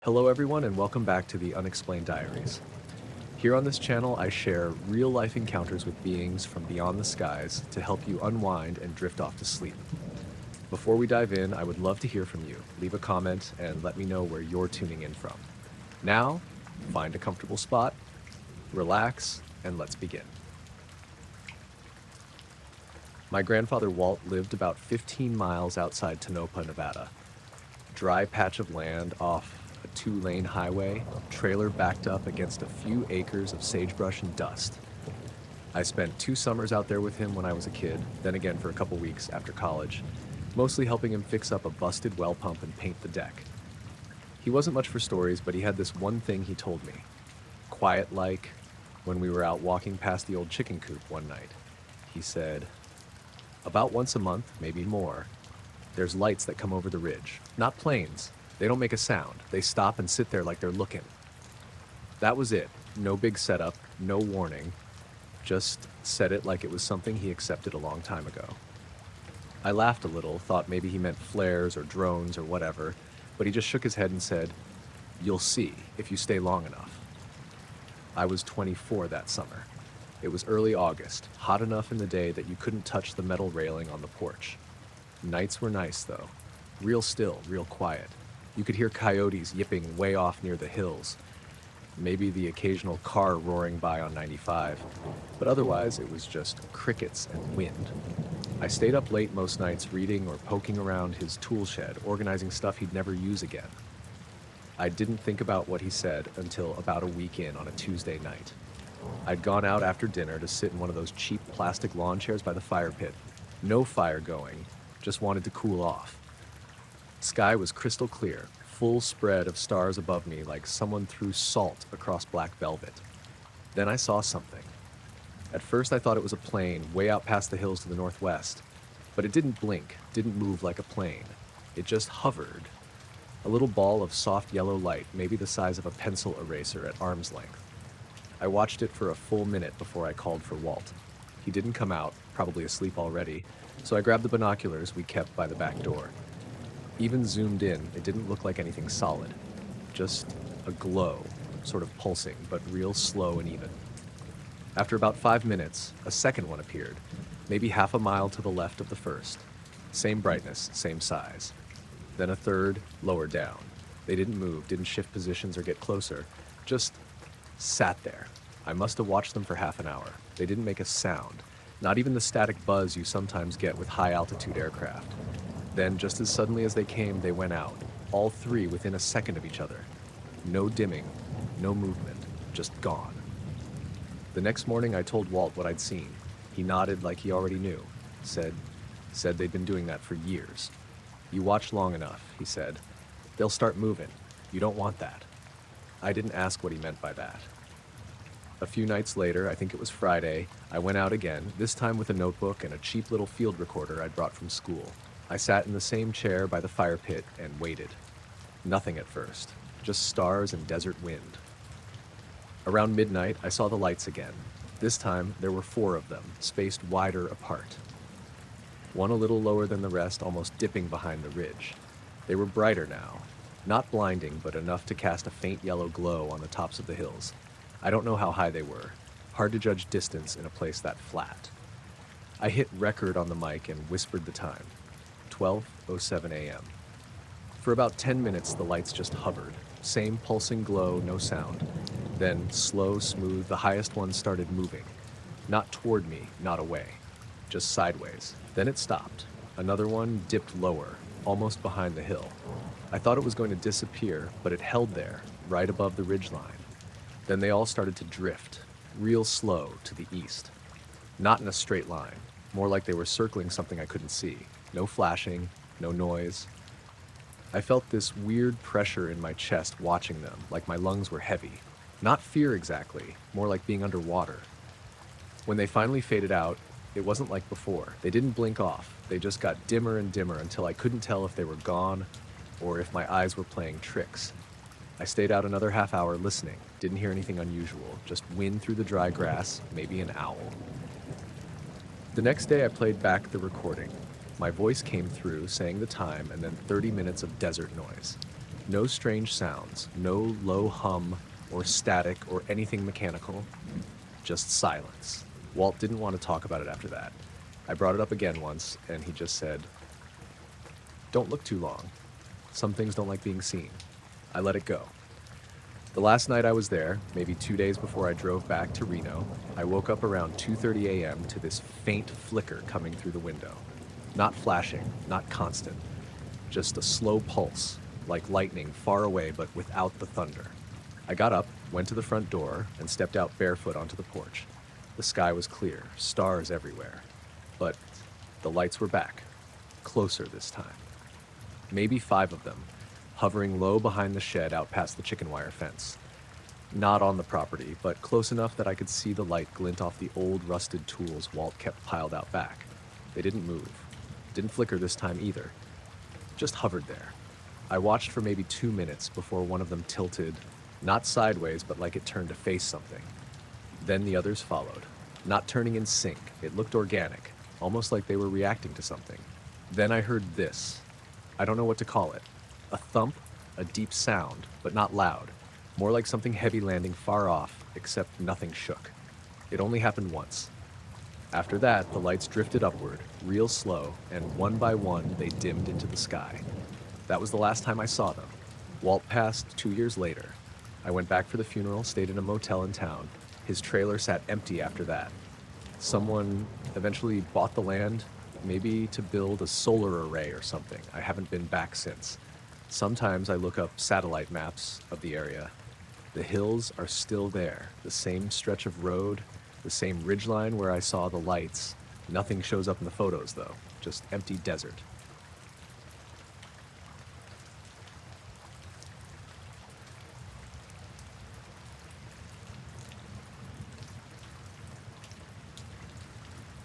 Hello everyone and welcome back to the Unexplained Diaries. Here on this channel I share real-life encounters with beings from beyond the skies to help you unwind and drift off to sleep. Before we dive in, I would love to hear from you. Leave a comment and let me know where you're tuning in from. Now, find a comfortable spot, relax, and let's begin. My grandfather Walt lived about 15 miles outside Tonopah, Nevada. Dry patch of land off a two-lane highway, trailer backed up against a few acres of sagebrush and dust. I spent 2 summers out there with him when I was a kid, then again for a couple weeks after college, mostly helping him fix up a busted well pump and paint the deck. He wasn't much for stories, but he had this one thing he told me. Quiet like, when we were out walking past the old chicken coop one night. He said, "About once a month, maybe more, there's lights that come over the ridge. Not planes. They don't make a sound. They stop and sit there like they're looking." That was it. No big setup, no warning. Just said it like it was something he accepted a long time ago. I laughed a little, thought maybe he meant flares or drones or whatever, but he just shook his head and said, "You'll see if you stay long enough." I was 24 that summer. It was early August, hot enough in the day that you couldn't touch the metal railing on the porch. Nights were nice, though. Real still, real quiet. You could hear coyotes yipping way off near the hills. Maybe the occasional car roaring by on 95. But otherwise, it was just crickets and wind. I stayed up late most nights reading or poking around his tool shed, organizing stuff he'd never use again. I didn't think about what he said until about a week in on a Tuesday night. I'd gone out after dinner to sit in one of those cheap plastic lawn chairs by the fire pit. No fire going, just wanted to cool off. Sky was crystal clear, full spread of stars above me like someone threw salt across black velvet. Then I saw something. At first I thought it was a plane way out past the hills to the northwest, but it didn't blink, didn't move like a plane. It just hovered. A little ball of soft yellow light, maybe the size of a pencil eraser at arm's length. I watched it for a full minute before I called for Walt. He didn't come out, probably asleep already, so I grabbed the binoculars we kept by the back door. Even zoomed in, it didn't look like anything solid. Just a glow, sort of pulsing, but real slow and even. After about 5 minutes, a second one appeared, maybe half a mile to the left of the first. Same brightness, same size. Then a third, lower down. They didn't move, didn't shift positions or get closer, just sat there. I must have watched them for half an hour. They didn't make a sound, not even the static buzz you sometimes get with high-altitude aircraft. Then, just as suddenly as they came, they went out, all 3 within a second of each other. No dimming, no movement, just gone. The next morning, I told Walt what I'd seen. He nodded like he already knew, said they'd been doing that for years. "You watch long enough," he said. "They'll start moving. You don't want that." I didn't ask what he meant by that. A few nights later, I think it was Friday, I went out again, this time with a notebook and a cheap little field recorder I'd brought from school. I sat in the same chair by the fire pit and waited. Nothing at first, just stars and desert wind. Around midnight, I saw the lights again. This time, there were 4 of them, spaced wider apart. One a little lower than the rest, almost dipping behind the ridge. They were brighter now. Not blinding, but enough to cast a faint yellow glow on the tops of the hills. I don't know how high they were. Hard to judge distance in a place that flat. I hit record on the mic and whispered the time. 12:07 a.m. For about 10 minutes, the lights just hovered. Same pulsing glow, no sound. Then, slow, smooth, the highest one started moving. Not toward me, not away. Just sideways. Then it stopped. Another one dipped lower, almost behind the hill. I thought it was going to disappear, but it held there, right above the ridgeline. Then they all started to drift, real slow, to the east. Not in a straight line, more like they were circling something I couldn't see. No flashing, no noise. I felt this weird pressure in my chest watching them, like my lungs were heavy. Not fear exactly, more like being underwater. When they finally faded out, it wasn't like before. They didn't blink off. They just got dimmer and dimmer until I couldn't tell if they were gone or if my eyes were playing tricks. I stayed out another half hour listening. Didn't hear anything unusual, just wind through the dry grass, maybe an owl. The next day I played back the recording. My voice came through saying the time and then 30 minutes of desert noise. No strange sounds, no low hum or static or anything mechanical, just silence. Walt didn't want to talk about it after that. I brought it up again once, and he just said, "Don't look too long. Some things don't like being seen." I let it go. The last night I was there, maybe 2 days before I drove back to Reno, I woke up around 2:30 a.m. to this faint flicker coming through the window. Not flashing, not constant, just a slow pulse, like lightning far away but without the thunder. I got up, went to the front door, and stepped out barefoot onto the porch. The sky was clear, stars everywhere. But the lights were back, closer this time. Maybe 5 of them, hovering low behind the shed out past the chicken wire fence. Not on the property, but close enough that I could see the light glint off the old rusted tools Walt kept piled out back. They didn't move. Didn't flicker this time either. Just hovered there. I watched for maybe 2 minutes before one of them tilted, not sideways, but like it turned to face something. Then the others followed. Not turning in sync, it looked organic, almost like they were reacting to something. Then I heard this. I don't know what to call it. A thump, a deep sound, but not loud. More like something heavy landing far off, except nothing shook. It only happened once. After that, the lights drifted upward, real slow, and one by one they dimmed into the sky. That was the last time I saw them. Walt passed 2 years later. I went back for the funeral, stayed in a motel in town. His trailer sat empty after that. Someone eventually bought the land, maybe to build a solar array or something. I haven't been back since. Sometimes I look up satellite maps of the area. The hills are still there, the same stretch of road, the same ridgeline where I saw the lights. Nothing shows up in the photos though, just empty desert.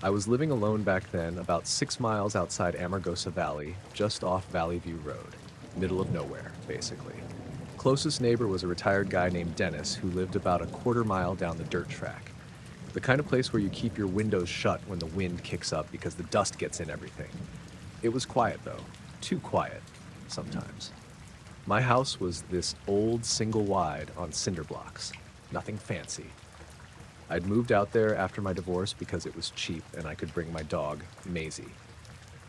I was living alone back then, about 6 miles outside Amargosa Valley, just off Valley View Road. Middle of nowhere, basically. Closest neighbor was a retired guy named Dennis who lived about a quarter mile down the dirt track. The kind of place where you keep your windows shut when the wind kicks up because the dust gets in everything. It was quiet though, too quiet, sometimes. My house was this old single wide on cinder blocks, nothing fancy. I'd moved out there after my divorce because it was cheap and I could bring my dog, Maisie.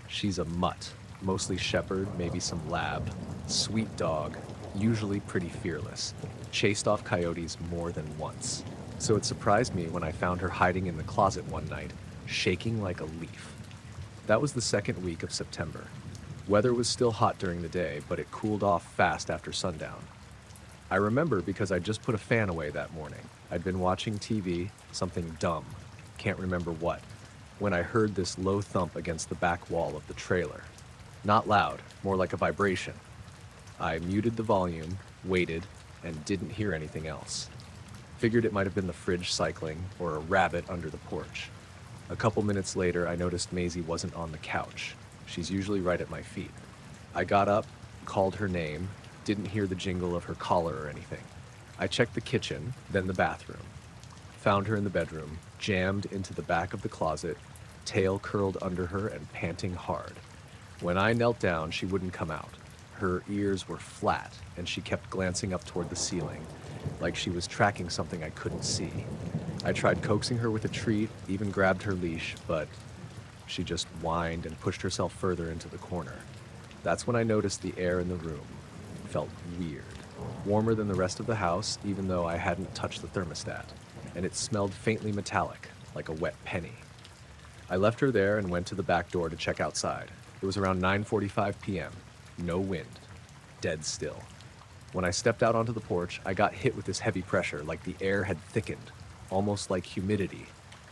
She's a mutt, mostly shepherd, maybe some lab. Sweet dog, usually pretty fearless. Chased off coyotes more than once. So it surprised me when I found her hiding in the closet one night, shaking like a leaf. That was the second week of September. Weather was still hot during the day, but it cooled off fast after sundown. I remember because I just put a fan away that morning. I'd been watching TV, something dumb, can't remember what, when I heard this low thump against the back wall of the trailer. Not loud, more like a vibration. I muted the volume, waited, and didn't hear anything else. Figured it might have been the fridge cycling or a rabbit under the porch. A couple minutes later, I noticed Maisie wasn't on the couch. She's usually right at my feet. I got up, called her name, didn't hear the jingle of her collar or anything. I checked the kitchen, then the bathroom. Found her in the bedroom, jammed into the back of the closet, tail curled under her and panting hard. When I knelt down, she wouldn't come out. Her ears were flat, and she kept glancing up toward the ceiling, like she was tracking something I couldn't see. I tried coaxing her with a treat, even grabbed her leash, but she just whined and pushed herself further into the corner. That's when I noticed the air in the room felt weird. Warmer than the rest of the house, even though I hadn't touched the thermostat, and it smelled faintly metallic, like a wet penny. I left her there and went to the back door to check outside. It was around 9:45 p.m., no wind, dead still. When I stepped out onto the porch, I got hit with this heavy pressure, like the air had thickened, almost like humidity,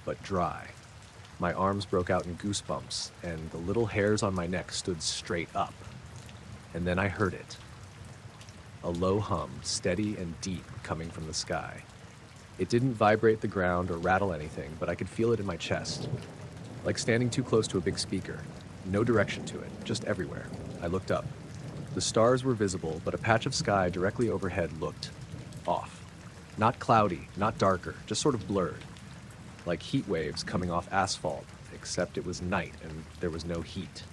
but dry. My arms broke out in goosebumps, and the little hairs on my neck stood straight up. And then I heard it. A low hum, steady and deep, coming from the sky. It didn't vibrate the ground or rattle anything, but I could feel it in my chest. Like standing too close to a big speaker. No direction to it, just everywhere. I looked up. The stars were visible, but a patch of sky directly overhead looked off. Not cloudy, not darker, just sort of blurred. Like heat waves coming off asphalt, except it was night and there was no heat.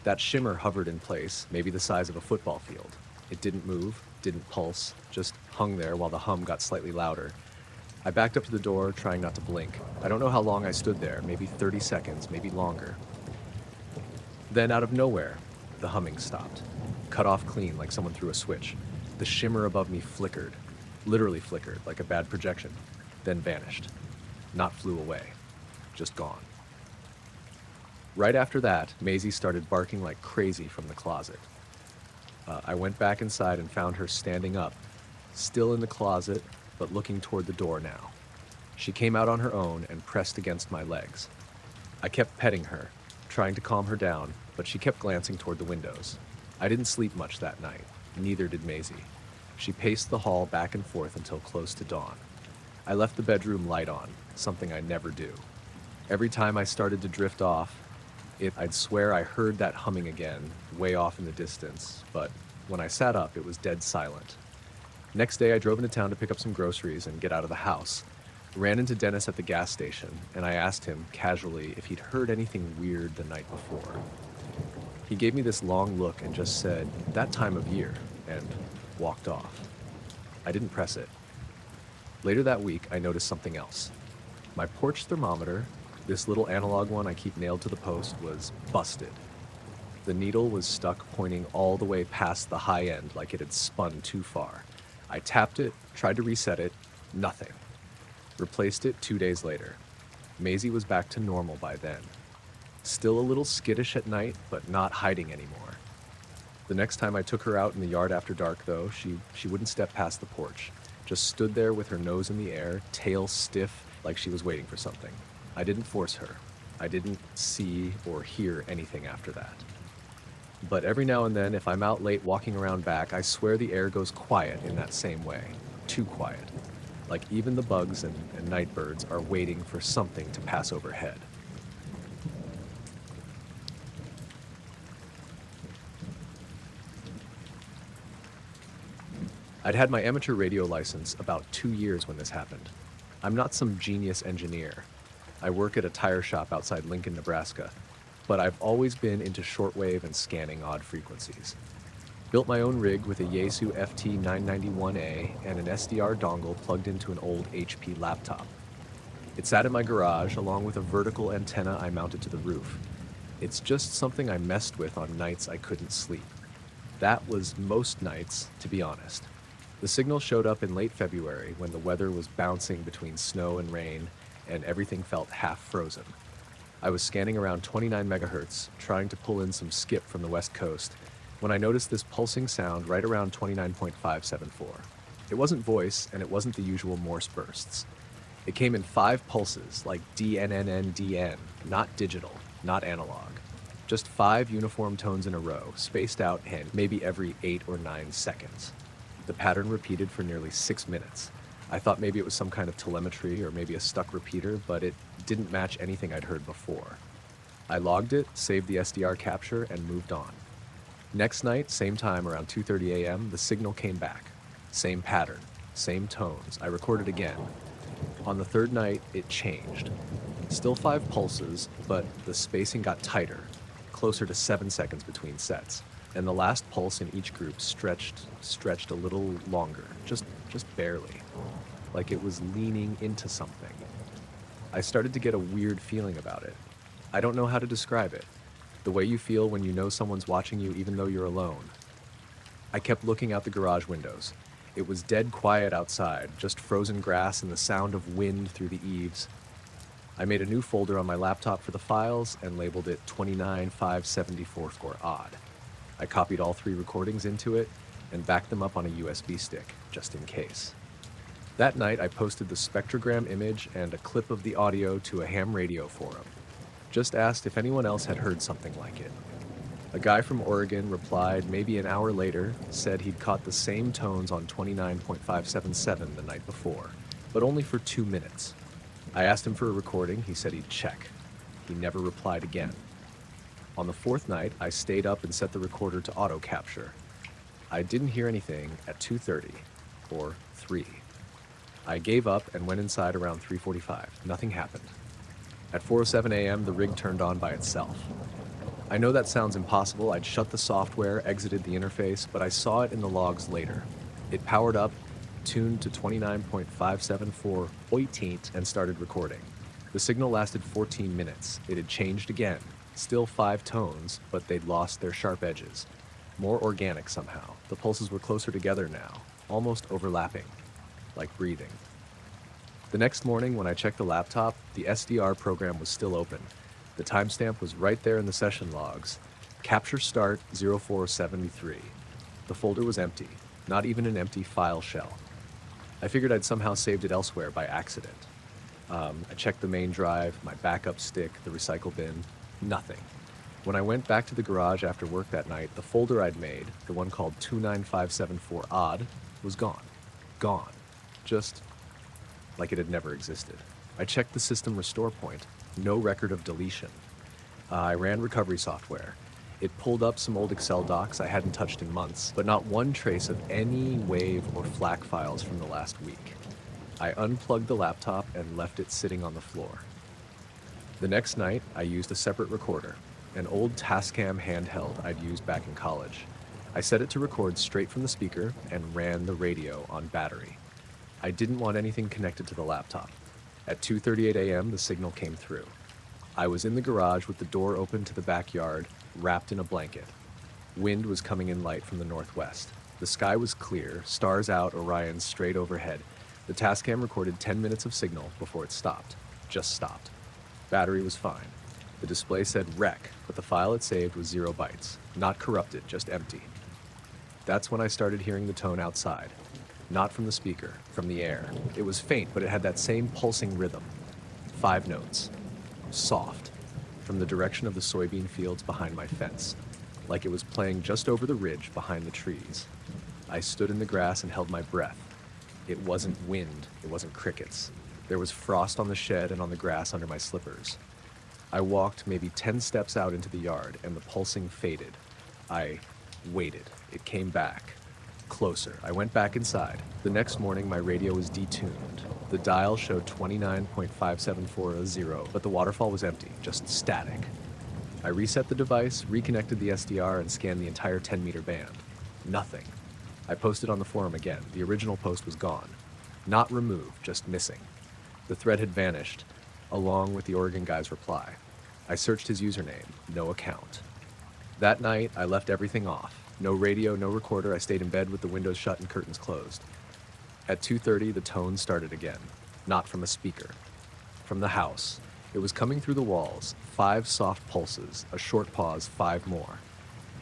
That shimmer hovered in place, maybe the size of a football field. It didn't move, didn't pulse, just hung there while the hum got slightly louder. I backed up to the door, trying not to blink. I don't know how long I stood there, maybe 30 seconds, maybe longer. Then, out of nowhere, the humming stopped. Cut off clean, like someone threw a switch. The shimmer above me flickered, literally flickered, like a bad projection, then vanished. Not flew away, just gone. Right after that, Maisie started barking like crazy from the closet. I went back inside and found her standing up, still in the closet, but looking toward the door now. She came out on her own and pressed against my legs. I kept petting her, trying to calm her down, but she kept glancing toward the windows. I didn't sleep much that night, neither did Maisie. She paced the hall back and forth until close to dawn. I left the bedroom light on, something I never do. Every time I started to drift off, I'd swear I heard that humming again, way off in the distance, but when I sat up, it was dead silent. Next day, I drove into town to pick up some groceries and get out of the house. Ran into Dennis at the gas station, and I asked him, casually, if he'd heard anything weird the night before. He gave me this long look and just said, "That time of year," and walked off. I didn't press it. Later that week, I noticed something else. My porch thermometer, this little analog one I keep nailed to the post, was busted. The needle was stuck pointing all the way past the high end like it had spun too far. I tapped it, tried to reset it, nothing. Replaced it 2 days later. Maisie was back to normal by then. Still a little skittish at night, but not hiding anymore. The next time I took her out in the yard after dark, though, she wouldn't step past the porch. Just stood there with her nose in the air, tail stiff, like she was waiting for something. I didn't force her. I didn't see or hear anything after that. But every now and then, if I'm out late walking around back, I swear the air goes quiet in that same way. Too quiet. Like even the bugs and night birds are waiting for something to pass overhead. I'd had my amateur radio license about 2 years when this happened. I'm not some genius engineer. I work at a tire shop outside Lincoln, Nebraska, but I've always been into shortwave and scanning odd frequencies. Built my own rig with a Yaesu FT991A and an SDR dongle plugged into an old HP laptop. It sat in my garage along with a vertical antenna I mounted to the roof. It's just something I messed with on nights I couldn't sleep. That was most nights, to be honest. The signal showed up in late February when the weather was bouncing between snow and rain and everything felt half frozen. I was scanning around 29 megahertz, trying to pull in some skip from the west coast, when I noticed this pulsing sound right around 29.574. It wasn't voice, and it wasn't the usual Morse bursts. It came in 5 pulses, like DNNNDN, not digital, not analog. Just 5 uniform tones in a row, spaced out and maybe every 8 or 9 seconds. The pattern repeated for nearly 6 minutes. I thought maybe it was some kind of telemetry or maybe a stuck repeater, but it didn't match anything I'd heard before. I logged it, saved the SDR capture, and moved on. Next night, same time, around 2:30 a.m., the signal came back. Same pattern, same tones. I recorded again. On the third night, it changed. Still 5 pulses, but the spacing got tighter, closer to 7 seconds between sets. And the last pulse in each group stretched a little longer, just barely, like it was leaning into something. I started to get a weird feeling about it. I don't know how to describe it. The way you feel when you know someone's watching you even though you're alone. I kept looking out the garage windows. It was dead quiet outside, just frozen grass and the sound of wind through the eaves. I made a new folder on my laptop for the files and labeled it 29574 or odd. I copied all 3 recordings into it and backed them up on a USB stick, just in case. That night, I posted the spectrogram image and a clip of the audio to a ham radio forum. Just asked if anyone else had heard something like it. A guy from Oregon replied maybe an hour later, said he'd caught the same tones on 29.577 the night before, but only for 2 minutes. I asked him for a recording, he said he'd check. He never replied again. On the 4th night, I stayed up and set the recorder to auto capture. I didn't hear anything at 2:30 or 3. I gave up and went inside around 3:45. Nothing happened. At 4:07 a.m., the rig turned on by itself. I know that sounds impossible. I'd shut the software, exited the interface, but I saw it in the logs later. It powered up, tuned to 29.574 oitint, and started recording. The signal lasted 14 minutes. It had changed again. Still 5 tones, but they'd lost their sharp edges. More organic somehow. The pulses were closer together now, almost overlapping, like breathing. The next morning, when I checked the laptop, the SDR program was still open. The timestamp was right there in the session logs. Capture start 0473. The folder was empty, not even an empty file shell. I figured I'd somehow saved it elsewhere by accident. I checked the main drive, my backup stick, the recycle bin. Nothing. When I went back to the garage after work that night, the folder I'd made, the one called 29574 odd, was gone. Gone. Just like it had never existed. I checked the system restore point. No record of deletion. I ran recovery software. It pulled up some old Excel docs I hadn't touched in months, but not one trace of any wave or FLAC files from the last week. I unplugged the laptop and left it sitting on the floor. The next night, I used a separate recorder, an old Tascam handheld I'd used back in college. I set it to record straight from the speaker and ran the radio on battery. I didn't want anything connected to the laptop. At 2:38 a.m., the signal came through. I was in the garage with the door open to the backyard, wrapped in a blanket. Wind was coming in light from the northwest. The sky was clear, stars out, Orion straight overhead. The Tascam recorded 10 minutes of signal before it stopped. Just stopped. Battery was fine. The display said rec, but the file it saved was 0 bytes. Not corrupted, just empty. That's when I started hearing the tone outside. Not from the speaker, from the air. It was faint, but it had that same pulsing rhythm. 5 notes. Soft. From the direction of the soybean fields behind my fence. Like it was playing just over the ridge behind the trees. I stood in the grass and held my breath. It wasn't wind, it wasn't crickets. There was frost on the shed and on the grass under my slippers. I walked maybe 10 steps out into the yard, and the pulsing faded. I waited. It came back. Closer. I went back inside. The next morning, my radio was detuned. The dial showed 29.574 but the waterfall was empty, just static. I reset the device, reconnected the SDR, and scanned the entire 10-meter band. Nothing. I posted on the forum again. The original post was gone. Not removed, just missing. The thread had vanished, along with the Oregon guy's reply. I searched his username. No account. That night, I left everything off. No radio, no recorder. I stayed in bed with the windows shut and curtains closed. At 2:30, the tone started again. Not from a speaker. From the house. It was coming through the walls. 5 soft pulses, a short pause, 5 more.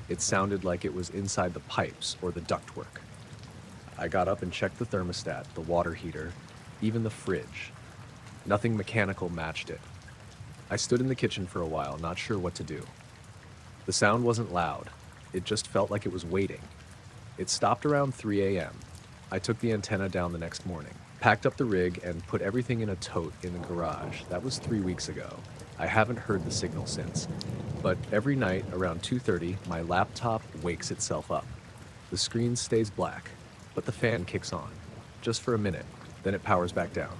It sounded like it was inside the pipes or the ductwork. I got up and checked the thermostat, the water heater, even the fridge. Nothing mechanical matched it. I stood in the kitchen for a while, not sure what to do. The sound wasn't loud. It just felt like it was waiting. It stopped around 3 a.m. I took the antenna down the next morning, packed up the rig, and put everything in a tote in the garage. That was 3 weeks ago. I haven't heard the signal since. But every night around 2:30, my laptop wakes itself up. The screen stays black, but the fan kicks on. Just for a minute, then it powers back down.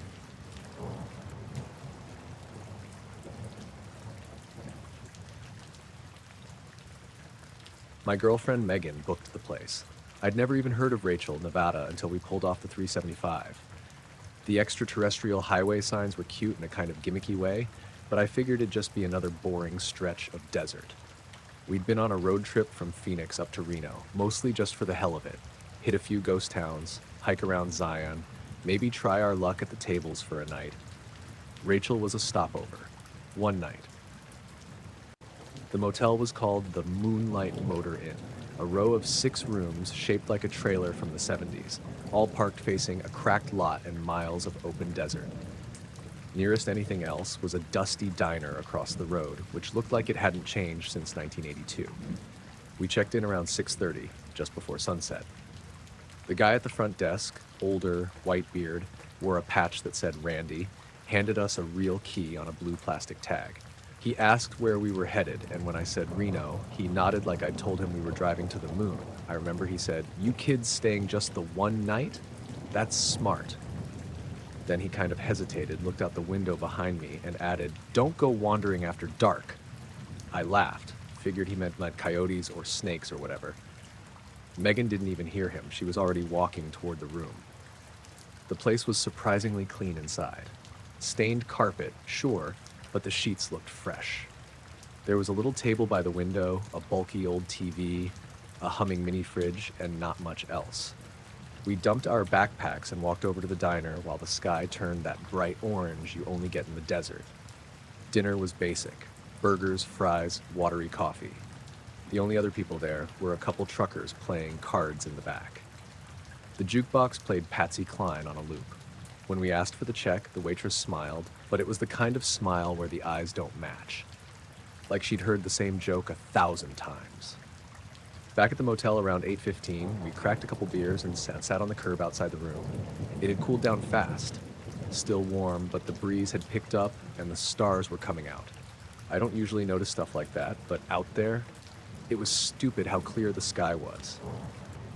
My girlfriend Megan booked the place. I'd never even heard of Rachel, Nevada, until we pulled off the 375. The extraterrestrial highway signs were cute in a kind of gimmicky way, but I figured it'd just be another boring stretch of desert. We'd been on a road trip from Phoenix up to Reno, mostly just for the hell of it. Hit a few ghost towns, hike around Zion, maybe try our luck at the tables for a night. Rachel was a stopover. One night. The motel was called the Moonlight Motor Inn, a row of 6 rooms shaped like a trailer from the 70s, all parked facing a cracked lot and miles of open desert. Nearest anything else was a dusty diner across the road, which looked like it hadn't changed since 1982. We checked in around 6:30, just before sunset. The guy at the front desk, older, white beard, wore a patch that said Randy, handed us a real key on a blue plastic tag. He asked where we were headed, and when I said Reno, he nodded like I'd told him we were driving to the moon. I remember he said, "You kids staying just the one night? That's smart." Then he kind of hesitated, looked out the window behind me, and added, "Don't go wandering after dark." I laughed, figured he meant like coyotes or snakes or whatever. Megan didn't even hear him. She was already walking toward the room. The place was surprisingly clean inside. Stained carpet, sure, but the sheets looked fresh. There was a little table by the window, a bulky old TV, a humming mini fridge, and not much else. We dumped our backpacks and walked over to the diner while the sky turned that bright orange you only get in the desert. Dinner was basic: burgers, fries, watery coffee. The only other people there were a couple truckers playing cards in the back. The jukebox played Patsy Cline on a loop. When we asked for the check, the waitress smiled, but it was the kind of smile where the eyes don't match. Like she'd heard the same joke 1,000 times. Back at the motel around 8:15, we cracked a couple beers and sat on the curb outside the room. It had cooled down fast. Still warm, but the breeze had picked up and the stars were coming out. I don't usually notice stuff like that, but out there, it was stupid how clear the sky was.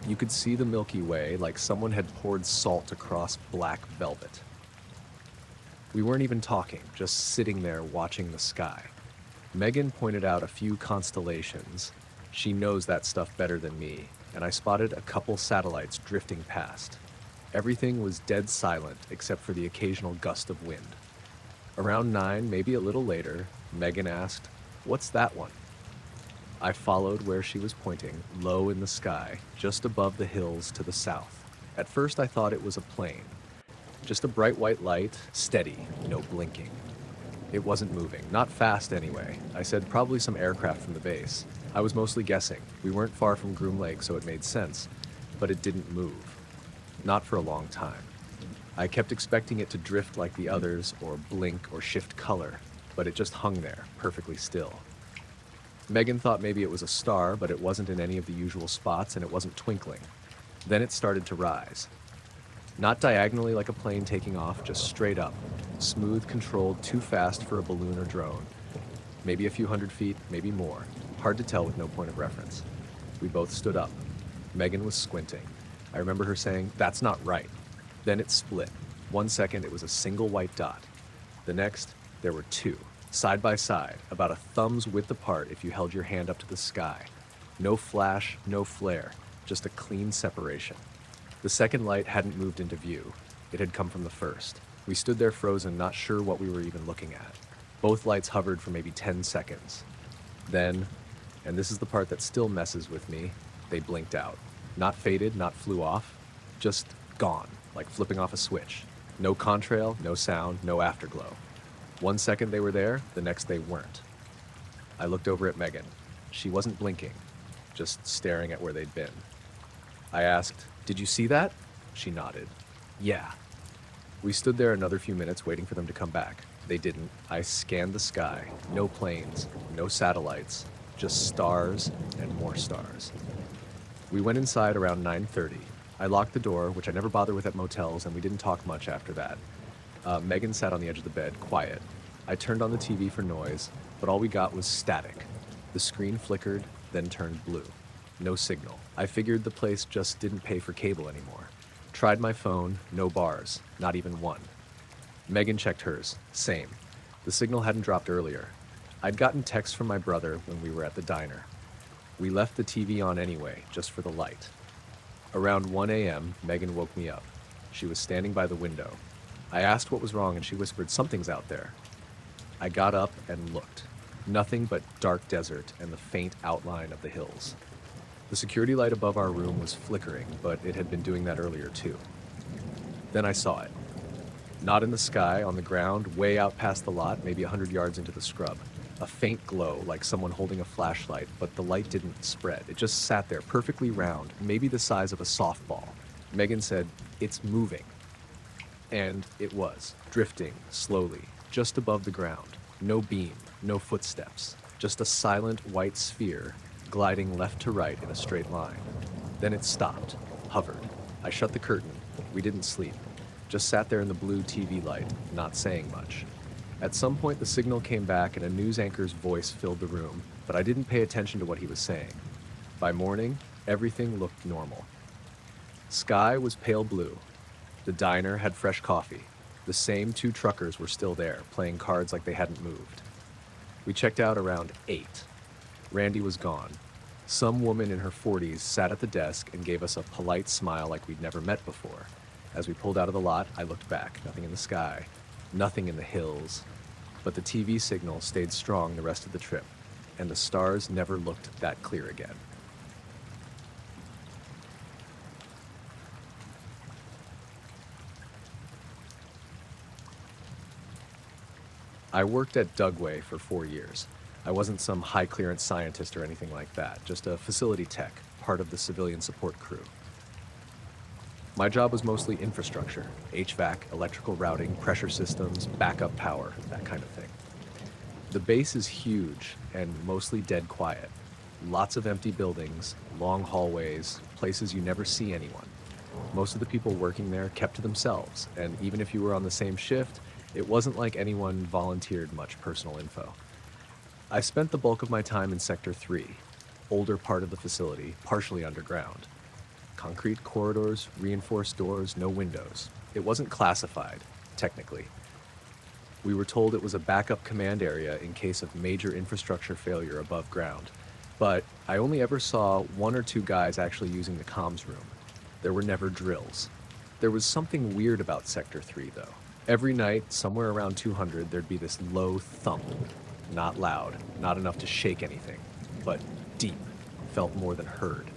You could see the Milky Way like someone had poured salt across black velvet. We weren't even talking, just sitting there watching the sky. Megan pointed out a few constellations. She knows that stuff better than me, and I spotted a couple satellites drifting past. Everything was dead silent except for the occasional gust of wind. Around 9, maybe a little later, Megan asked, "What's that one?" I followed where she was pointing, low in the sky, just above the hills to the south. At first I thought it was a plane. Just a bright white light, steady, no blinking. It wasn't moving, not fast anyway. I said probably some aircraft from the base. I was mostly guessing. We weren't far from Groom Lake, so it made sense. But it didn't move. Not for a long time. I kept expecting it to drift like the others, or blink or shift color, but it just hung there, perfectly still. Megan thought maybe it was a star, but it wasn't in any of the usual spots, and it wasn't twinkling. Then it started to rise. Not diagonally like a plane taking off, just straight up. Smooth, controlled, too fast for a balloon or drone. Maybe a few hundred feet, maybe more. Hard to tell with no point of reference. We both stood up. Megan was squinting. I remember her saying, "That's not right." Then it split. 1 second, it was a single white dot. The next, there were two, side by side, about a thumb's width apart if you held your hand up to the sky. No flash, no flare, just a clean separation. The second light hadn't moved into view. It had come from the first. We stood there frozen, not sure what we were even looking at. Both lights hovered for maybe 10 seconds. Then, and this is the part that still messes with me, they blinked out. Not faded, not flew off, just gone, like flipping off a switch. No contrail, no sound, no afterglow. 1 second they were there, the next they weren't. I looked over at Megan. She wasn't blinking, just staring at where they'd been. I asked, "Did you see that?" She nodded. "Yeah." We stood there another few minutes waiting for them to come back. They didn't. I scanned the sky. No planes, no satellites, just stars and more stars. We went inside around 9:30. I locked the door, which I never bother with at motels, and we didn't talk much after that. Megan sat on the edge of the bed, quiet. I turned on the TV for noise, but all we got was static. The screen flickered, then turned blue. No signal. I figured the place just didn't pay for cable anymore. Tried my phone, no bars, not even one. Megan checked hers, same. The signal hadn't dropped earlier. I'd gotten texts from my brother when we were at the diner. We left the TV on anyway, just for the light. Around 1 a.m., Megan woke me up. She was standing by the window. I asked what was wrong and she whispered, "Something's out there." I got up and looked. Nothing but dark desert and the faint outline of the hills. The security light above our room was flickering, but it had been doing that earlier too. Then I saw it. Not in the sky, on the ground, way out past the lot, maybe 100 yards into the scrub. A faint glow, like someone holding a flashlight, but the light didn't spread. It just sat there, perfectly round, maybe the size of a softball. Megan said, "It's moving." And it was, drifting, slowly, just above the ground. No beam, no footsteps, just a silent white sphere gliding left to right in a straight line. Then it stopped, hovered. I shut the curtain. We didn't sleep. Just sat there in the blue TV light, not saying much. At some point the signal came back and a news anchor's voice filled the room, but I didn't pay attention to what he was saying. By morning, everything looked normal. Sky was pale blue. The diner had fresh coffee. The same two truckers were still there, playing cards like they hadn't moved. We checked out around 8. Randy was gone. Some woman in her 40s sat at the desk and gave us a polite smile like we'd never met before. As we pulled out of the lot, I looked back. Nothing in the sky, nothing in the hills. But the TV signal stayed strong the rest of the trip, and the stars never looked that clear again. I worked at Dugway for 4 years. I wasn't some high-clearance scientist or anything like that, just a facility tech, part of the civilian support crew. My job was mostly infrastructure, HVAC, electrical routing, pressure systems, backup power, that kind of thing. The base is huge and mostly dead quiet. Lots of empty buildings, long hallways, places you never see anyone. Most of the people working there kept to themselves, and even if you were on the same shift, it wasn't like anyone volunteered much personal info. I spent the bulk of my time in Sector 3, older part of the facility, partially underground. Concrete corridors, reinforced doors, no windows. It wasn't classified, technically. We were told it was a backup command area in case of major infrastructure failure above ground. But I only ever saw 1 or 2 guys actually using the comms room. There were never drills. There was something weird about Sector 3, though. Every night, somewhere around 200, there'd be this low thump. Not loud, not enough to shake anything, but deep, felt more than heard.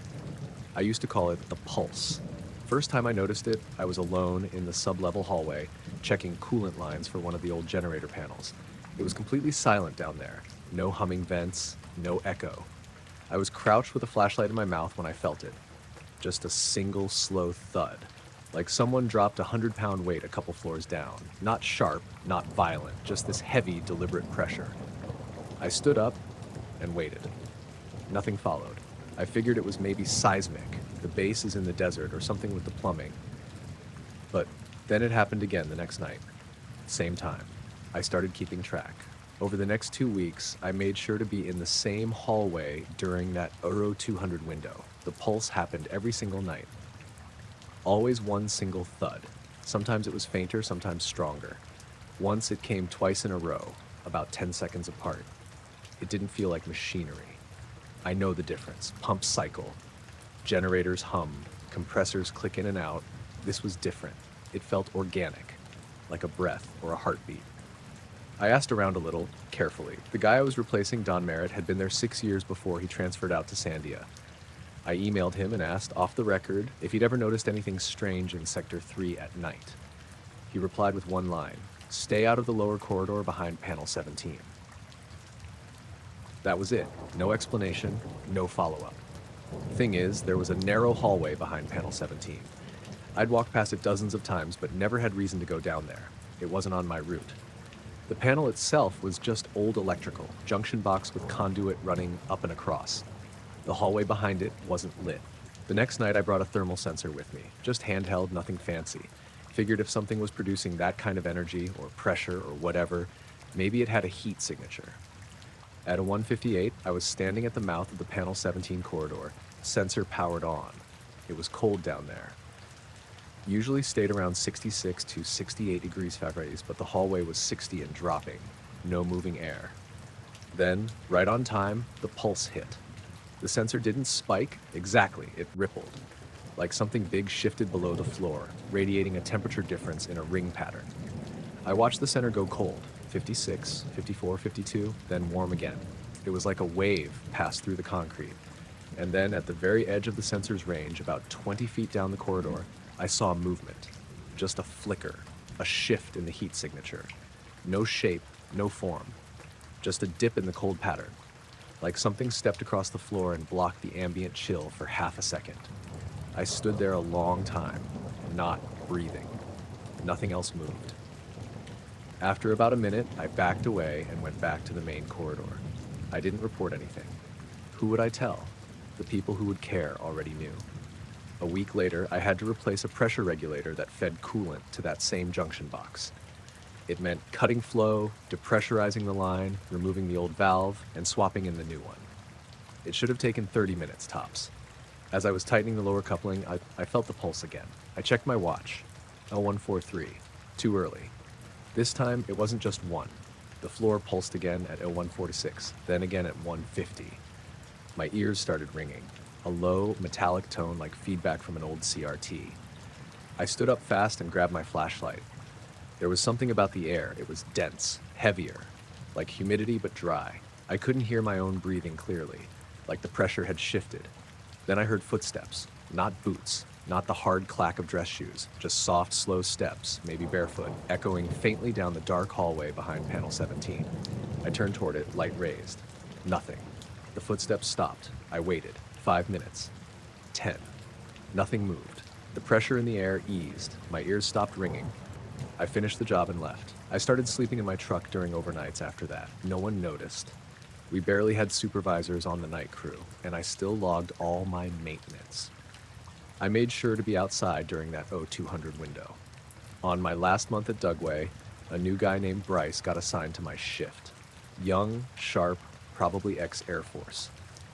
I used to call it the pulse. First time I noticed it, I was alone in the sub-level hallway, checking coolant lines for one of the old generator panels. It was completely silent down there. No humming vents, no echo. I was crouched with a flashlight in my mouth when I felt it. Just a single slow thud, like someone dropped a 100-pound weight a couple floors down. Not sharp, not violent, just this heavy, deliberate pressure. I stood up and waited. Nothing followed. I figured it was maybe seismic. The base is in the desert or something with the plumbing. But then it happened again the next night. Same time. I started keeping track. Over the next 2 weeks, I made sure to be in the same hallway during that Euro 200 window. The pulse happened every single night. Always one single thud. Sometimes it was fainter, sometimes stronger. Once it came twice in a row, about 10 seconds apart. It didn't feel like machinery. I know the difference. Pumps cycle. Generators hum. Compressors click in and out. This was different. It felt organic, like a breath or a heartbeat. I asked around a little, carefully. The guy I was replacing, Don Merritt, had been there 6 years before he transferred out to Sandia. I emailed him and asked, off the record, if he'd ever noticed anything strange in Sector 3 at night. He replied with one line, "Stay out of the lower corridor behind panel 17. That was it. No explanation, no follow-up. Thing is, there was a narrow hallway behind panel 17. I'd walked past it dozens of times, but never had reason to go down there. It wasn't on my route. The panel itself was just old electrical, junction box with conduit running up and across. The hallway behind it wasn't lit. The next night I brought a thermal sensor with me, just handheld, nothing fancy. Figured if something was producing that kind of energy, or pressure, or whatever, maybe it had a heat signature. At a 1:58, I was standing at the mouth of the panel 17 corridor, sensor powered on. It was cold down there. Usually stayed around 66 to 68 degrees Fahrenheit, but the hallway was 60 and dropping. No moving air. Then, right on time, the pulse hit. The sensor didn't spike, exactly, it rippled. Like something big shifted below the floor, radiating a temperature difference in a ring pattern. I watched the center go cold, 56, 54, 52, then warm again. It was like a wave passed through the concrete. And then at the very edge of the sensor's range, about 20 feet down the corridor, I saw movement. Just a flicker, a shift in the heat signature. No shape, no form. Just a dip in the cold pattern. Like something stepped across the floor and blocked the ambient chill for half a second. I stood there a long time, not breathing. Nothing else moved. After about a minute, I backed away and went back to the main corridor. I didn't report anything. Who would I tell? The people who would care already knew. A week later, I had to replace a pressure regulator that fed coolant to that same junction box. It meant cutting flow, depressurizing the line, removing the old valve, and swapping in the new one. It should have taken 30 minutes tops. As I was tightening the lower coupling, I felt the pulse again. I checked my watch. 0143. Too early. This time, it wasn't just one. The floor pulsed again at 0146, then again at 150. My ears started ringing, a low, metallic tone like feedback from an old CRT. I stood up fast and grabbed my flashlight. There was something about the air. It was dense, heavier, like humidity but dry. I couldn't hear my own breathing clearly, like the pressure had shifted. Then I heard footsteps, not boots, not the hard clack of dress shoes, just soft, slow steps, maybe barefoot, echoing faintly down the dark hallway behind panel 17. I turned toward it, light raised. Nothing. The footsteps stopped. I waited. 5 minutes. 10. Nothing moved. The pressure in the air eased. My ears stopped ringing. I finished the job and left. I started sleeping in my truck during overnights after that. No one noticed. We barely had supervisors on the night crew, and I still logged all my maintenance. I made sure to be outside during that 0200 window. On my last month at Dugway, a new guy named Bryce got assigned to my shift. Young, sharp, probably ex-Air Force.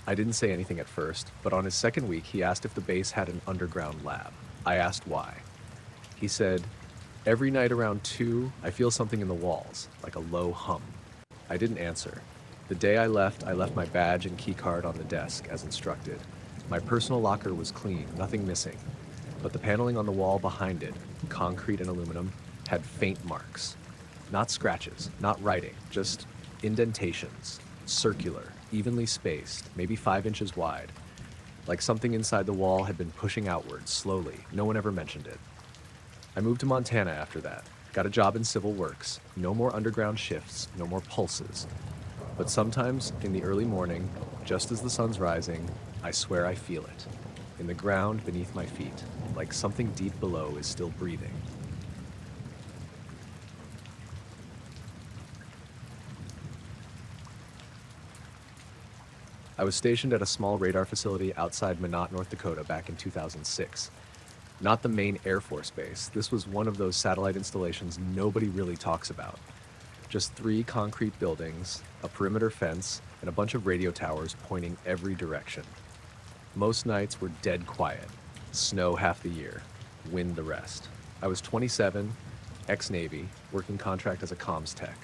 I didn't say anything at first, but on his second week, he asked if the base had an underground lab. I asked why. He said, "Every night around 2, I feel something in the walls, like a low hum." I didn't answer. The day I left my badge and key card on the desk, as instructed. My personal locker was clean, nothing missing. But the paneling on the wall behind it, concrete and aluminum, had faint marks. Not scratches, not writing, just indentations, circular, evenly spaced, maybe 5 inches wide. Like something inside the wall had been pushing outward, slowly. No one ever mentioned it. I moved to Montana after that. Got a job in civil works. No more underground shifts, no more pulses. But sometimes, in the early morning, just as the sun's rising, I swear I feel it. In the ground beneath my feet, like something deep below is still breathing. I was stationed at a small radar facility outside Minot, North Dakota back in 2006. Not the main Air Force base. This was one of those satellite installations nobody really talks about. Just 3 concrete buildings, a perimeter fence, and a bunch of radio towers pointing every direction. Most nights were dead quiet. Snow half the year, wind the rest. I was 27, ex-Navy, working contract as a comms tech.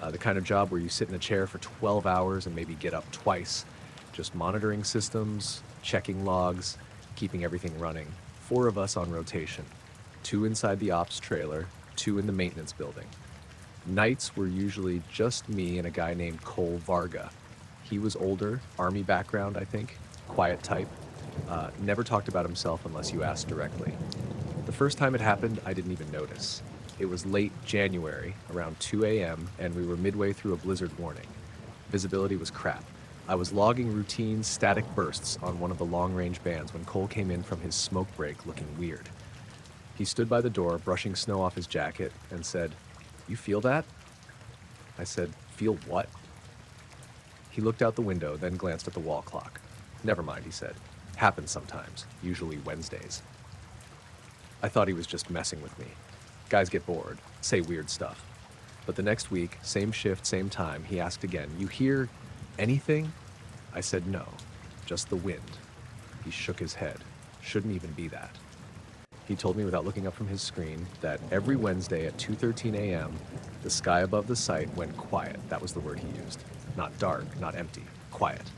The kind of job where you sit in a chair for 12 hours and maybe get up twice, just monitoring systems, checking logs, keeping everything running. 4 of us on rotation, 2 inside the ops trailer, 2 in the maintenance building. Nights were usually just me and a guy named Cole Varga. He was older, Army background, I think, quiet type. Never talked about himself unless you asked directly. The first time it happened, I didn't even notice. It was late January, around 2 a.m., and we were midway through a blizzard warning. Visibility was crap. I was logging routine static bursts on one of the long-range bands when Cole came in from his smoke break looking weird. He stood by the door, brushing snow off his jacket, and said, "You feel that?" I said, "Feel what?" He looked out the window, then glanced at the wall clock. "Never mind," he said. "Happens sometimes, usually Wednesdays." I thought he was just messing with me. Guys get bored, say weird stuff. But the next week, same shift, same time, he asked again, "You hear anything?" I said no, just the wind. He shook his head. Shouldn't even be that. He told me without looking up from his screen that every Wednesday at 2:13 a.m., the sky above the site went quiet. That was the word he used. Not dark, not empty, quiet.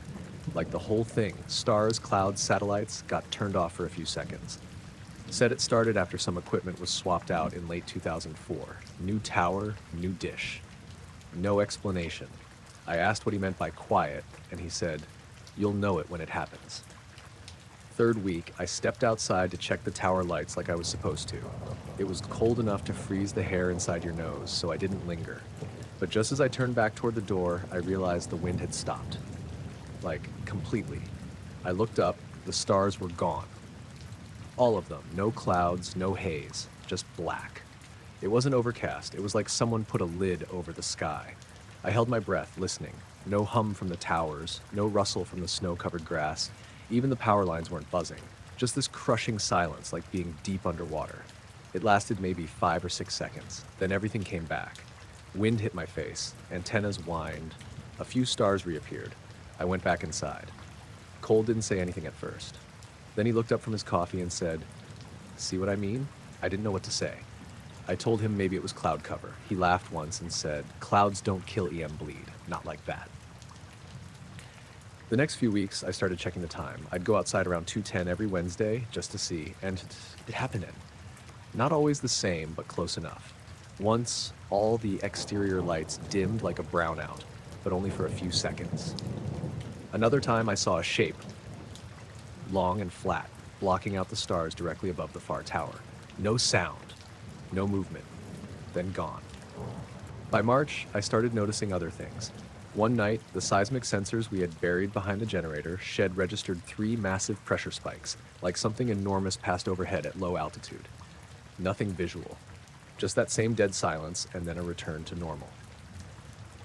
Like the whole thing, stars, clouds, satellites, got turned off for a few seconds. Said it started after some equipment was swapped out in late 2004. New tower, new dish. No explanation. I asked what he meant by quiet, and he said, "You'll know it when it happens." Third week, I stepped outside to check the tower lights like I was supposed to. It was cold enough to freeze the hair inside your nose, so I didn't linger. But just as I turned back toward the door, I realized the wind had stopped. Like, completely. I looked up, the stars were gone. All of them, no clouds, no haze, just black. It wasn't overcast, it was like someone put a lid over the sky. I held my breath, listening. No hum from the towers, no rustle from the snow-covered grass. Even the power lines weren't buzzing. Just this crushing silence, like being deep underwater. It lasted maybe 5 or 6 seconds. Then everything came back. Wind hit my face, antennas whined. A few stars reappeared. I went back inside. Cole didn't say anything at first. Then he looked up from his coffee and said, "See what I mean?" I didn't know what to say. I told him maybe it was cloud cover. He laughed once and said, "Clouds don't kill EM bleed, not like that." The next few weeks, I started checking the time. I'd go outside around 2:10 every Wednesday just to see, and it happened. Not always the same, but close enough. Once, all the exterior lights dimmed like a brownout, but only for a few seconds. Another time, I saw a shape, long and flat, blocking out the stars directly above the far tower. No sound, no movement, then gone. By March, I started noticing other things. One night, the seismic sensors we had buried behind the generator shed registered 3 massive pressure spikes, like something enormous passed overhead at low altitude. Nothing visual, just that same dead silence and then a return to normal.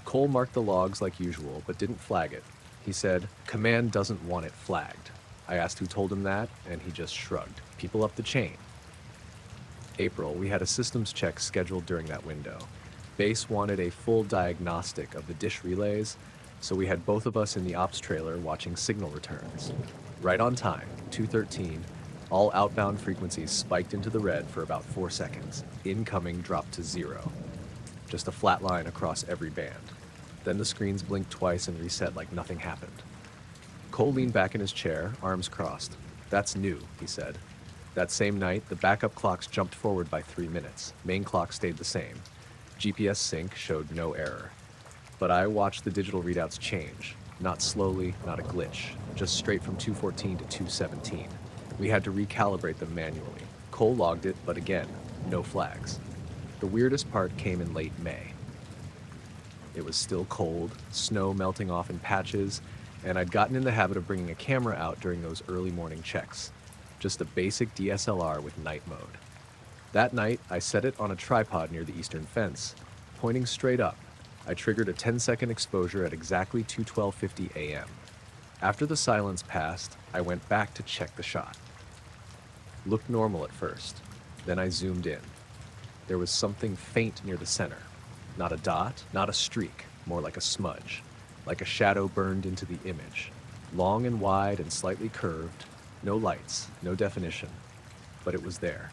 Cole marked the logs like usual, but didn't flag it. He said, "Command doesn't want it flagged." I asked who told him that, and he just shrugged. People up the chain. April, we had a systems check scheduled during that window. Base wanted a full diagnostic of the dish relays, so we had both of us in the ops trailer watching signal returns. Right on time, 2:13, all outbound frequencies spiked into the red for about 4 seconds. Incoming dropped to 0. Just a flat line across every band. Then the screens blinked twice and reset like nothing happened. Cole leaned back in his chair, arms crossed. "That's new," he said. That same night, the backup clocks jumped forward by 3 minutes. Main clock stayed the same. GPS sync showed no error. But I watched the digital readouts change. Not slowly, not a glitch. Just straight from 214 to 217. We had to recalibrate them manually. Cole logged it, but again, no flags. The weirdest part came in late May. It was still cold, snow melting off in patches, and I'd gotten in the habit of bringing a camera out during those early morning checks. Just a basic DSLR with night mode. That night, I set it on a tripod near the eastern fence. Pointing straight up, I triggered a 10-second exposure at exactly 2:12:50 a.m. After the silence passed, I went back to check the shot. Looked normal at first. Then I zoomed in. There was something faint near the center. Not a dot, not a streak, more like a smudge. Like a shadow burned into the image. Long and wide and slightly curved. No lights, no definition. But it was there.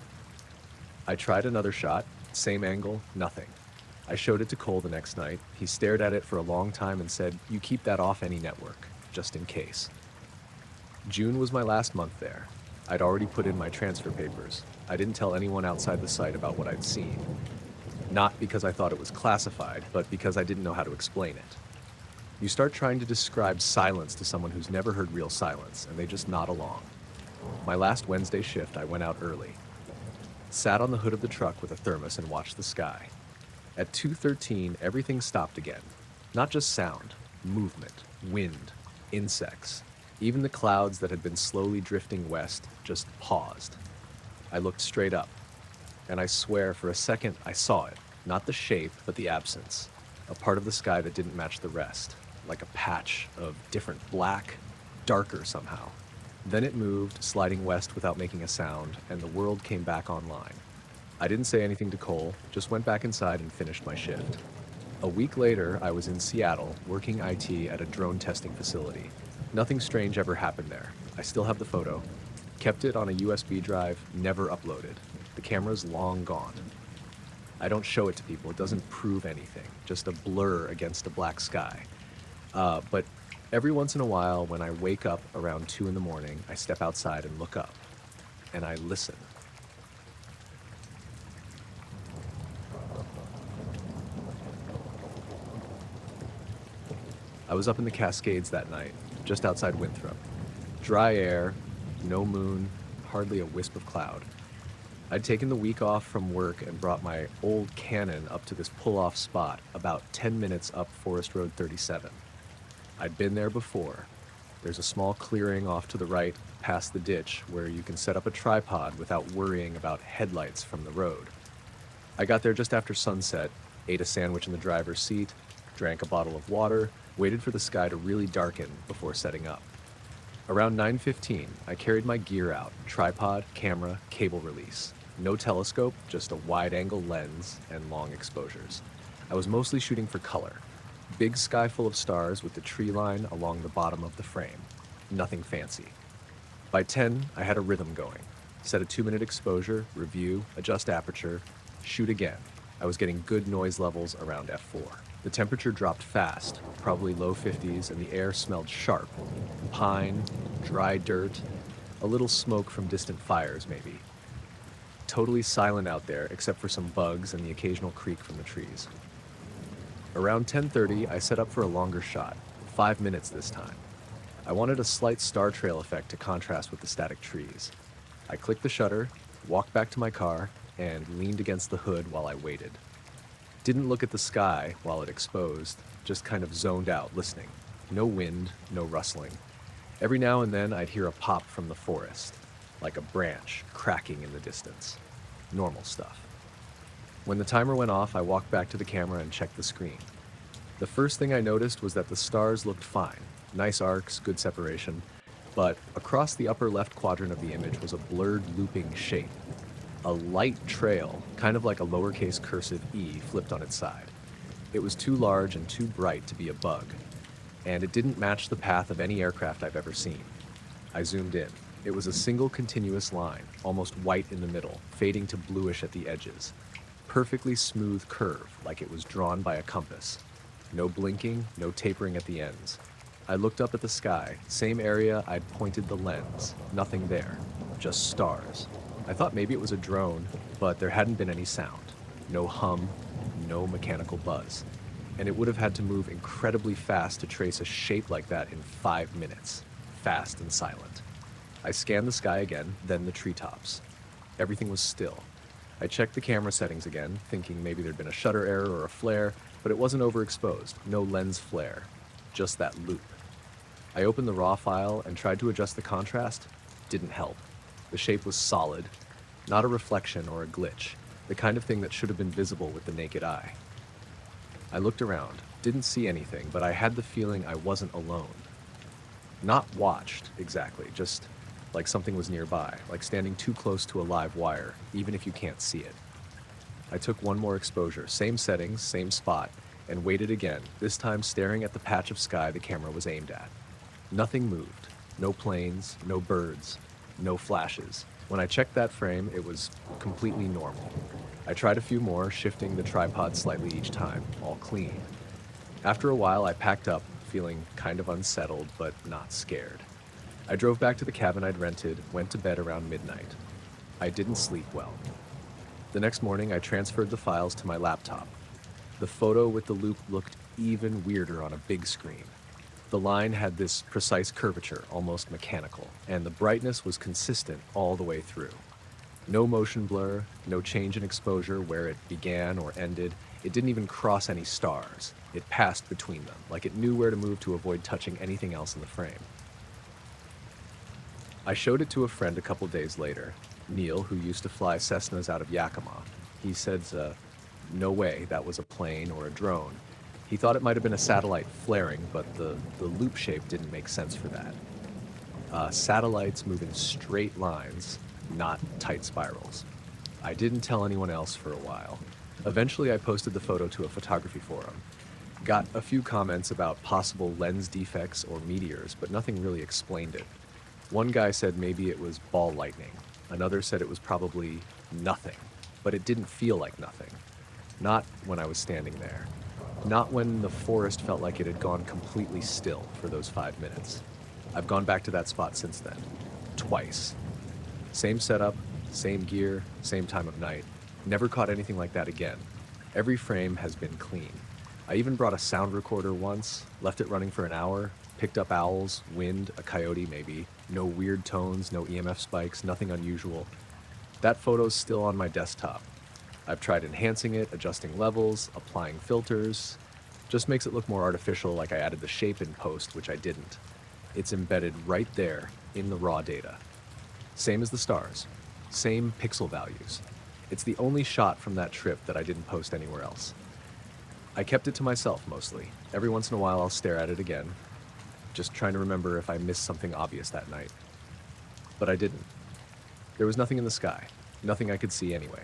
I tried another shot, same angle, nothing. I showed it to Cole the next night. He stared at it for a long time and said, "You keep that off any network, just in case." June was my last month there. I'd already put in my transfer papers. I didn't tell anyone outside the site about what I'd seen. Not because I thought it was classified, but because I didn't know how to explain it. You start trying to describe silence to someone who's never heard real silence, and they just nod along. My last Wednesday shift, I went out early. Sat on the hood of the truck with a thermos and watched the sky. At 2:13, everything stopped again. Not just sound, movement, wind, insects. Even the clouds that had been slowly drifting west just paused. I looked straight up, and I swear for a second I saw it. Not the shape, but the absence. A part of the sky that didn't match the rest. Like a patch of different black, darker somehow. Then it moved, sliding west without making a sound, and the world came back online. I didn't say anything to Cole, just went back inside and finished my shift. A week later, I was in Seattle, working IT at a drone testing facility. Nothing strange ever happened there. I still have the photo. Kept it on a USB drive, never uploaded. The camera's long gone. I don't show it to people, it doesn't prove anything, just a blur against a black sky. But every once in a while, when I wake up around 2 in the morning, I step outside and look up, and I listen. I was up in the Cascades that night, just outside Winthrop. Dry air, no moon, hardly a wisp of cloud. I'd taken the week off from work and brought my old Canon up to this pull-off spot about 10 minutes up Forest Road 37. I'd been there before. There's a small clearing off to the right, past the ditch, where you can set up a tripod without worrying about headlights from the road. I got there just after sunset, ate a sandwich in the driver's seat, drank a bottle of water, waited for the sky to really darken before setting up. Around 9:15, I carried my gear out, tripod, camera, cable release. No telescope, just a wide-angle lens and long exposures. I was mostly shooting for color. Big sky full of stars with the tree line along the bottom of the frame. Nothing fancy. By 10, I had a rhythm going. Set a 2-minute exposure, review, adjust aperture, shoot again. I was getting good noise levels around f4. The temperature dropped fast, probably low 50s, and the air smelled sharp. Pine, dry dirt, a little smoke from distant fires, maybe. Totally silent out there, except for some bugs and the occasional creak from the trees. Around 10:30, I set up for a longer shot, 5 minutes this time. I wanted a slight star trail effect to contrast with the static trees. I clicked the shutter, walked back to my car, and leaned against the hood while I waited. Didn't look at the sky while it exposed, just kind of zoned out, listening. No wind, no rustling. Every now and then I'd hear a pop from the forest, like a branch cracking in the distance. Normal stuff. When the timer went off, I walked back to the camera and checked the screen. The first thing I noticed was that the stars looked fine. Nice arcs, good separation. But across the upper left quadrant of the image was a blurred looping shape. A light trail, kind of like a lowercase cursive E flipped on its side. It was too large and too bright to be a bug, and it didn't match the path of any aircraft I've ever seen. I zoomed in. It was a single continuous line, almost white in the middle, fading to bluish at the edges. Perfectly smooth curve, like it was drawn by a compass. No blinking, no tapering at the ends. I looked up at the sky, same area I'd pointed the lens. Nothing there, just stars. I thought maybe it was a drone, but there hadn't been any sound. No hum, no mechanical buzz. And it would have had to move incredibly fast to trace a shape like that in 5 minutes. Fast and silent. I scanned the sky again, then the treetops. Everything was still. I checked the camera settings again, thinking maybe there'd been a shutter error or a flare, but it wasn't overexposed. No lens flare. Just that loop. I opened the raw file and tried to adjust the contrast. Didn't help. The shape was solid, not a reflection or a glitch, the kind of thing that should have been visible with the naked eye. I looked around, didn't see anything, but I had the feeling I wasn't alone. Not watched, exactly, just like something was nearby, like standing too close to a live wire, even if you can't see it. I took one more exposure, same settings, same spot, and waited again, this time staring at the patch of sky the camera was aimed at. Nothing moved. No planes, no birds, no flashes. When I checked that frame, it was completely normal. I tried a few more, shifting the tripod slightly each time, all clean. After a while, I packed up, feeling kind of unsettled, but not scared. I drove back to the cabin I'd rented, went to bed around midnight. I didn't sleep well. The next morning, I transferred the files to my laptop. The photo with the loop looked even weirder on a big screen. The line had this precise curvature, almost mechanical, and the brightness was consistent all the way through. No motion blur, no change in exposure where it began or ended. It didn't even cross any stars. It passed between them, like it knew where to move to avoid touching anything else in the frame. I showed it to a friend a couple days later, Neil, who used to fly Cessnas out of Yakima. He said, no way that was a plane or a drone. He thought it might have been a satellite flaring, but the loop shape didn't make sense for that. Satellites move in straight lines, not tight spirals. I didn't tell anyone else for a while. Eventually, I posted the photo to a photography forum. Got a few comments about possible lens defects or meteors, but nothing really explained it. One guy said maybe it was ball lightning. Another said it was probably nothing, but it didn't feel like nothing. Not when I was standing there. Not when the forest felt like it had gone completely still for those 5 minutes. I've gone back to that spot since then. Twice. Same setup, same gear, same time of night. Never caught anything like that again. Every frame has been clean. I even brought a sound recorder once, left it running for an hour, picked up owls, wind, a coyote maybe. No weird tones, no EMF spikes, nothing unusual. That photo's still on my desktop. I've tried enhancing it, adjusting levels, applying filters. Just makes it look more artificial, like I added the shape in post, which I didn't. It's embedded right there in the raw data. Same as the stars. Same pixel values. It's the only shot from that trip that I didn't post anywhere else. I kept it to myself mostly. Every once in a while I'll stare at it again, just trying to remember if I missed something obvious that night. But I didn't. There was nothing in the sky. Nothing I could see anyway.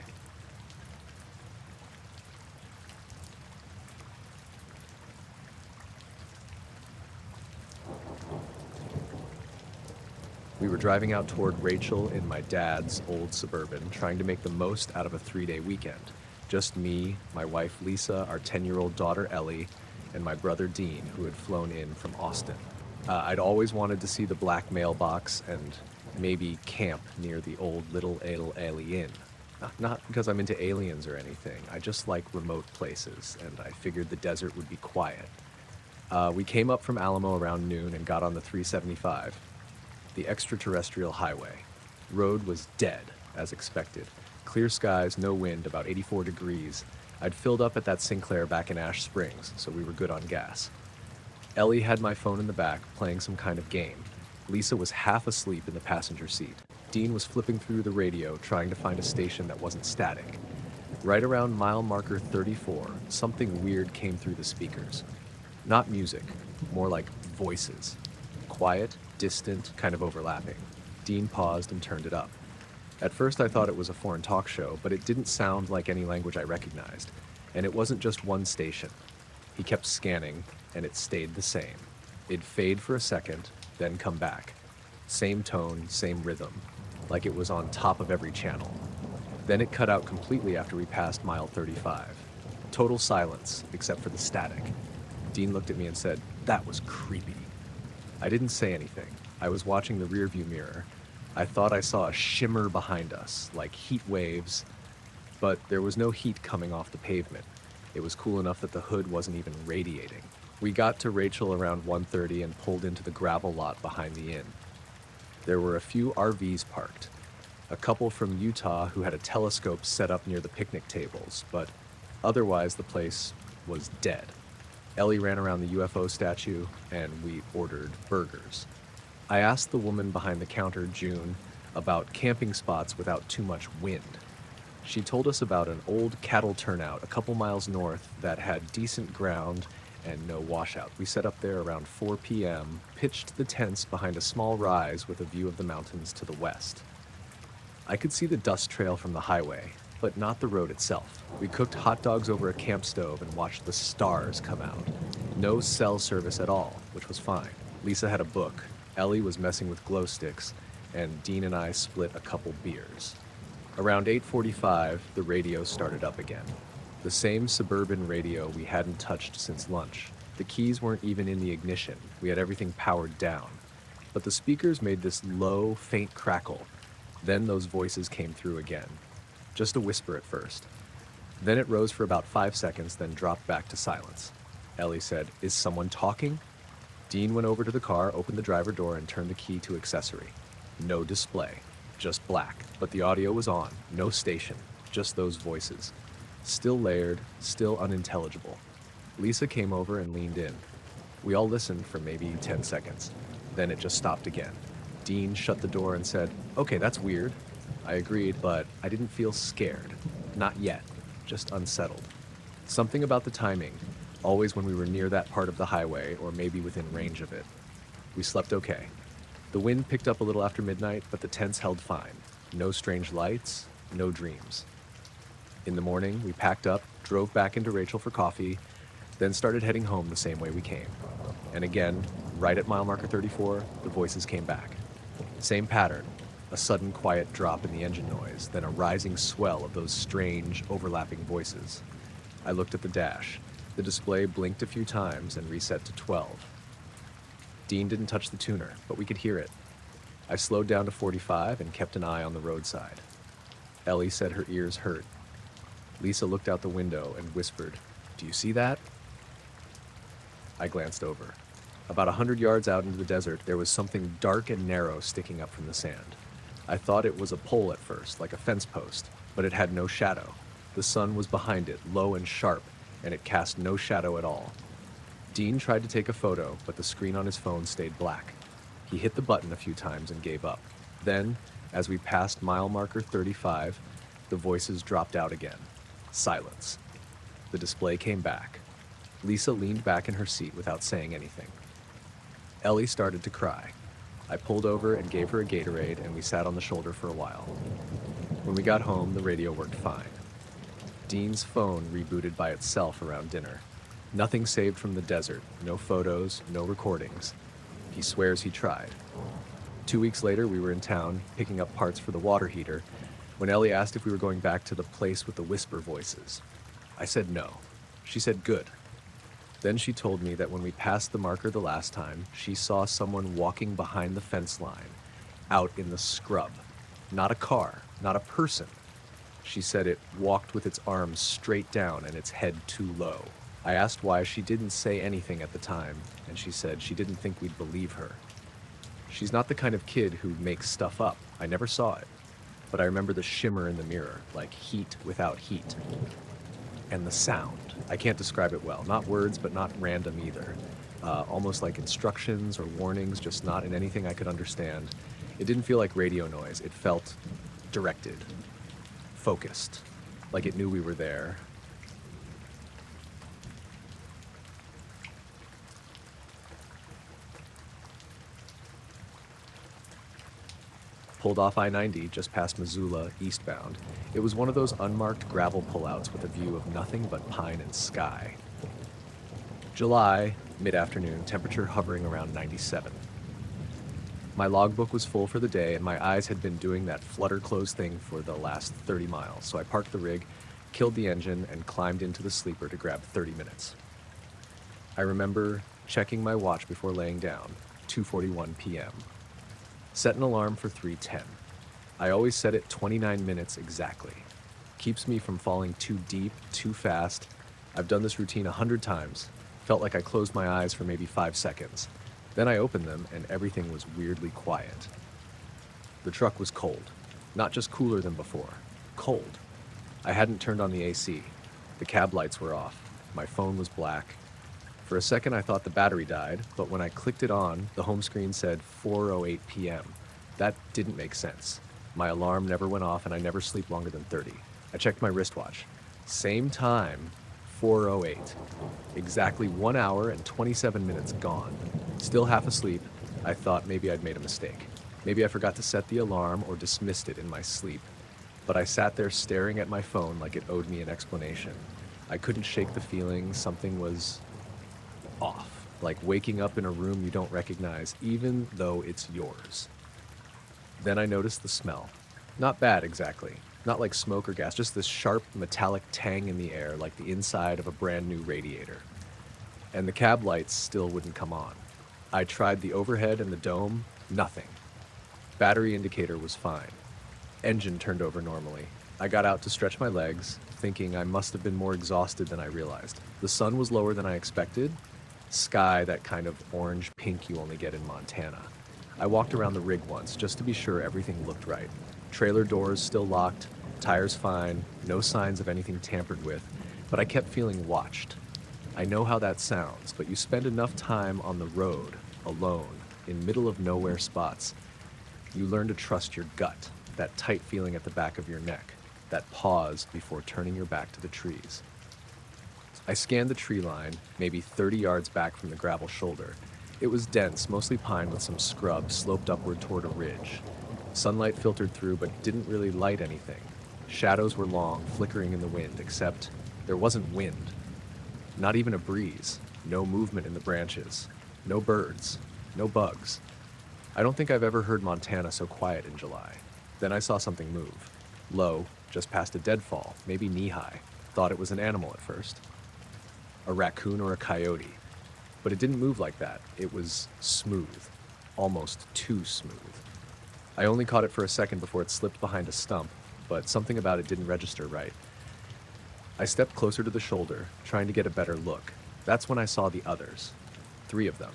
We were driving out toward Rachel in my dad's old Suburban, trying to make the most out of a 3-day weekend. Just me, my wife Lisa, our 10-year-old daughter Ellie, and my brother Dean, who had flown in from Austin. I'd always wanted to see the black mailbox and maybe camp near the old Little Ellie Inn. Not because I'm into aliens or anything, I just like remote places, and I figured the desert would be quiet. We came up from Alamo around noon and got on the 375, the extraterrestrial highway. Road was dead, as expected. Clear skies, no wind, about 84 degrees. I'd filled up at that Sinclair back in Ash Springs, so we were good on gas. Ellie had my phone in the back, playing some kind of game. Lisa was half asleep in the passenger seat. Dean was flipping through the radio, trying to find a station that wasn't static. Right around mile marker 34, something weird came through the speakers. Not music, more like voices. Quiet, distant, kind of overlapping. Dean paused and turned it up. At first I thought it was a foreign talk show, but it didn't sound like any language I recognized. And it wasn't just one station. He kept scanning, and it stayed the same. It'd fade for a second, then come back. Same tone, same rhythm, like it was on top of every channel. Then it cut out completely after we passed mile 35. Total silence, except for the static. Dean looked at me and said, "That was creepy." I didn't say anything. I was watching the rearview mirror. I thought I saw a shimmer behind us, like heat waves, but there was no heat coming off the pavement. It was cool enough that the hood wasn't even radiating. We got to Rachel around 1:30 and pulled into the gravel lot behind the inn. There were a few RVs parked. A couple from Utah who had a telescope set up near the picnic tables, but otherwise the place was dead. Ellie ran around the UFO statue, and we ordered burgers. I asked the woman behind the counter, June, about camping spots without too much wind. She told us about an old cattle turnout a couple miles north that had decent ground and no washout. We set up there around 4 p.m., pitched the tents behind a small rise with a view of the mountains to the west. I could see the dust trail from the highway, but not the road itself. We cooked hot dogs over a camp stove and watched the stars come out. No cell service at all, which was fine. Lisa had a book, Ellie was messing with glow sticks, and Dean and I split a couple beers. Around 8:45, the radio started up again. The same suburban radio we hadn't touched since lunch. The keys weren't even in the ignition. We had everything powered down. But the speakers made this low, faint crackle. Then those voices came through again. Just a whisper at first. Then it rose for about 5 seconds, then dropped back to silence. Ellie said, "Is someone talking?" Dean went over to the car, opened the driver door, and turned the key to accessory. No display, just black, but the audio was on, no station, just those voices. Still layered, still unintelligible. Lisa came over and leaned in. We all listened for maybe 10 seconds. Then it just stopped again. Dean shut the door and said, "Okay, that's weird." I agreed, but I didn't feel scared. Not yet, just unsettled. Something about the timing, always when we were near that part of the highway, or maybe within range of it. We slept okay. The wind picked up a little after midnight, but the tents held fine. No strange lights, no dreams. In the morning, we packed up, drove back into Rachel for coffee, then started heading home the same way we came. And again, right at mile marker 34, the voices came back. Same pattern, a sudden quiet drop in the engine noise, then a rising swell of those strange, overlapping voices. I looked at the dash. The display blinked a few times and reset to 12. Dean didn't touch the tuner, but we could hear it. I slowed down to 45 and kept an eye on the roadside. Ellie said her ears hurt. Lisa looked out the window and whispered, "Do you see that?" I glanced over. About 100 yards out into the desert, there was something dark and narrow sticking up from the sand. I thought it was a pole at first, like a fence post, but it had no shadow. The sun was behind it, low and sharp, and it cast no shadow at all. Dean tried to take a photo, but the screen on his phone stayed black. He hit the button a few times and gave up. Then, as we passed mile marker 35, the voices dropped out again. Silence. The display came back. Lisa leaned back in her seat without saying anything. Ellie started to cry. I pulled over and gave her a Gatorade, and we sat on the shoulder for a while. When we got home, the radio worked fine. Dean's phone rebooted by itself around dinner. Nothing saved from the desert, no photos, no recordings. He swears he tried. 2 weeks later, we were in town, picking up parts for the water heater, When Ellie asked if we were going back to the place with the whisper voices, I said no. She said good. Then she told me that when we passed the marker the last time, she saw someone walking behind the fence line, out in the scrub. Not a car, not a person. She said it walked with its arms straight down and its head too low. I asked why she didn't say anything at the time, and she said she didn't think we'd believe her. She's not the kind of kid who makes stuff up. I never saw it. But I remember the shimmer in the mirror, like heat without heat. And the sound. I can't describe it well. Not words, but not random either. Almost like instructions or warnings, just not in anything I could understand. It didn't feel like radio noise. It felt directed, focused, like it knew we were there. Pulled off I-90 just past Missoula, eastbound. It was one of those unmarked gravel pullouts with a view of nothing but pine and sky. July, mid-afternoon, temperature hovering around 97. My logbook was full for the day, and my eyes had been doing that flutter close thing for the last 30 miles, so I parked the rig, killed the engine, and climbed into the sleeper to grab 30 minutes. I remember checking my watch before laying down, 2:41 p.m. Set an alarm for 3:10. I always set it 29 minutes exactly. Keeps me from falling too deep, too fast. I've done this routine 100 times. Felt like I closed my eyes for maybe 5 seconds. Then I opened them and everything was weirdly quiet. The truck was cold. Not just cooler than before. Cold. I hadn't turned on the AC. The cab lights were off. My phone was black. For a second I thought the battery died, but when I clicked it on, the home screen said 4:08 p.m. That didn't make sense. My alarm never went off and I never sleep longer than 30. I checked my wristwatch. Same time, 4:08. Exactly 1 hour and 27 minutes gone. Still half asleep, I thought maybe I'd made a mistake. Maybe I forgot to set the alarm or dismissed it in my sleep. But I sat there staring at my phone like it owed me an explanation. I couldn't shake the feeling something was off, like waking up in a room you don't recognize, even though it's yours. Then I noticed the smell. Not bad exactly, not like smoke or gas, just this sharp metallic tang in the air like the inside of a brand new radiator. And the cab lights still wouldn't come on. I tried the overhead and the dome, nothing. Battery indicator was fine. Engine turned over normally. I got out to stretch my legs, thinking I must have been more exhausted than I realized. The sun was lower than I expected. Sky, that kind of orange pink you only get in Montana. I walked around the rig once just to be sure everything looked right. Trailer doors still locked, tires fine, no signs of anything tampered with, but I kept feeling watched. I know how that sounds, but you spend enough time on the road, alone, in middle of nowhere spots. You learn to trust your gut, that tight feeling at the back of your neck, that pause before turning your back to the trees. I scanned the tree line, maybe 30 yards back from the gravel shoulder. It was dense, mostly pine with some scrub sloped upward toward a ridge. Sunlight filtered through but didn't really light anything. Shadows were long, flickering in the wind, except there wasn't wind. Not even a breeze. No movement in the branches. No birds. No bugs. I don't think I've ever heard Montana so quiet in July. Then I saw something move. Low, just past a deadfall, maybe knee-high. Thought it was an animal at first. A raccoon or a coyote. But it didn't move like that. It was smooth. Almost too smooth. I only caught it for a second before it slipped behind a stump, but something about it didn't register right. I stepped closer to the shoulder, trying to get a better look. That's when I saw the others. 3 of them.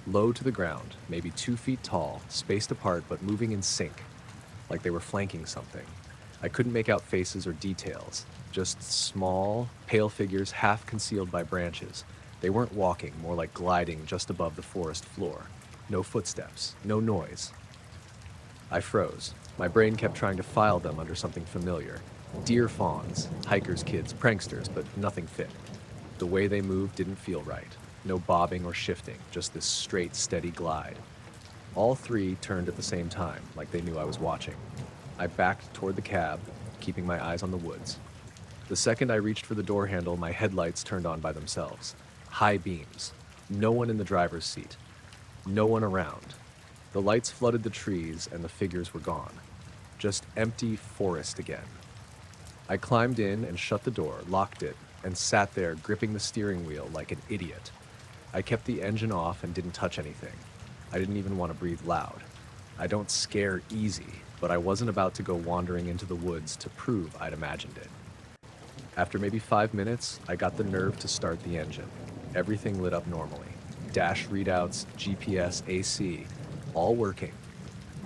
Low to the ground, maybe 2 feet tall, spaced apart but moving in sync, like they were flanking something. I couldn't make out faces or details, just small, pale figures half concealed by branches. They weren't walking, more like gliding just above the forest floor. No footsteps, no noise. I froze. My brain kept trying to file them under something familiar. Deer fawns, hikers' kids, pranksters, but nothing fit. The way they moved didn't feel right. No bobbing or shifting, just this straight, steady glide. All 3 turned at the same time, like they knew I was watching. I backed toward the cab, keeping my eyes on the woods. The second I reached for the door handle, my headlights turned on by themselves. High beams. No one in the driver's seat. No one around. The lights flooded the trees, and the figures were gone. just empty forest again. I climbed in and shut the door, locked it, and sat there gripping the steering wheel like an idiot. I kept the engine off and didn't touch anything. I didn't even want to breathe loud. I don't scare easy, but I wasn't about to go wandering into the woods to prove I'd imagined it. After maybe 5 minutes, I got the nerve to start the engine. Everything lit up normally. Dash readouts, GPS, AC, all working.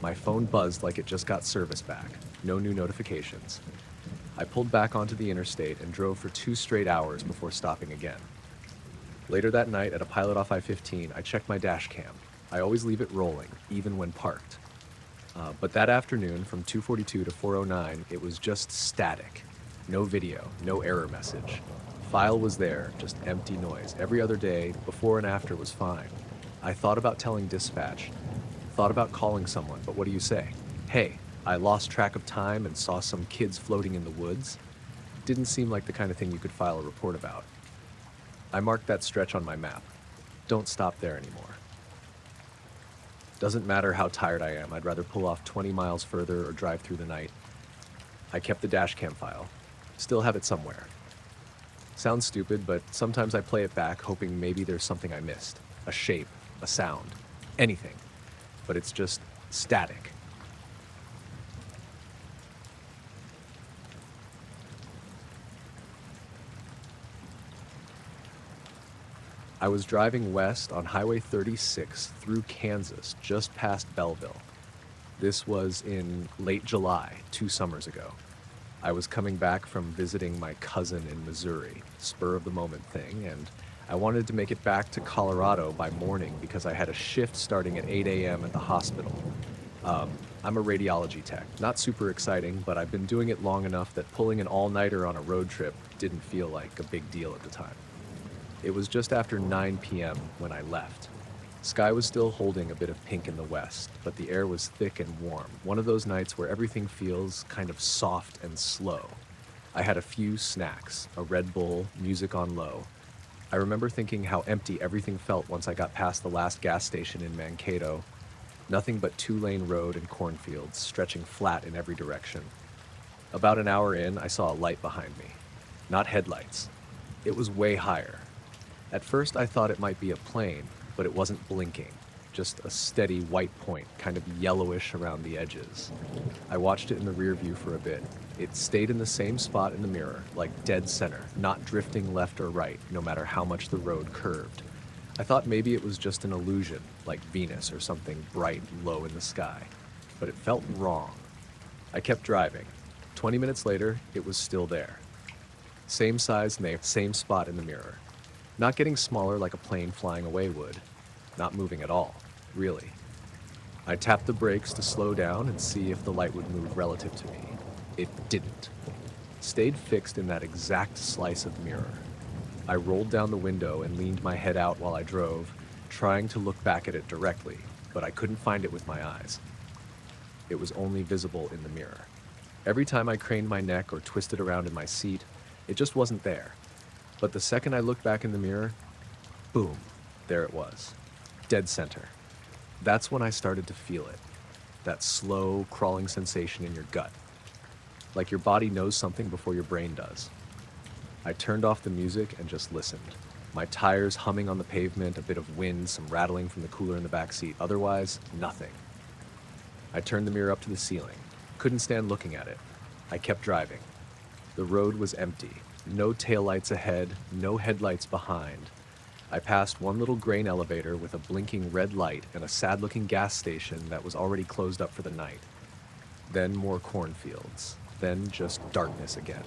My phone buzzed like it just got service back. No new notifications. I pulled back onto the interstate and drove for 2 straight hours before stopping again. Later that night at a pilot off I-15, I checked my dash cam. I always leave it rolling, even when parked. But that afternoon, from 2:42 to 4:09, it was just static. No video, no error message. File was there, just empty noise. Every other day, before and after, was fine. I thought about telling dispatch, thought about calling someone, but what do you say? Hey, I lost track of time and saw some kids floating in the woods. Didn't seem like the kind of thing you could file a report about. I marked that stretch on my map. Don't stop there anymore. Doesn't matter how tired I am, I'd rather pull off 20 miles further or drive through the night. I kept the dashcam file. Still have it somewhere. Sounds stupid, but sometimes I play it back hoping maybe there's something I missed. A shape, a sound, anything. But it's just static. I was driving west on Highway 36 through Kansas, just past Belleville. This was in late July, 2 summers ago. I was coming back from visiting my cousin in Missouri, spur of the moment thing, and I wanted to make it back to Colorado by morning because I had a shift starting at 8 a.m. at the hospital. I'm a radiology tech, not super exciting, but I've been doing it long enough that pulling an all-nighter on a road trip didn't feel like a big deal at the time. It was just after 9 p.m. when I left. Sky was still holding a bit of pink in the west, but the air was thick and warm, one of those nights where everything feels kind of soft and slow. I had a few snacks, a Red Bull, music on low. I remember thinking how empty everything felt once I got past the last gas station in Mankato. Nothing but 2-lane road and cornfields, stretching flat in every direction. About an hour in, I saw a light behind me. Not headlights. It was way higher. At first, I thought it might be a plane, but it wasn't blinking. Just a steady white point, kind of yellowish around the edges. I watched it in the rear view for a bit. It stayed in the same spot in the mirror, like dead center, not drifting left or right, no matter how much the road curved. I thought maybe it was just an illusion, like Venus or something bright low in the sky. But it felt wrong. I kept driving. 20 minutes later, it was still there. Same size, same spot in the mirror. Not getting smaller like a plane flying away would. Not moving at all, really. I tapped the brakes to slow down and see if the light would move relative to me. It didn't. Stayed fixed in that exact slice of mirror. I rolled down the window and leaned my head out while I drove, trying to look back at it directly, but I couldn't find it with my eyes. It was only visible in the mirror. Every time I craned my neck or twisted around in my seat, it just wasn't there. But the second I looked back in the mirror, boom, there it was. Dead center. That's when I started to feel it. That slow, crawling sensation in your gut. Like your body knows something before your brain does. I turned off the music and just listened. My tires humming on the pavement, a bit of wind, some rattling from the cooler in the back seat. Otherwise, nothing. I turned the mirror up to the ceiling. Couldn't stand looking at it. I kept driving. The road was empty. No taillights ahead, no headlights behind. I passed one little grain elevator with a blinking red light and a sad-looking gas station that was already closed up for the night. Then more cornfields. Then just darkness again.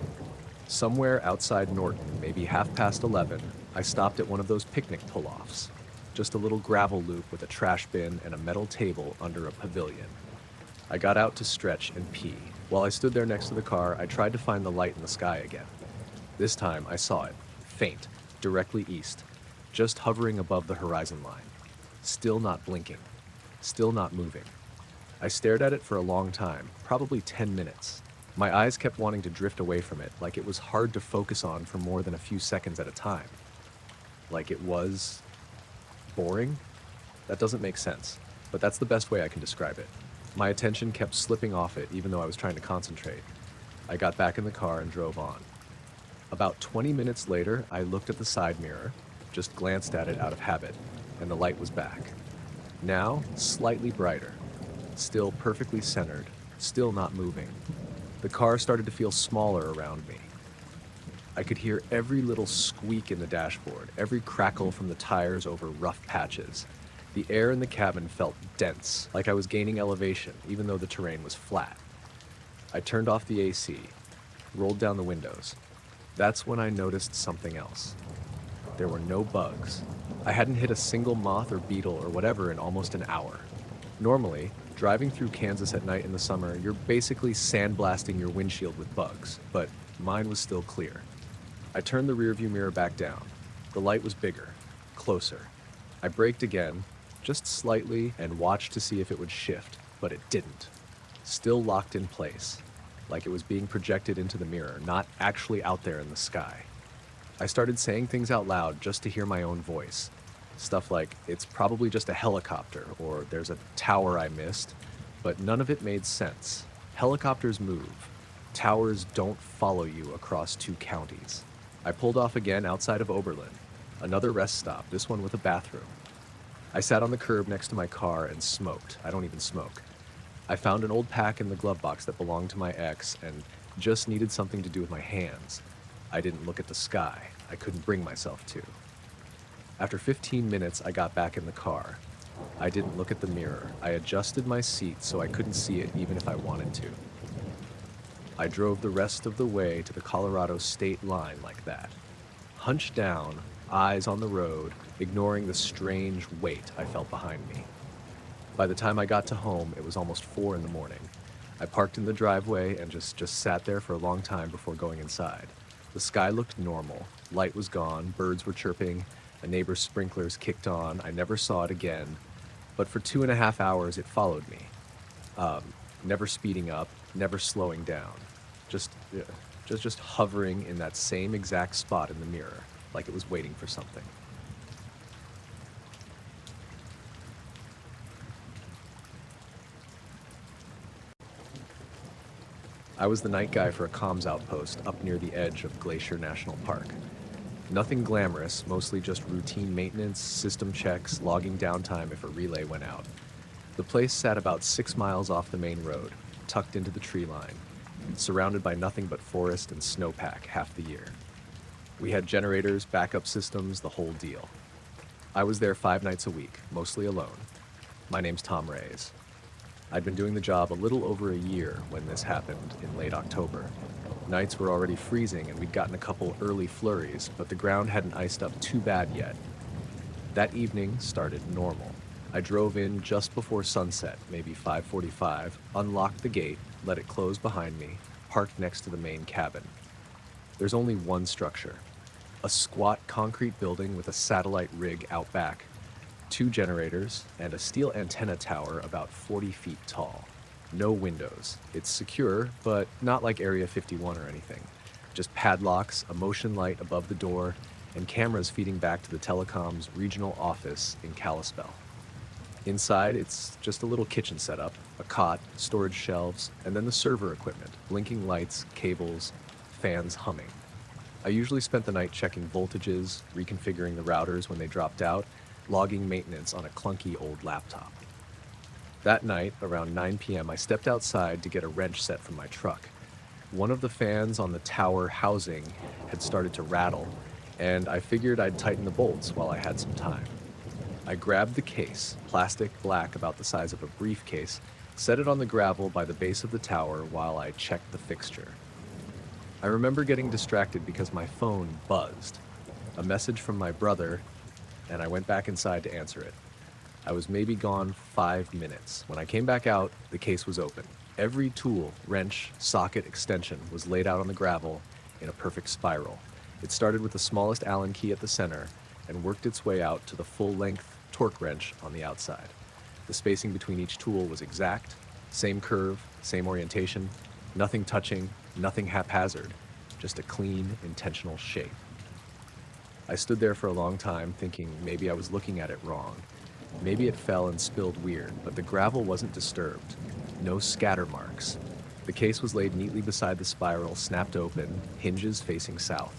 Somewhere outside Norton, maybe 11:30, I stopped at one of those picnic pull-offs. Just a little gravel loop with a trash bin and a metal table under a pavilion. I got out to stretch and pee. While I stood there next to the car, I tried to find the light in the sky again. This time, I saw it, faint, directly east, just hovering above the horizon line. Still not blinking, still not moving. I stared at it for a long time, probably 10 minutes. My eyes kept wanting to drift away from it, like it was hard to focus on for more than a few seconds at a time. Like it was boring? That doesn't make sense, but that's the best way I can describe it. My attention kept slipping off it even though I was trying to concentrate. I got back in the car and drove on. About 20 minutes later, I looked at the side mirror, just glanced at it out of habit, and the light was back. Now, slightly brighter, still perfectly centered, still not moving. The car started to feel smaller around me. I could hear every little squeak in the dashboard, every crackle from the tires over rough patches. The air in the cabin felt dense, like I was gaining elevation, even though the terrain was flat. I turned off the AC, rolled down the windows. That's when I noticed something else. There were no bugs. I hadn't hit a single moth or beetle or whatever in almost an hour. Normally, driving through Kansas at night in the summer, you're basically sandblasting your windshield with bugs, but mine was still clear. I turned the rearview mirror back down. The light was bigger, closer. I braked again, just slightly, and watched to see if it would shift, but it didn't. Still locked in place, like it was being projected into the mirror, not actually out there in the sky. I started saying things out loud just to hear my own voice. Stuff like, it's probably just a helicopter, or there's a tower I missed, but none of it made sense. Helicopters move. Towers don't follow you across 2 counties. I pulled off again outside of Oberlin, another rest stop, this one with a bathroom. I sat on the curb next to my car and smoked. I don't even smoke. I found an old pack in the glove box that belonged to my ex and just needed something to do with my hands. I didn't look at the sky. I couldn't bring myself to. After 15 minutes, I got back in the car. I didn't look at the mirror. I adjusted my seat so I couldn't see it even if I wanted to. I drove the rest of the way to the Colorado state line like that. Hunched down, eyes on the road, ignoring the strange weight I felt behind me. By the time I got to home, it was almost 4 in the morning. I parked in the driveway and just sat there for a long time before going inside. The sky looked normal. Light was gone, birds were chirping, a neighbor's sprinklers kicked on. I never saw it again, but for 2.5 hours it followed me. Never speeding up, never slowing down. Just hovering in that same exact spot in the mirror, like it was waiting for something. I was the night guy for a comms outpost up near the edge of Glacier National Park. Nothing glamorous, mostly just routine maintenance, system checks, logging downtime if a relay went out. The place sat about 6 miles off the main road, tucked into the tree line, surrounded by nothing but forest and snowpack half the year. We had generators, backup systems, the whole deal. I was there 5 nights a week, mostly alone. My name's Tom Reyes. I'd been doing the job a little over a year when this happened in late October. Nights were already freezing and we'd gotten a couple early flurries, but the ground hadn't iced up too bad yet. That evening started normal. I drove in just before sunset, maybe 5:45, unlocked the gate, let it close behind me, parked next to the main cabin. There's only one structure, a squat concrete building with a satellite rig out back, 2 generators, and a steel antenna tower about 40 feet tall. No windows. It's secure, but not like Area 51 or anything. Just padlocks, a motion light above the door, and cameras feeding back to the telecom's regional office in Kalispell. Inside, it's just a little kitchen setup, a cot, storage shelves, and then the server equipment, blinking lights, cables, fans humming. I usually spent the night checking voltages, reconfiguring the routers when they dropped out, logging maintenance on a clunky old laptop. That night, around 9 p.m., I stepped outside to get a wrench set from my truck. One of the fans on the tower housing had started to rattle, and I figured I'd tighten the bolts while I had some time. I grabbed the case, plastic black about the size of a briefcase, set it on the gravel by the base of the tower while I checked the fixture. I remember getting distracted because my phone buzzed. A message from my brother, and I went back inside to answer it. I was maybe gone 5 minutes. When I came back out, the case was open. Every tool, wrench, socket, extension was laid out on the gravel in a perfect spiral. It started with the smallest Allen key at the center and worked its way out to the full-length torque wrench on the outside. The spacing between each tool was exact, same curve, same orientation, nothing touching, nothing haphazard, just a clean, intentional shape. I stood there for a long time thinking maybe I was looking at it wrong. Maybe it fell and spilled weird, but the gravel wasn't disturbed. no scatter marks. The case was laid neatly beside the spiral, snapped open, hinges facing south.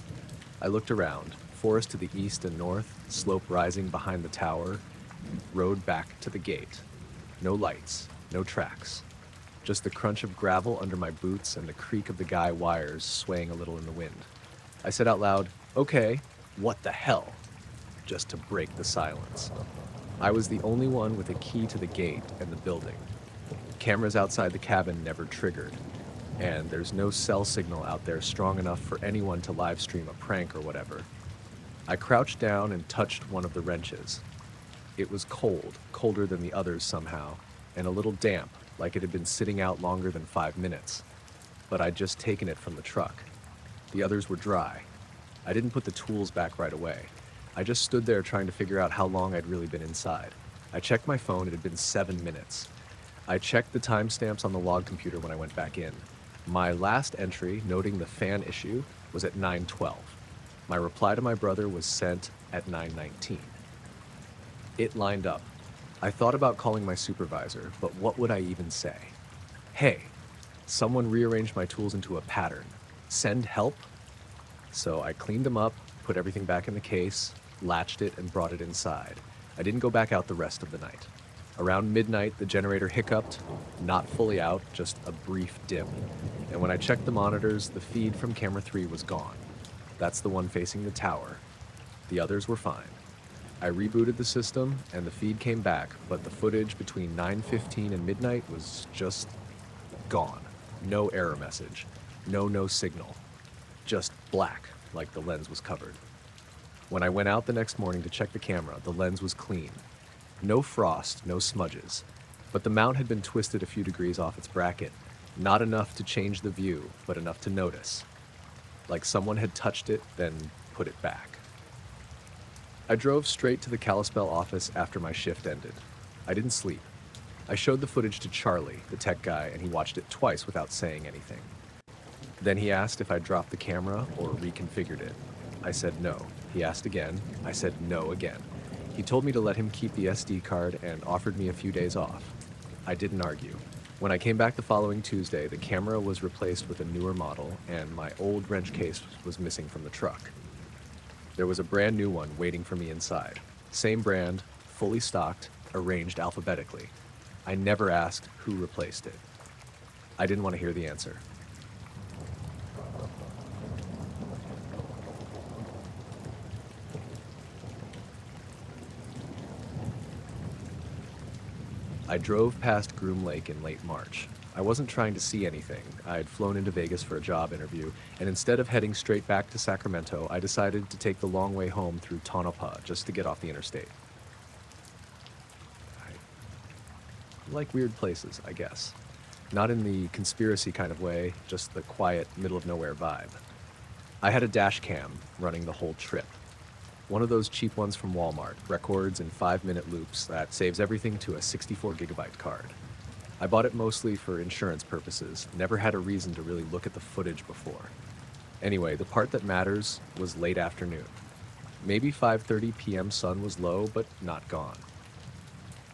I looked around, forest to the east and north, slope rising behind the tower, road back to the gate. No lights, no tracks. Just the crunch of gravel under my boots and the creak of the guy wires swaying a little in the wind. I said out loud, "Okay, what the hell?" just to break the silence. I was the only one with a key to the gate and the building. Cameras outside the cabin never triggered, and there's no cell signal out there strong enough for anyone to live stream a prank or whatever. I crouched down and touched one of the wrenches. It was cold, colder than the others somehow, and a little damp, like it had been sitting out longer than 5 minutes. But I'd just taken it from the truck. The others were dry. I didn't put the tools back right away. I just stood there trying to figure out how long I'd really been inside. I checked my phone, it had been 7 minutes. I checked the timestamps on the log computer when I went back in. My last entry, noting the fan issue, was at 9:12. My reply to my brother was sent at 9:19. It lined up. I thought about calling my supervisor, but what would I even say? Hey, someone rearranged my tools into a pattern. Send help? So I cleaned them up, put everything back in the case, latched it, and brought it inside. I didn't go back out the rest of the night. Around midnight, the generator hiccuped, not fully out, just a brief dip. And when I checked the monitors, the feed from camera 3 was gone. That's the one facing the tower. The others were fine. I rebooted the system, and the feed came back, but the footage between 9:15 and midnight was just gone. No error message. No signal. Just black, like the lens was covered. When I went out the next morning to check the camera, the lens was clean. No frost, no smudges. But the mount had been twisted a few degrees off its bracket. Not enough to change the view, but enough to notice. Like someone had touched it, then put it back. I drove straight to the Kalispell office after my shift ended. I didn't sleep. I showed the footage to Charlie, the tech guy, and he watched it twice without saying anything. Then he asked if I dropped the camera or reconfigured it. I said no. He asked again. I said no again. He told me to let him keep the SD card and offered me a few days off. I didn't argue. When I came back the following Tuesday, the camera was replaced with a newer model, and my old wrench case was missing from the truck. There was a brand new one waiting for me inside. Same brand, fully stocked, arranged alphabetically. I never asked who replaced it. I didn't want to hear the answer. I drove past Groom Lake in late March. I wasn't trying to see anything. I'd flown into Vegas for a job interview, and instead of heading straight back to Sacramento, I decided to take the long way home through Tonopah just to get off the interstate. I like weird places, I guess. Not in the conspiracy kind of way, just the quiet, middle-of-nowhere vibe. I had a dash cam running the whole trip. One of those cheap ones from Walmart, records in 5-minute loops that saves everything to a 64-gigabyte card. I bought it mostly for insurance purposes, never had a reason to really look at the footage before. Anyway, the part that matters was late afternoon. Maybe 5:30 p.m. sun was low, but not gone.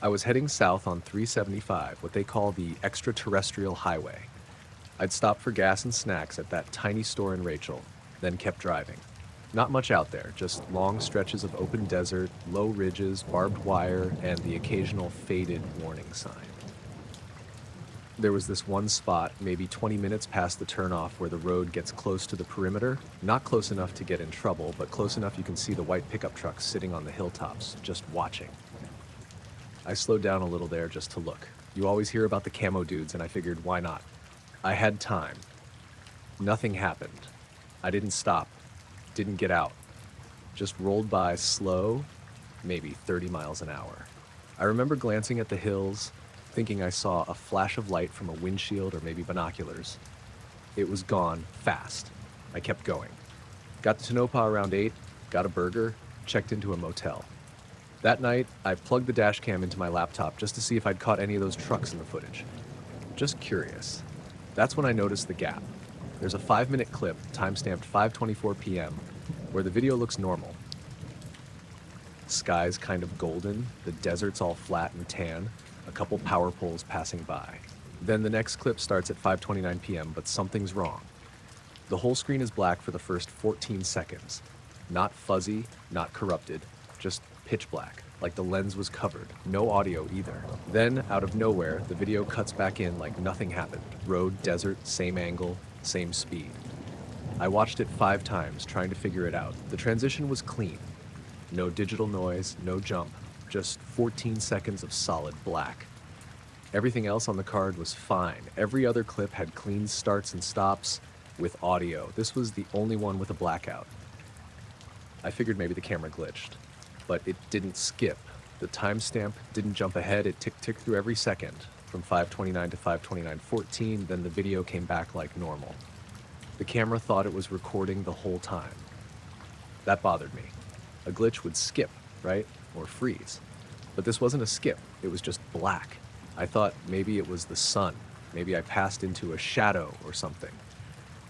I was heading south on 375, what they call the extraterrestrial highway. I'd stopped for gas and snacks at that tiny store in Rachel, then kept driving. Not much out there, just long stretches of open desert, low ridges, barbed wire, and the occasional faded warning sign. There was this one spot, maybe 20 minutes past the turnoff, where the road gets close to the perimeter, not close enough to get in trouble, but close enough you can see the white pickup trucks sitting on the hilltops, just watching. I slowed down a little there just to look. You always hear about the camo dudes, and I figured, why not? I had time. Nothing happened. I didn't stop. Didn't get out. Just rolled by slow, maybe 30 miles an hour. I remember glancing at the hills, thinking I saw a flash of light from a windshield or maybe binoculars. It was gone fast. I kept going. Got to Tonopah around 8, got a burger, checked into a motel. That night, I plugged the dash cam into my laptop just to see if I'd caught any of those trucks in the footage. Just curious. That's when I noticed the gap. There's a 5-minute clip, timestamped 5:24 p.m., where the video looks normal. Sky's kind of golden, the desert's all flat and tan, a couple power poles passing by. Then the next clip starts at 5:29 p.m., but something's wrong. The whole screen is black for the first 14 seconds. Not fuzzy, not corrupted, just pitch black, like the lens was covered. No audio either. Then, out of nowhere, the video cuts back in like nothing happened. Road, desert, same angle, same speed. I watched it 5 times, trying to figure it out. The transition was clean. No digital noise, no jump, just 14 seconds of solid black. Everything else on the card was fine. Every other clip had clean starts and stops with audio. This was the only one with a blackout. I figured maybe the camera glitched, but it didn't skip. The timestamp didn't jump ahead. It ticked through every second from 5:29 to 5:29:14. Then the video came back like normal. The camera thought it was recording the whole time. That bothered me. A glitch would skip, right? Or freeze. But this wasn't a skip. It was just black. I thought maybe it was the sun. Maybe I passed into a shadow or something.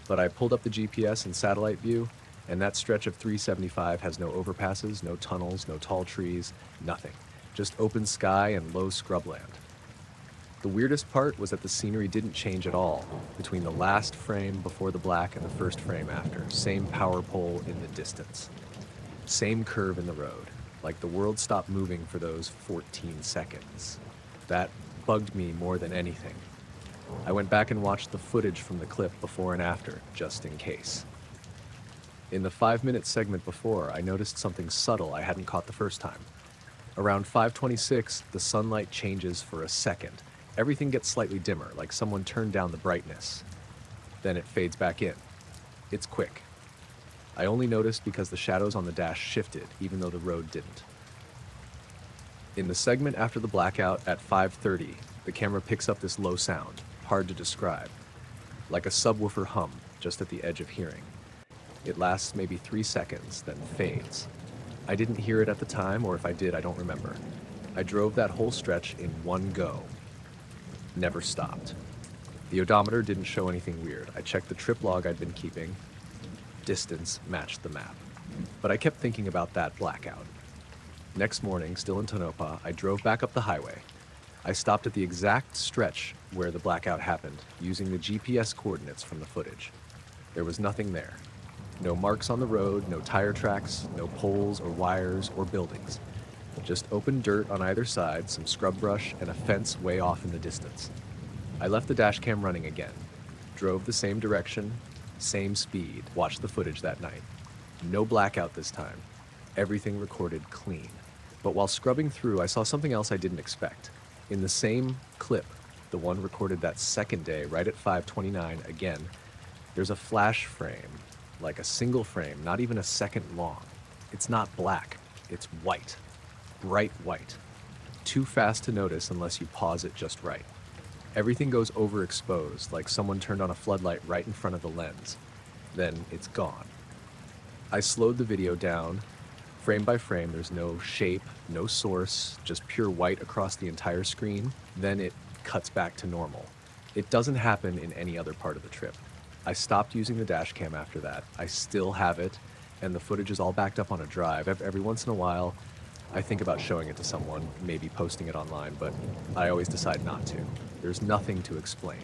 But I pulled up the GPS and satellite view, and that stretch of 375 has no overpasses, no tunnels, no tall trees, nothing. Just open sky and low scrubland. The weirdest part was that the scenery didn't change at all between the last frame before the black and the first frame after. Same power pole in the distance. Same curve in the road, like the world stopped moving for those 14 seconds. That bugged me more than anything. I went back and watched the footage from the clip before and after, just in case. In the 5-minute segment before, I noticed something subtle I hadn't caught the first time. Around 5:26, the sunlight changes for a second. Everything gets slightly dimmer, like someone turned down the brightness. Then it fades back in. It's quick. I only noticed because the shadows on the dash shifted, even though the road didn't. In the segment after the blackout at 5:30, the camera picks up this low sound, hard to describe, like a subwoofer hum just at the edge of hearing. It lasts maybe 3 seconds, then fades. I didn't hear it at the time, or if I did, I don't remember. I drove that whole stretch in one go. Never stopped. The odometer didn't show anything weird. I checked the trip log I'd been keeping. Distance matched the map. But I kept thinking about that blackout. Next morning, still in Tonopah, I drove back up the highway. I stopped at the exact stretch where the blackout happened, using the GPS coordinates from the footage. There was nothing there. No marks on the road, no tire tracks, no poles or wires or buildings. Just open dirt on either side, some scrub brush, and a fence way off in the distance. I left the dash cam running again, drove the same direction, same speed, watched the footage that night. No blackout this time. Everything recorded clean. But while scrubbing through, I saw something else I didn't expect. In the same clip, the one recorded that second day, right at 5:29 again, there's a flash frame, like a single frame, not even a second long. It's not black, it's white. Bright white. Too fast to notice unless you pause it just right. Everything goes overexposed, like someone turned on a floodlight right in front of the lens. Then it's gone. I slowed the video down. Frame by frame, there's no shape, no source, just pure white across the entire screen. Then it cuts back to normal. It doesn't happen in any other part of the trip. I stopped using the dash cam after that. I still have it, and the footage is all backed up on a drive. Every once in a while, I think about showing it to someone, maybe posting it online, but I always decide not to. There's nothing to explain.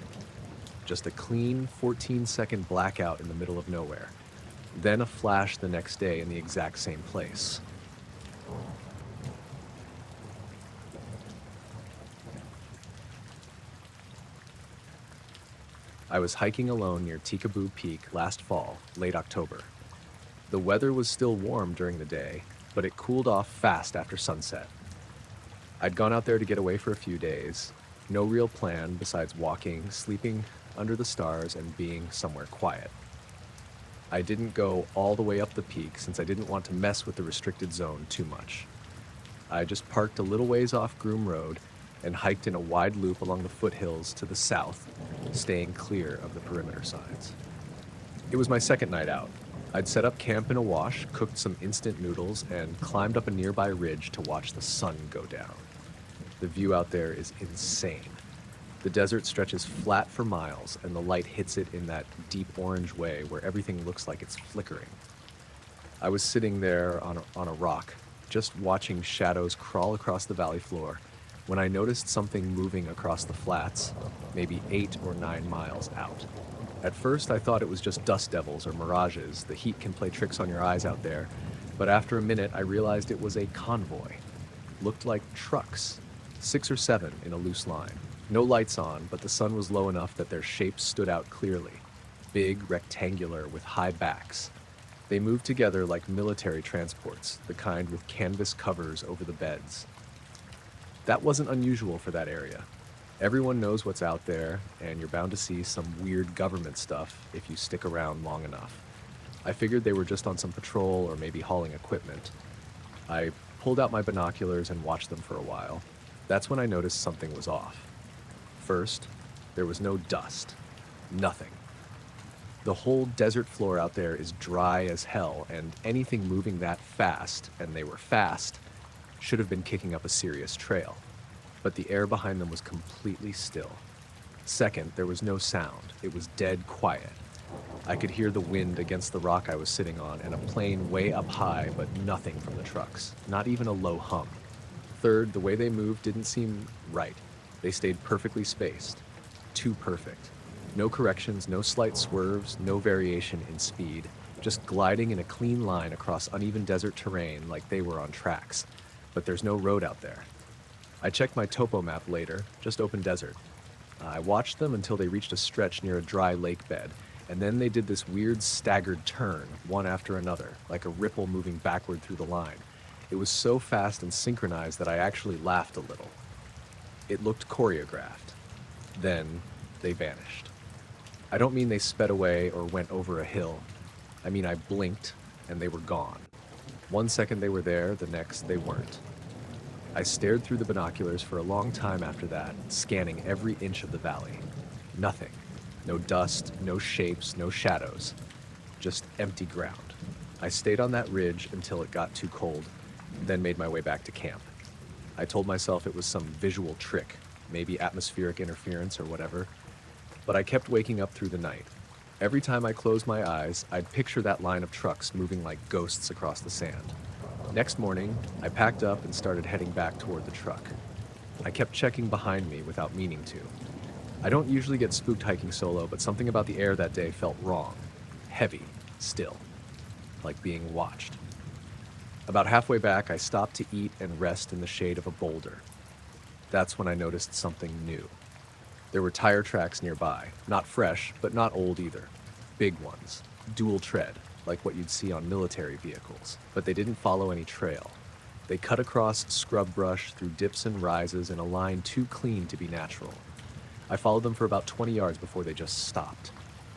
Just a clean 14-second blackout in the middle of nowhere. Then a flash the next day in the exact same place. I was hiking alone near Tikaboo Peak last fall, late October. The weather was still warm during the day, but it cooled off fast after sunset. I'd gone out there to get away for a few days. No real plan besides walking, sleeping under the stars, and being somewhere quiet. I didn't go all the way up the peak since I didn't want to mess with the restricted zone too much. I just parked a little ways off Groom Road and hiked in a wide loop along the foothills to the south, staying clear of the perimeter signs. It was my second night out. I'd set up camp in a wash, cooked some instant noodles, and climbed up a nearby ridge to watch the sun go down. The view out there is insane. The desert stretches flat for miles, and the light hits it in that deep orange way where everything looks like it's flickering. I was sitting there on a rock, just watching shadows crawl across the valley floor, when I noticed something moving across the flats, maybe 8 or 9 miles out. At first, I thought it was just dust devils or mirages. The heat can play tricks on your eyes out there. But after a minute, I realized it was a convoy. Looked like trucks, 6 or 7 in a loose line. No lights on, but the sun was low enough that their shapes stood out clearly. Big, rectangular, with high backs. They moved together like military transports, the kind with canvas covers over the beds. That wasn't unusual for that area. Everyone knows what's out there, and you're bound to see some weird government stuff if you stick around long enough. I figured they were just on some patrol or maybe hauling equipment. I pulled out my binoculars and watched them for a while. That's when I noticed something was off. First, there was no dust. Nothing. The whole desert floor out there is dry as hell, and anything moving that fast, and they were fast, should have been kicking up a serious trail. But the air behind them was completely still. Second, there was no sound. It was dead quiet. I could hear the wind against the rock I was sitting on and a plane way up high, but nothing from the trucks, not even a low hum. Third, the way they moved didn't seem right. They stayed perfectly spaced. Too perfect. No corrections, no slight swerves, no variation in speed, just gliding in a clean line across uneven desert terrain like they were on tracks. But there's no road out there. I checked my topo map later, just open desert. I watched them until they reached a stretch near a dry lake bed, and then they did this weird staggered turn, one after another, like a ripple moving backward through the line. It was so fast and synchronized that I actually laughed a little. It looked choreographed. Then they vanished. I don't mean they sped away or went over a hill. I mean I blinked and they were gone. 1 second they were there, the next they weren't. I stared through the binoculars for a long time after that, scanning every inch of the valley. Nothing. No dust, no shapes, no shadows. Just empty ground. I stayed on that ridge until it got too cold, then made my way back to camp. I told myself it was some visual trick, maybe atmospheric interference or whatever, but I kept waking up through the night. Every time I closed my eyes, I'd picture that line of trucks moving like ghosts across the sand. Next morning, I packed up and started heading back toward the truck. I kept checking behind me without meaning to. I don't usually get spooked hiking solo, but something about the air that day felt wrong. Heavy, still, like being watched. About halfway back, I stopped to eat and rest in the shade of a boulder. That's when I noticed something new. There were tire tracks nearby, not fresh, but not old either. Big ones, dual tread, like what you'd see on military vehicles, but they didn't follow any trail. They cut across scrub brush through dips and rises in a line too clean to be natural. I followed them for about 20 yards before they just stopped.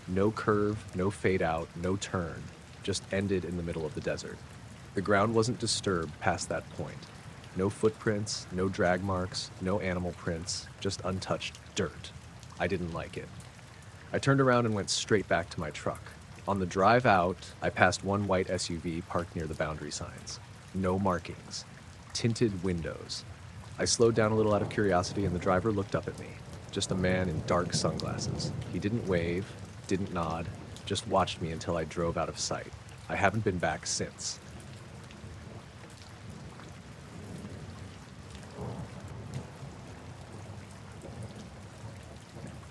No curve, no fade out, no turn, just ended in the middle of the desert. The ground wasn't disturbed past that point. No footprints, no drag marks, no animal prints, just untouched dirt. I didn't like it. I turned around and went straight back to my truck. On the drive out, I passed one white SUV parked near the boundary signs. No markings. Tinted windows. I slowed down a little out of curiosity and the driver looked up at me. Just a man in dark sunglasses. He didn't wave, didn't nod, just watched me until I drove out of sight. I haven't been back since.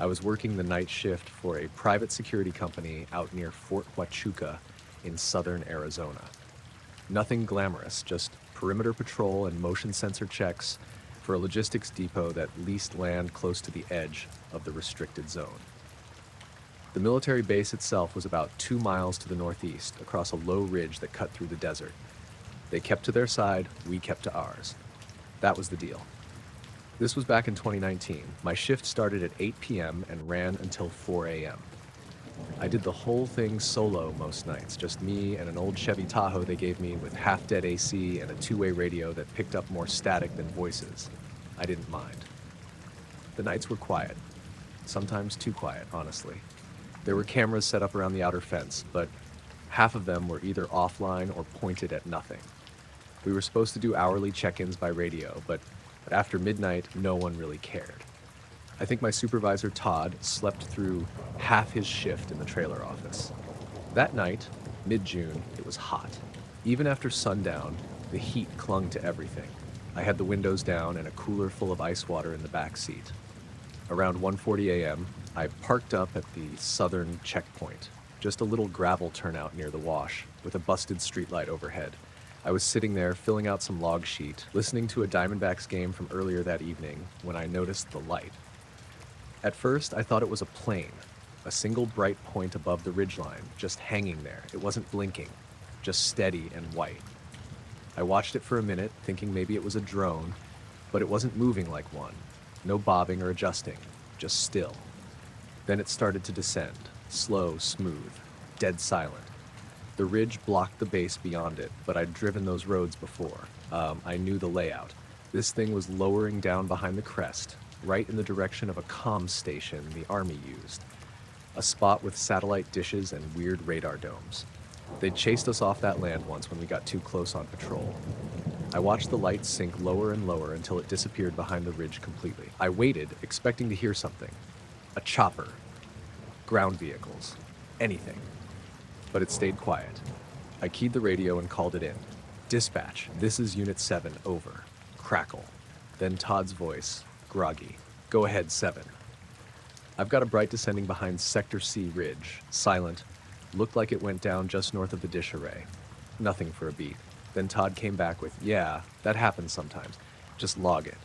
I was working the night shift for a private security company out near Fort Huachuca in southern Arizona. Nothing glamorous, just perimeter patrol and motion sensor checks for a logistics depot that leased land close to the edge of the restricted zone. The military base itself was about 2 miles to the northeast, across a low ridge that cut through the desert. They kept to their side, we kept to ours. That was the deal. This was back in 2019. My shift started at 8 p.m. and ran until 4 a.m. I did the whole thing solo most nights, just me and an old Chevy Tahoe they gave me with half-dead AC and a two-way radio that picked up more static than voices. I didn't mind. The nights were quiet. Sometimes too quiet, honestly. There were cameras set up around the outer fence, but half of them were either offline or pointed at nothing. We were supposed to do hourly check-ins by radio, but after midnight, no one really cared. I think my supervisor, Todd, slept through half his shift in the trailer office. That night, mid-June, it was hot. Even after sundown, the heat clung to everything. I had the windows down and a cooler full of ice water in the back seat. Around 1:40 a.m., I parked up at the southern checkpoint, just a little gravel turnout near the wash, with a busted streetlight overhead. I was sitting there filling out some log sheet, listening to a Diamondbacks game from earlier that evening, when I noticed the light. At first, I thought it was a plane, a single bright point above the ridgeline, just hanging there. It wasn't blinking, just steady and white. I watched it for a minute, thinking maybe it was a drone, but it wasn't moving like one. No bobbing or adjusting, just still. Then it started to descend, slow, smooth, dead silent. The ridge blocked the base beyond it, but I'd driven those roads before. I knew the layout. This thing was lowering down behind the crest, right in the direction of a comms station the Army used. A spot with satellite dishes and weird radar domes. They'd chased us off that land once when we got too close on patrol. I watched the light sink lower and lower until it disappeared behind the ridge completely. I waited, expecting to hear something. A chopper. Ground vehicles. Anything. But it stayed quiet. I keyed the radio and called it in. "Dispatch, this is Unit 7, over." Crackle. Then Todd's voice, groggy. "Go ahead, 7. I've got a bright descending behind Sector C ridge. Silent. Looked like it went down just north of the dish array. Nothing for a beat. Then Todd came back with, "Yeah, that happens sometimes. Just log it."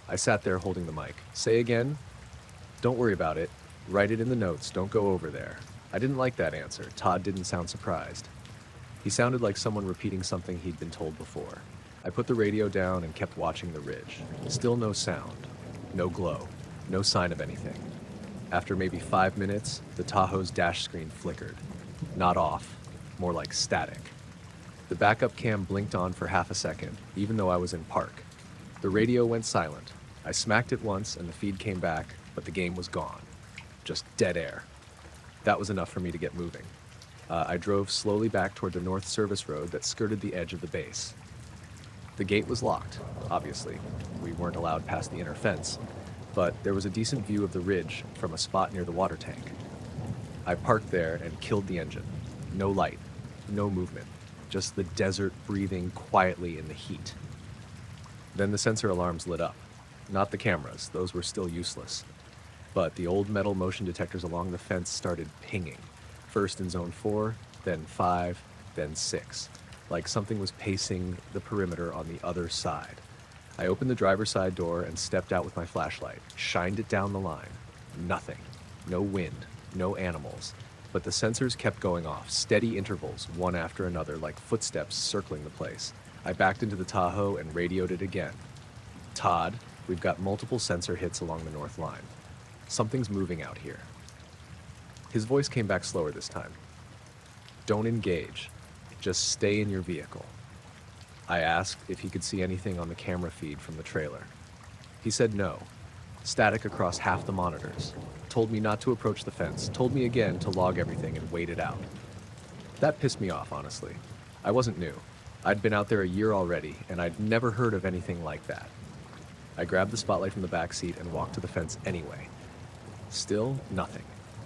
I sat there holding the mic. "Say again?" "Don't worry about it. Write it in the notes. Don't go over there." I didn't like that answer. Todd didn't sound surprised. He sounded like someone repeating something he'd been told before. I put the radio down and kept watching the ridge. Still no sound. No glow. No sign of anything. After maybe 5 minutes, the Tahoe's dash screen flickered. Not off, more like static. The backup cam blinked on for half a second, even though I was in park. The radio went silent. I smacked it once and the feed came back, but the game was gone. Just dead air. That was enough for me to get moving. I drove slowly back toward the north service road that skirted the edge of the base. The gate was locked, obviously. We weren't allowed past the inner fence, but there was a decent view of the ridge from a spot near the water tank. I parked there and killed the engine. No light, no movement, just the desert breathing quietly in the heat. Then the sensor alarms lit up. Not the cameras, those were still useless. But the old metal motion detectors along the fence started pinging. First in zone 4, then 5, then 6. Like something was pacing the perimeter on the other side. I opened the driver's side door and stepped out with my flashlight, shined it down the line. Nothing. No wind, no animals. But the sensors kept going off, steady intervals, one after another, like footsteps circling the place. I backed into the Tahoe and radioed it again. "Todd, we've got multiple sensor hits along the north line. Something's moving out here." His voice came back slower this time. "Don't engage. Just stay in your vehicle." I asked if he could see anything on the camera feed from the trailer. He said no. Static across half the monitors. Told me not to approach the fence. Told me again to log everything and wait it out. That pissed me off, honestly. I wasn't new. I'd been out there a year already, and I'd never heard of anything like that. I grabbed the spotlight from the back seat and walked to the fence anyway. Still nothing.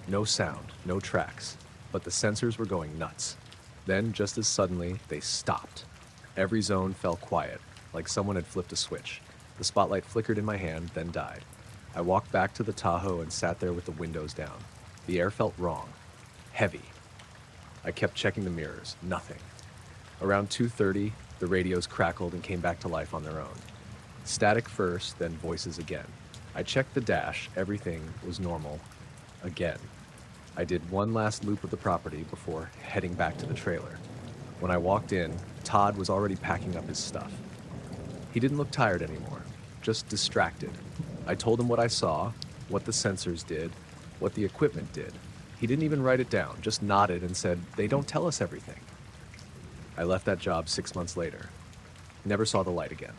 No sound, no tracks. But the sensors were going nuts. Then, just as suddenly, they stopped. Every zone fell quiet, like someone had flipped a switch. The spotlight flickered in my hand, then died. I walked back to the Tahoe and sat there with the windows down. The air felt wrong. Heavy. I kept checking the mirrors. Nothing. Around 2:30, the radios crackled and came back to life on their own. Static first, then voices again. I checked the dash. Everything was normal. Again. I did one last loop of the property before heading back to the trailer. When I walked in, Todd was already packing up his stuff. He didn't look tired anymore, just distracted. I told him what I saw, what the sensors did, what the equipment did. He didn't even write it down, just nodded and said, "They don't tell us everything." I left that job 6 months later. Never saw the light again.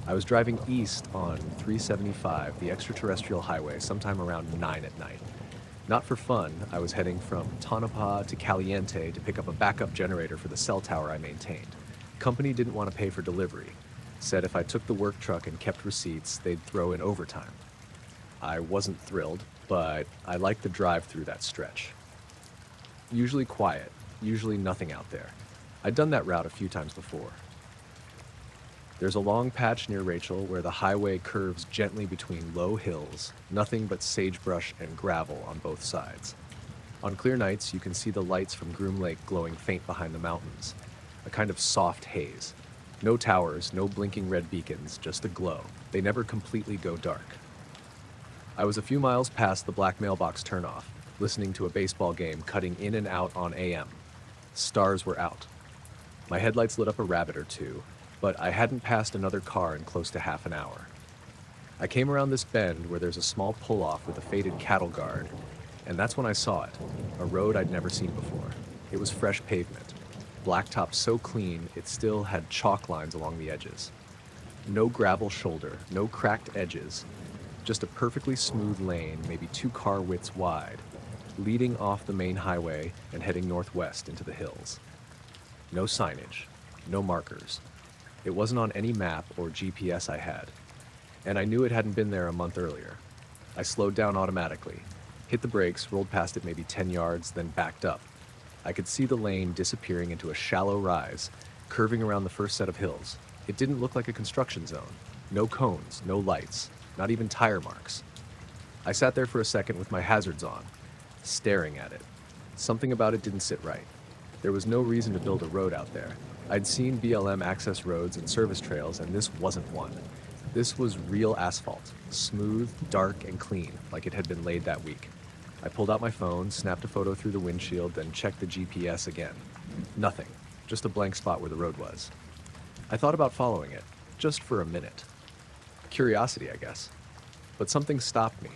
I was driving east on 375, the extraterrestrial highway, sometime around 9 at night. Not for fun, I was heading from Tonopah to Caliente to pick up a backup generator for the cell tower I maintained. Company didn't want to pay for delivery. Said if I took the work truck and kept receipts, they'd throw in overtime. I wasn't thrilled, but I liked the drive through that stretch. Usually quiet, usually nothing out there. I'd done that route a few times before. There's a long patch near Rachel where the highway curves gently between low hills, nothing but sagebrush and gravel on both sides. On clear nights, you can see the lights from Groom Lake glowing faint behind the mountains, a kind of soft haze. No towers, no blinking red beacons, just a glow. They never completely go dark. I was a few miles past the black mailbox turnoff, listening to a baseball game cutting in and out on AM. Stars were out. My headlights lit up a rabbit or two, but I hadn't passed another car in close to half an hour. I came around this bend where there's a small pull-off with a faded cattle guard, and that's when I saw it, a road I'd never seen before. It was fresh pavement, blacktop so clean it still had chalk lines along the edges. No gravel shoulder, no cracked edges, just a perfectly smooth lane, maybe 2 car widths wide, leading off the main highway and heading northwest into the hills. No signage, no markers. It wasn't on any map or GPS I had, and I knew it hadn't been there a month earlier. I slowed down automatically, hit the brakes, rolled past it maybe 10 yards, then backed up. I could see the lane disappearing into a shallow rise, curving around the first set of hills. It didn't look like a construction zone. No cones, no lights, not even tire marks. I sat there for a second with my hazards on, staring at it. Something about it didn't sit right. There was no reason to build a road out there. I'd seen BLM access roads and service trails, and this wasn't one. This was real asphalt, smooth, dark, and clean, like it had been laid that week. I pulled out my phone, snapped a photo through the windshield, then checked the GPS again. Nothing, just a blank spot where the road was. I thought about following it, just for a minute. Curiosity, I guess. But something stopped me.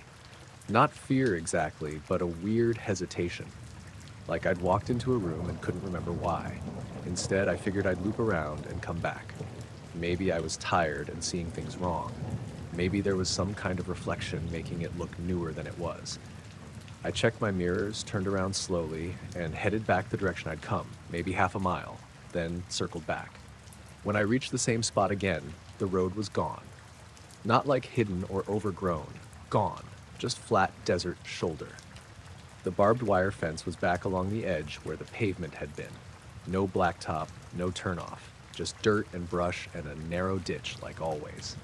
Not fear exactly, but a weird hesitation. Like I'd walked into a room and couldn't remember why. Instead, I figured I'd loop around and come back. Maybe I was tired and seeing things wrong. Maybe there was some kind of reflection making it look newer than it was. I checked my mirrors, turned around slowly, and headed back the direction I'd come, maybe half a mile, then circled back. When I reached the same spot again, the road was gone. Not like hidden or overgrown, gone, just flat desert shoulder. The barbed wire fence was back along the edge where the pavement had been. No blacktop, no turnoff, just dirt and brush and a narrow ditch like always.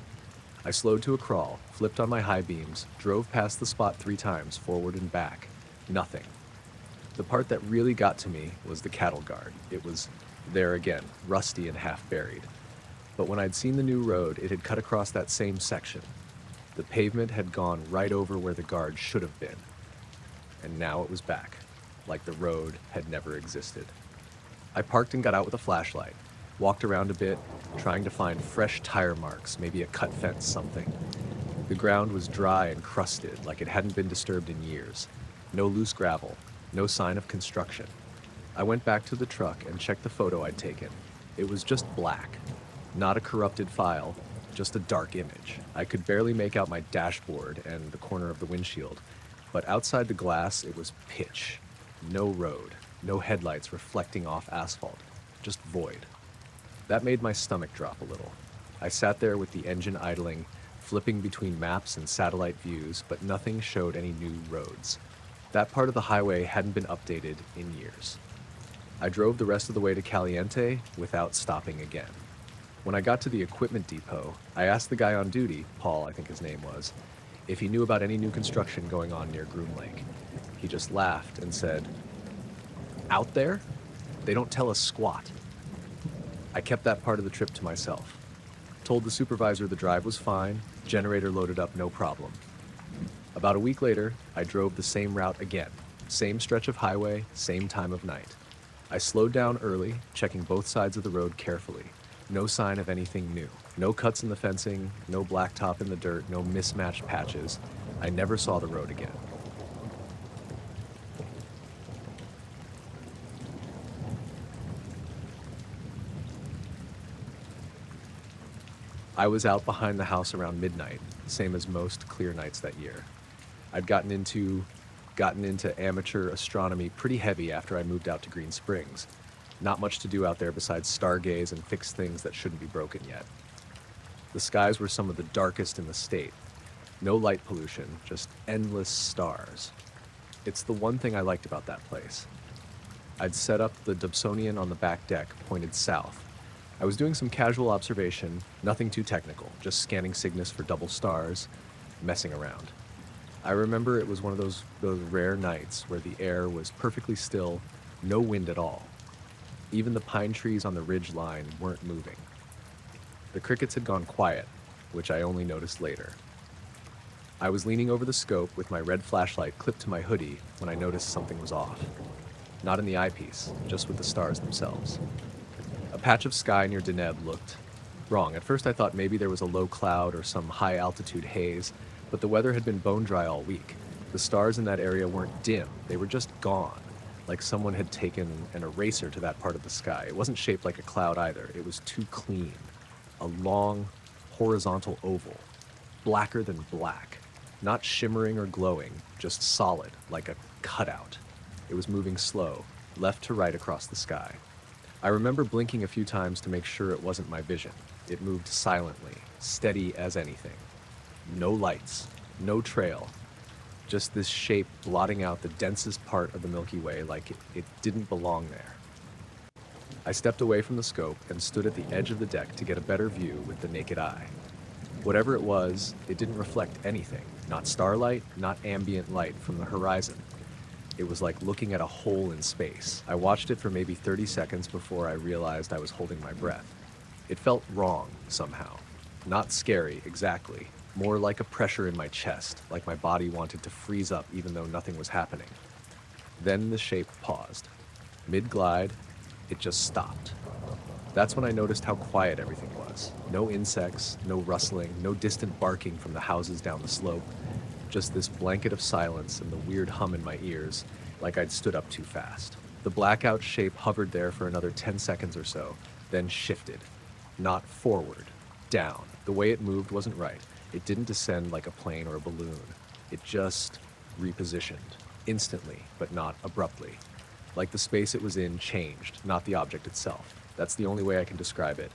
I slowed to a crawl, flipped on my high beams, drove past the spot 3 times, forward and back. Nothing. The part that really got to me was the cattle guard. It was there again, rusty and half buried. But when I'd seen the new road, it had cut across that same section. The pavement had gone right over where the guard should have been. And now it was back, like the road had never existed. I parked and got out with a flashlight, walked around a bit, trying to find fresh tire marks, maybe a cut fence, something. The ground was dry and crusted, like it hadn't been disturbed in years. No loose gravel, no sign of construction. I went back to the truck and checked the photo I'd taken. It was just black, not a corrupted file, just a dark image. I could barely make out my dashboard and the corner of the windshield, but outside the glass it was pitch. No road, no headlights reflecting off asphalt, just void. That made my stomach drop a little. I sat there with the engine idling, flipping between maps and satellite views, but nothing showed any new roads. That part of the highway hadn't been updated in years. I drove the rest of the way to Caliente without stopping again. When I got to the equipment depot, I asked the guy on duty, Paul I think his name was, if he knew about any new construction going on near Groom Lake. He just laughed and said, "Out there? They don't tell us squat." I kept that part of the trip to myself. Told the supervisor the drive was fine, generator loaded up no problem. About a week later, I drove the same route again. Same stretch of highway, same time of night. I slowed down early, checking both sides of the road carefully. No sign of anything new. No cuts in the fencing, no blacktop in the dirt, no mismatched patches. I never saw the road again. I was out behind the house around midnight, same as most clear nights that year. I'd gotten into amateur astronomy pretty heavy after I moved out to Green Springs. Not much to do out there besides stargaze and fix things that shouldn't be broken yet. The skies were some of the darkest in the state. No light pollution, just endless stars. It's the one thing I liked about that place. I'd set up the Dobsonian on the back deck, pointed south. I was doing some casual observation, nothing too technical, just scanning Cygnus for double stars, messing around. I remember it was one of those rare nights where the air was perfectly still, no wind at all. Even the pine trees on the ridge line weren't moving. The crickets had gone quiet, which I only noticed later. I was leaning over the scope with my red flashlight clipped to my hoodie when I noticed something was off. Not in the eyepiece, just with the stars themselves. A patch of sky near Deneb looked wrong. At first I thought maybe there was a low cloud or some high-altitude haze, but the weather had been bone dry all week. The stars in that area weren't dim, they were just gone, like someone had taken an eraser to that part of the sky. It wasn't shaped like a cloud either, it was too clean. A long, horizontal oval, blacker than black. Not shimmering or glowing, just solid, like a cutout. It was moving slow, left to right across the sky. I remember blinking a few times to make sure it wasn't my vision. It moved silently, steady as anything. No lights, no trail, just this shape blotting out the densest part of the Milky Way like it didn't belong there. I stepped away from the scope and stood at the edge of the deck to get a better view with the naked eye. Whatever it was, it didn't reflect anything. Not starlight, not ambient light from the horizon. It was like looking at a hole in space. I watched it for maybe 30 seconds before I realized I was holding my breath. It felt wrong, somehow. Not scary, exactly. More like a pressure in my chest, like my body wanted to freeze up even though nothing was happening. Then the shape paused. Mid-glide, it just stopped. That's when I noticed how quiet everything was. No insects, no rustling, no distant barking from the houses down the slope. Just this blanket of silence and the weird hum in my ears, like I'd stood up too fast. The blackout shape hovered there for another 10 seconds or so, then shifted. Not forward, down. The way it moved wasn't right. It didn't descend like a plane or a balloon. It just repositioned, instantly, but not abruptly. Like the space it was in changed, not the object itself. That's the only way I can describe it.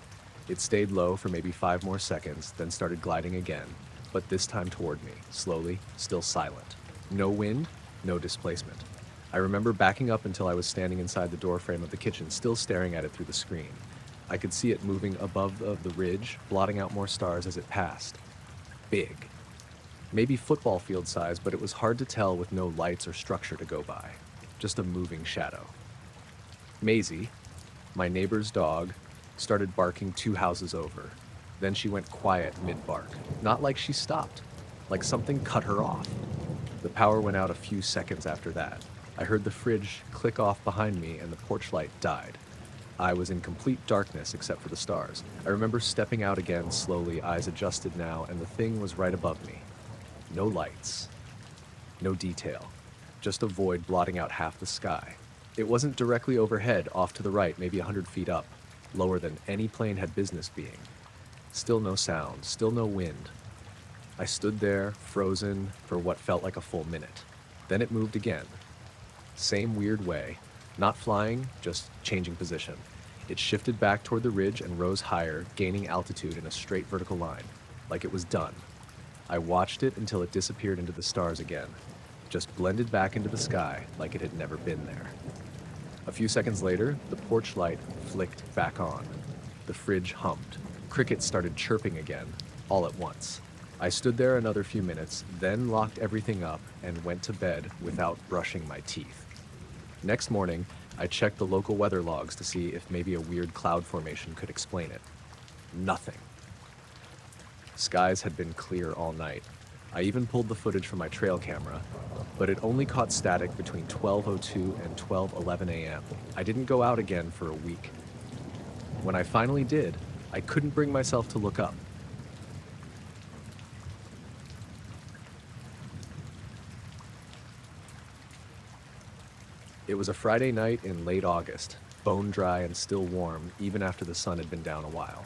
It stayed low for maybe 5 more seconds, then started gliding again, but this time toward me, slowly, still silent. No wind, no displacement. I remember backing up until I was standing inside the doorframe of the kitchen, still staring at it through the screen. I could see it moving above the ridge, blotting out more stars as it passed. Big. Maybe football field size, but it was hard to tell with no lights or structure to go by. Just a moving shadow. Maisie, my neighbor's dog, started barking 2 houses over. Then she went quiet mid-bark. Not like she stopped, like something cut her off. The power went out a few seconds after that. I heard the fridge click off behind me and the porch light died. I was in complete darkness except for the stars. I remember stepping out again slowly, eyes adjusted now, and the thing was right above me. No lights. No detail. Just a void blotting out half the sky. It wasn't directly overhead, off to the right, maybe 100 feet up, lower than any plane had business being. Still no sound, still no wind. I stood there, frozen, for what felt like a full minute. Then it moved again. Same weird way. Not flying, just changing position. It shifted back toward the ridge and rose higher, gaining altitude in a straight vertical line, like it was done. I watched it until it disappeared into the stars again, just blended back into the sky like it had never been there. A few seconds later, the porch light flicked back on. The fridge hummed. Crickets started chirping again, all at once. I stood there another few minutes, then locked everything up and went to bed without brushing my teeth. Next morning, I checked the local weather logs to see if maybe a weird cloud formation could explain it. Nothing. Skies had been clear all night. I even pulled the footage from my trail camera, but it only caught static between 12:02 and 12:11 a.m. I didn't go out again for a week. When I finally did, I couldn't bring myself to look up. It was a Friday night in late August, bone dry and still warm, even after the sun had been down a while.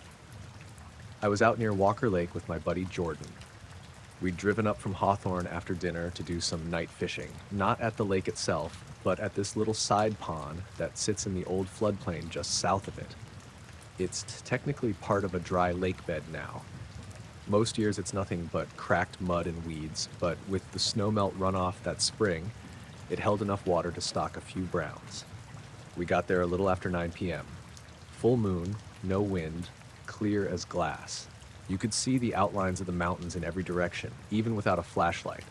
I was out near Walker Lake with my buddy Jordan. We'd driven up from Hawthorne after dinner to do some night fishing, not at the lake itself, but at this little side pond that sits in the old floodplain just south of it. It's technically part of a dry lake bed now. Most years it's nothing but cracked mud and weeds, but with the snowmelt runoff that spring, it held enough water to stock a few browns. We got there a little after 9 p.m. Full moon, no wind, clear as glass. You could see the outlines of the mountains in every direction, even without a flashlight.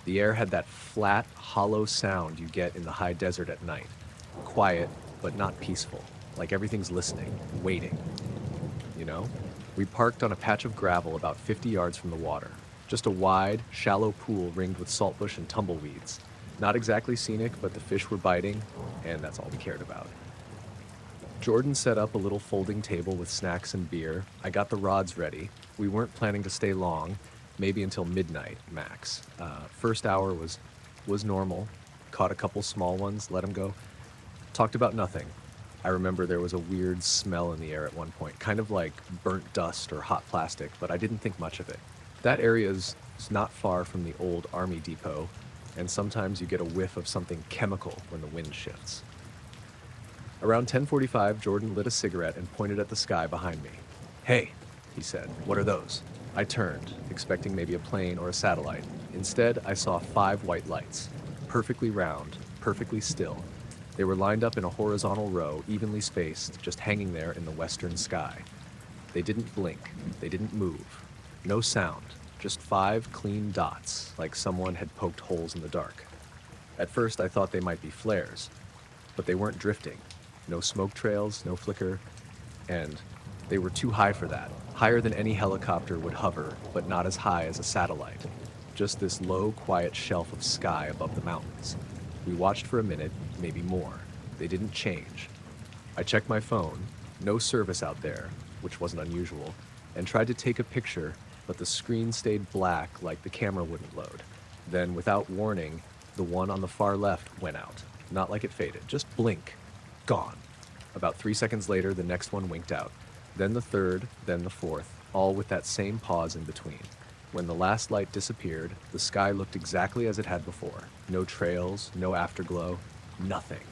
The air had that flat, hollow sound you get in the high desert at night. Quiet, but not peaceful, like everything's listening, waiting. You know? We parked on a patch of gravel about 50 yards from the water. Just a wide, shallow pool ringed with saltbush and tumbleweeds. Not exactly scenic, but the fish were biting, and that's all we cared about. Jordan set up a little folding table with snacks and beer. I got the rods ready. We weren't planning to stay long, maybe until midnight, max. First hour was normal. Caught a couple small ones, let them go. Talked about nothing. I remember there was a weird smell in the air at one point, kind of like burnt dust or hot plastic, but I didn't think much of it. That area is not far from the old army depot, and sometimes you get a whiff of something chemical when the wind shifts. Around 10:45, Jordan lit a cigarette and pointed at the sky behind me. "Hey," he said, "what are those?" I turned, expecting maybe a plane or a satellite. Instead, I saw 5 white lights, perfectly round, perfectly still. They were lined up in a horizontal row, evenly spaced, just hanging there in the western sky. They didn't blink, they didn't move. No sound, just 5 clean dots, like someone had poked holes in the dark. At first, I thought they might be flares, but they weren't drifting. No smoke trails, no flicker, and they were too high for that. Higher than any helicopter would hover, but not as high as a satellite. Just this low, quiet shelf of sky above the mountains. We watched for a minute, maybe more. They didn't change. I checked my phone, no service out there, which wasn't unusual, and tried to take a picture, but the screen stayed black like the camera wouldn't load. Then, without warning, the one on the far left went out. Not like it faded, just blink. Gone. About 3 seconds later, the next one winked out. Then the third, then the fourth, all with that same pause in between. When the last light disappeared, the sky looked exactly as it had before. No trails, no afterglow, nothing.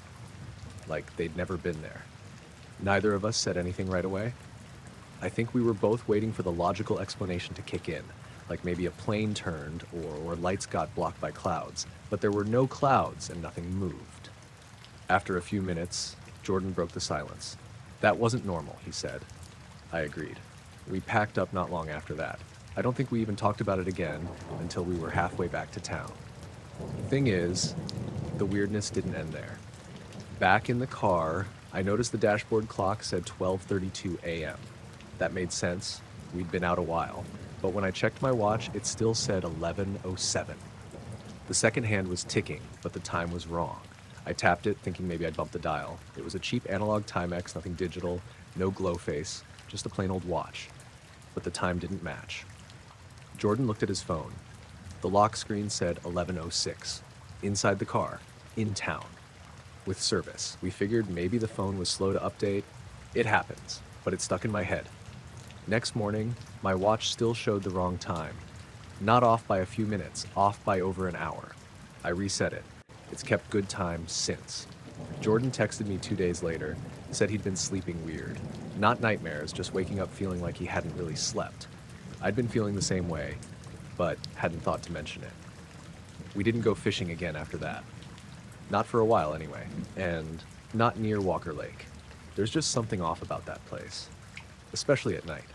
Like they'd never been there. Neither of us said anything right away. I think we were both waiting for the logical explanation to kick in, like maybe a plane turned or lights got blocked by clouds. But there were no clouds and nothing moved. After a few minutes, Jordan broke the silence. "That wasn't normal," he said. I agreed. We packed up not long after that. I don't think we even talked about it again until we were halfway back to town. Thing is, the weirdness didn't end there. Back in the car, I noticed the dashboard clock said 12:32 a.m. That made sense. We'd been out a while. But when I checked my watch, it still said 11:07. The second hand was ticking, but the time was wrong. I tapped it, thinking maybe I'd bump the dial. It was a cheap analog Timex, nothing digital, no glow face, just a plain old watch. But the time didn't match. Jordan looked at his phone. The lock screen said 11:06. Inside the car, in town, with service. We figured maybe the phone was slow to update. It happens, but it stuck in my head. Next morning, my watch still showed the wrong time. Not off by a few minutes, off by over an hour. I reset it. It's kept good time since. Jordan texted me 2 days later, said he'd been sleeping weird. Not nightmares, just waking up feeling like he hadn't really slept. I'd been feeling the same way, but hadn't thought to mention it. We didn't go fishing again after that. Not for a while anyway, and not near Walker Lake. There's just something off about that place, especially at night.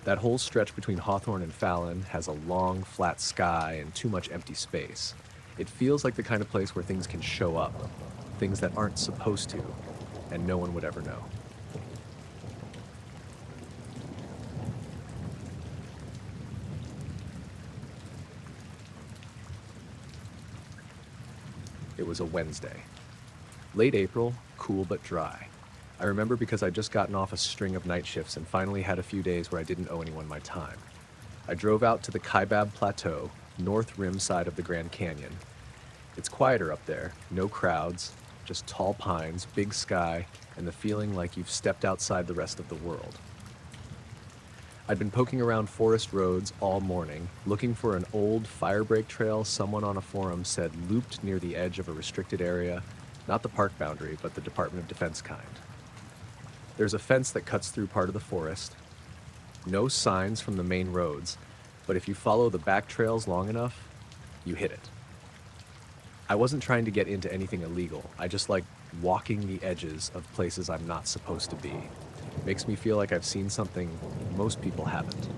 That whole stretch between Hawthorne and Fallon has a long, flat sky and too much empty space. It feels like the kind of place where things can show up, things that aren't supposed to, and no one would ever know. It was a Wednesday. Late April, cool but dry. I remember because I'd just gotten off a string of night shifts and finally had a few days where I didn't owe anyone my time. I drove out to the Kaibab Plateau, north rim side of the Grand Canyon. It's quieter up there, no crowds, just tall pines, big sky, and the feeling like you've stepped outside the rest of the world. I'd been poking around forest roads all morning, looking for an old firebreak trail someone on a forum said looped near the edge of a restricted area, not the park boundary, but the Department of Defense kind. There's a fence that cuts through part of the forest. No signs from the main roads, but if you follow the back trails long enough, you hit it. I wasn't trying to get into anything illegal. I just like walking the edges of places I'm not supposed to be. Makes me feel like I've seen something most people haven't.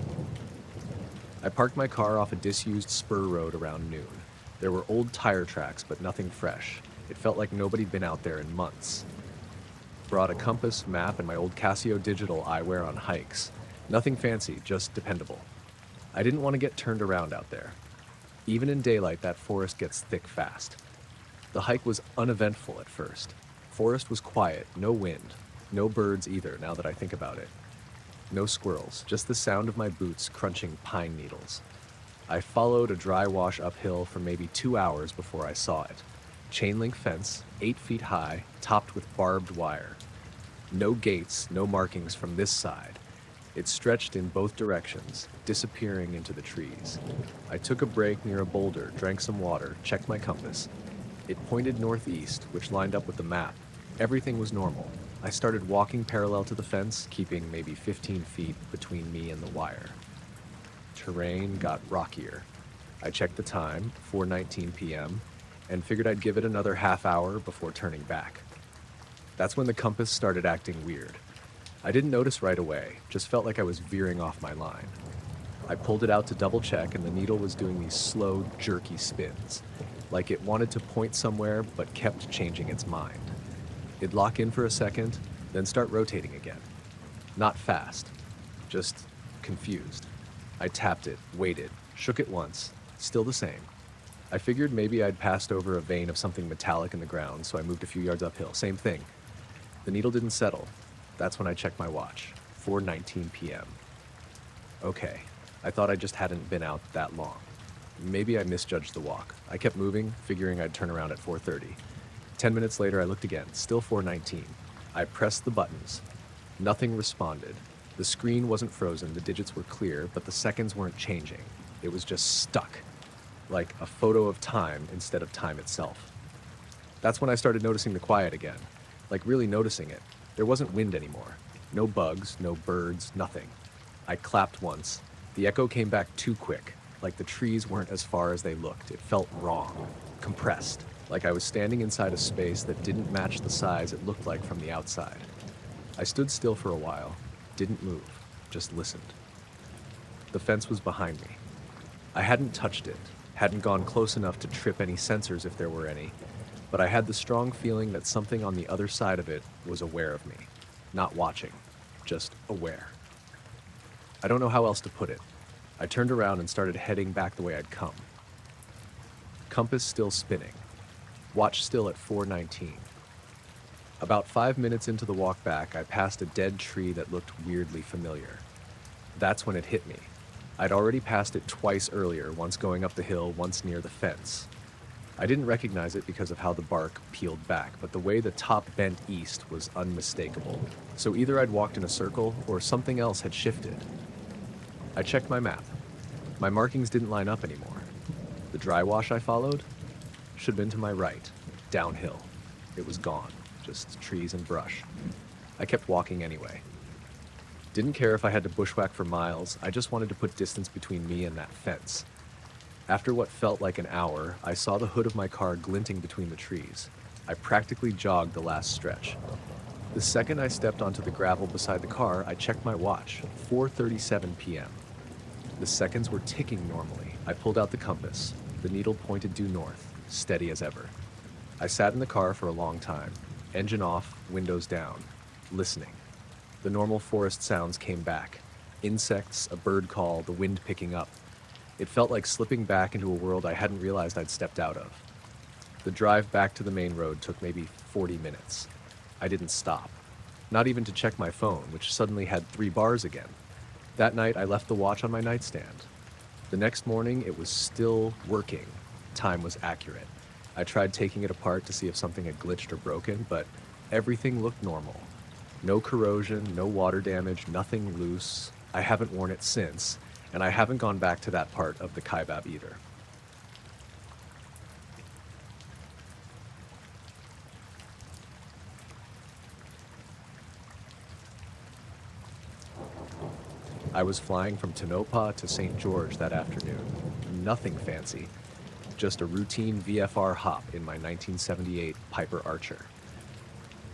I parked my car off a disused spur road around noon. There were old tire tracks, but nothing fresh. It felt like nobody'd been out there in months. Brought a compass, map, and my old Casio digital I wear on hikes. Nothing fancy, just dependable. I didn't want to get turned around out there. Even in daylight, that forest gets thick fast. The hike was uneventful at first. Forest was quiet, no wind, no birds either, now that I think about it. No squirrels, just the sound of my boots crunching pine needles. I followed a dry wash uphill for maybe 2 hours before I saw it. Chain link fence, 8 feet high, topped with barbed wire. No gates, no markings from this side. It stretched in both directions, disappearing into the trees. I took a break near a boulder, drank some water, checked my compass. It pointed northeast, which lined up with the map. Everything was normal. I started walking parallel to the fence, keeping maybe 15 feet between me and the wire. Terrain got rockier. I checked the time, 4:19 p.m., and figured I'd give it another half hour before turning back. That's when the compass started acting weird. I didn't notice right away, just felt like I was veering off my line. I pulled it out to double check, and the needle was doing these slow, jerky spins, like it wanted to point somewhere but kept changing its mind. It'd lock in for a second, then start rotating again. Not fast, just confused. I tapped it, waited, shook it once, still the same. I figured maybe I'd passed over a vein of something metallic in the ground, so I moved a few yards uphill. Same thing. The needle didn't settle. That's when I checked my watch, 4:19 p.m. Okay, I thought I just hadn't been out that long. Maybe I misjudged the walk. I kept moving, figuring I'd turn around at 4:30. 10 minutes later, I looked again, still 4:19. I pressed the buttons. Nothing responded. The screen wasn't frozen, the digits were clear, but the seconds weren't changing. It was just stuck, like a photo of time instead of time itself. That's when I started noticing the quiet again, like really noticing it. There wasn't wind anymore. No bugs, no birds, nothing. I clapped once. The echo came back too quick, like the trees weren't as far as they looked. It felt wrong, compressed, like I was standing inside a space that didn't match the size it looked like from the outside. I stood still for a while, didn't move, just listened. The fence was behind me. I hadn't touched it, hadn't gone close enough to trip any sensors if there were any, but I had the strong feeling that something on the other side of it was aware of me. Not watching, just aware. I don't know how else to put it. I turned around and started heading back the way I'd come. Compass still spinning. Watch still at 4:19. About 5 minutes into the walk back, I passed a dead tree that looked weirdly familiar. That's when it hit me. I'd already passed it twice earlier, once going up the hill, once near the fence. I didn't recognize it because of how the bark peeled back, but the way the top bent east was unmistakable. So either I'd walked in a circle or something else had shifted. I checked my map. My markings didn't line up anymore. The dry wash I followed should have been to my right, downhill. It was gone, just trees and brush. I kept walking anyway. Didn't care if I had to bushwhack for miles, I just wanted to put distance between me and that fence. After what felt like an hour, I saw the hood of my car glinting between the trees. I practically jogged the last stretch. The second I stepped onto the gravel beside the car, I checked my watch, 4:37 p.m. The seconds were ticking normally. I pulled out the compass. The needle pointed due north, steady as ever. I sat in the car for a long time, engine off, windows down, listening. The normal forest sounds came back. Insects, a bird call, the wind picking up. It felt like slipping back into a world I hadn't realized I'd stepped out of. The drive back to the main road took maybe 40 minutes. I didn't stop. Not even to check my phone, which suddenly had 3 bars again. That night, I left the watch on my nightstand. The next morning, it was still working. Time was accurate. I tried taking it apart to see if something had glitched or broken, but everything looked normal. No corrosion, no water damage, nothing loose. I haven't worn it since, and I haven't gone back to that part of the Kaibab either. I was flying from Tonopah to St. George that afternoon. Nothing fancy. just a routine VFR hop in my 1978 Piper Archer.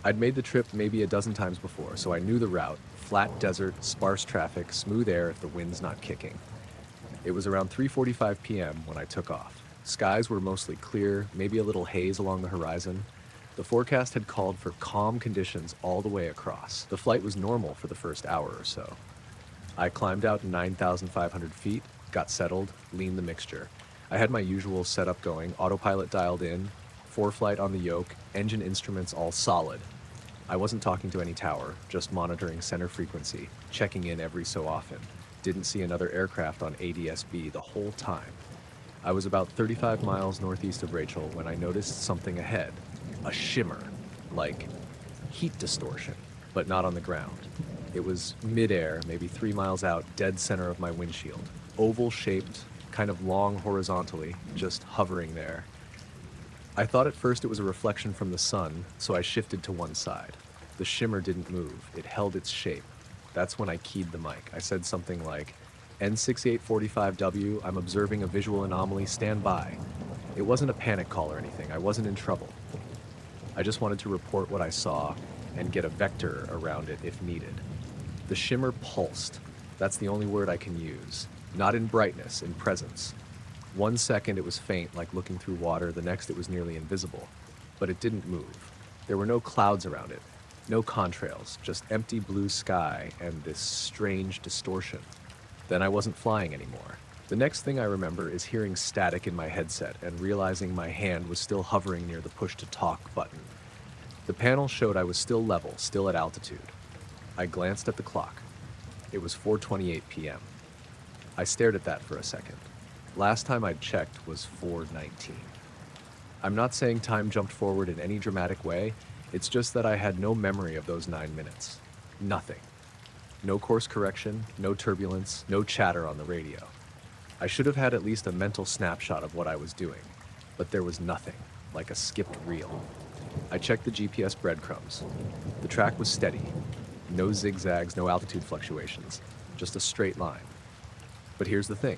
I'd made the trip maybe a dozen times before, so I knew the route: flat desert, sparse traffic, smooth air if the wind's not kicking. It was around 3:45 p.m. when I took off. Skies were mostly clear, maybe a little haze along the horizon. The forecast had called for calm conditions all the way across. The flight was normal for the first hour or so. I climbed out 9,500 feet, got settled, leaned the mixture. I had my usual setup going, autopilot dialed in, ForeFlight on the yoke, engine instruments all solid. I wasn't talking to any tower, just monitoring center frequency, checking in every so often. Didn't see another aircraft on ADS-B the whole time. I was about 35 miles northeast of Rachel when I noticed something ahead. A shimmer, like heat distortion, but not on the ground. It was midair, maybe 3 miles out, dead center of my windshield. Oval-shaped, kind of long horizontally, just hovering there. I thought at first it was a reflection from the sun, so I shifted to one side. The shimmer didn't move. It held its shape. That's when I keyed the mic. I said something like, N6845W, I'm observing a visual anomaly, stand by. It wasn't a panic call or anything. I wasn't in trouble. I just wanted to report what I saw and get a vector around it if needed. The shimmer pulsed. That's the only word I can use. Not in brightness, in presence. 1 second it was faint, like looking through water. The next it was nearly invisible. But it didn't move. There were no clouds around it. No contrails, just empty blue sky and this strange distortion. Then I wasn't flying anymore. The next thing I remember is hearing static in my headset and realizing my hand was still hovering near the push-to-talk button. The panel showed I was still level, still at altitude. I glanced at the clock. It was 4:28 p.m. I stared at that for a second. Last time I'd checked was 4:19. I'm not saying time jumped forward in any dramatic way. It's just that I had no memory of those 9 minutes. Nothing. No course correction, no turbulence, no chatter on the radio. I should have had at least a mental snapshot of what I was doing, but there was nothing, like a skipped reel. I checked the GPS breadcrumbs. The track was steady. No zigzags, no altitude fluctuations, just a straight line. But here's the thing.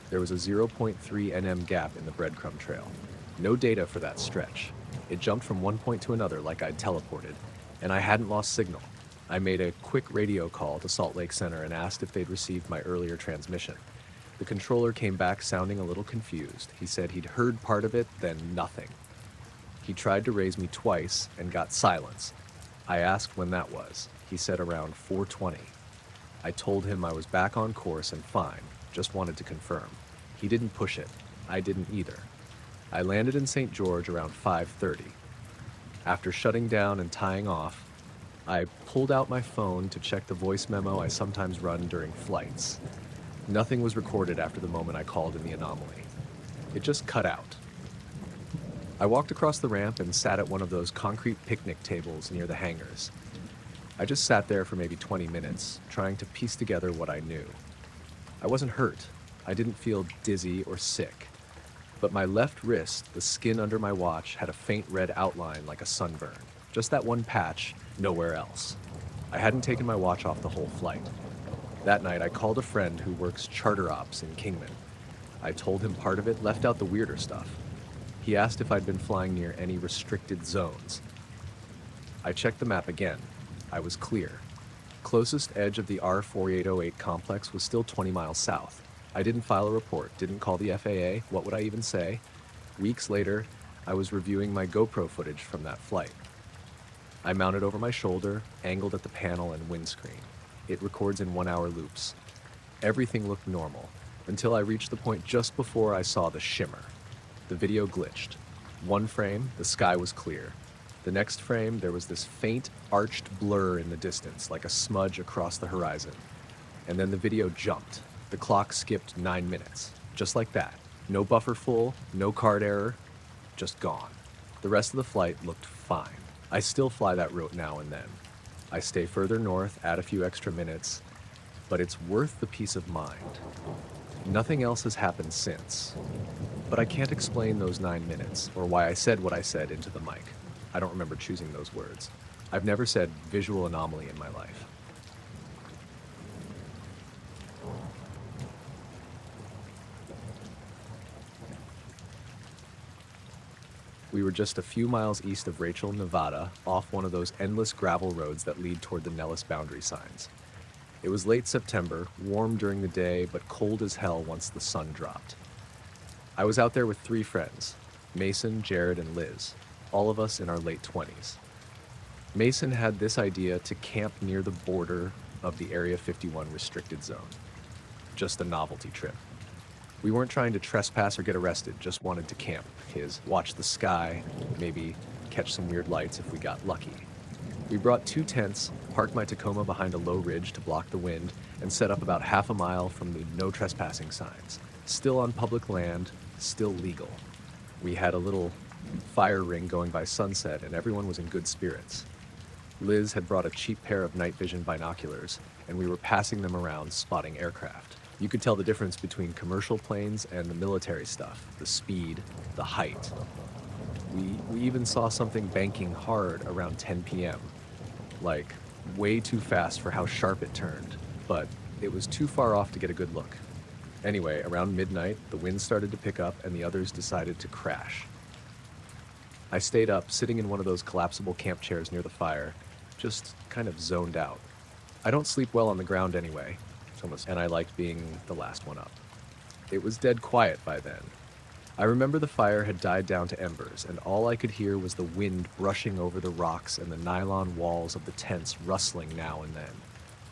There was a 0.3 nm gap in the breadcrumb trail. No data for that stretch. It jumped from one point to another like I'd teleported, and I hadn't lost signal. I made a quick radio call to Salt Lake Center and asked if they'd received my earlier transmission. The controller came back sounding a little confused. He said he'd heard part of it, then nothing. He tried to raise me twice and got silence. I asked when that was. He said around 4:20. I told him I was back on course and fine, just wanted to confirm. He didn't push it. I didn't either. I landed in St. George around 5:30. After shutting down and tying off, I pulled out my phone to check the voice memo I sometimes run during flights. Nothing was recorded after the moment I called in the anomaly. It just cut out. I walked across the ramp and sat at one of those concrete picnic tables near the hangars. I just sat there for maybe 20 minutes, trying to piece together what I knew. I wasn't hurt. I didn't feel dizzy or sick. But my left wrist, the skin under my watch, had a faint red outline like a sunburn. Just that one patch, nowhere else. I hadn't taken my watch off the whole flight. That night, I called a friend who works charter ops in Kingman. I told him part of it, left out the weirder stuff. He asked if I'd been flying near any restricted zones. I checked the map again. I was clear. Closest edge of the R4808 complex was still 20 miles south. I didn't file a report, didn't call the FAA. What would I even say? Weeks later, I was reviewing my GoPro footage from that flight. I mounted over my shoulder, angled at the panel and windscreen. It records in 1-hour loops. Everything looked normal, until I reached the point just before I saw the shimmer. The video glitched. One frame, the sky was clear. The next frame, there was this faint, arched blur in the distance, like a smudge across the horizon. And then the video jumped. The clock skipped 9 minutes. Just like that. No buffer full, no card error, just gone. The rest of the flight looked fine. I still fly that route now and then. I stay further north, add a few extra minutes, but it's worth the peace of mind. Nothing else has happened since. But I can't explain those 9 minutes, or why I said what I said into the mic. I don't remember choosing those words. I've never said visual anomaly in my life. We were just a few miles east of Rachel, Nevada, off one of those endless gravel roads that lead toward the Nellis boundary signs. It was late September, warm during the day, but cold as hell once the sun dropped. I was out there with 3 friends, Mason, Jared, and Liz, all of us in our late 20s. Mason had this idea to camp near the border of the Area 51 restricted zone. Just a novelty trip. We weren't trying to trespass or get arrested, just wanted to camp. Watch the sky, maybe catch some weird lights if we got lucky. We brought 2 tents, parked my Tacoma behind a low ridge to block the wind, and set up about half a mile from the no trespassing signs. Still on public land, still legal. We had a little fire ring going by sunset, and everyone was in good spirits. Liz had brought a cheap pair of night vision binoculars, and we were passing them around, spotting aircraft. You could tell the difference between commercial planes and the military stuff, the speed, the height. We even saw something banking hard around 10 p.m., like way too fast for how sharp it turned, but it was too far off to get a good look. Anyway, around midnight, the wind started to pick up and the others decided to crash. I stayed up, sitting in one of those collapsible camp chairs near the fire, just kind of zoned out. I don't sleep well on the ground anyway, and I liked being the last one up. It was dead quiet by then. I remember the fire had died down to embers, and all I could hear was the wind brushing over the rocks and the nylon walls of the tents rustling now and then.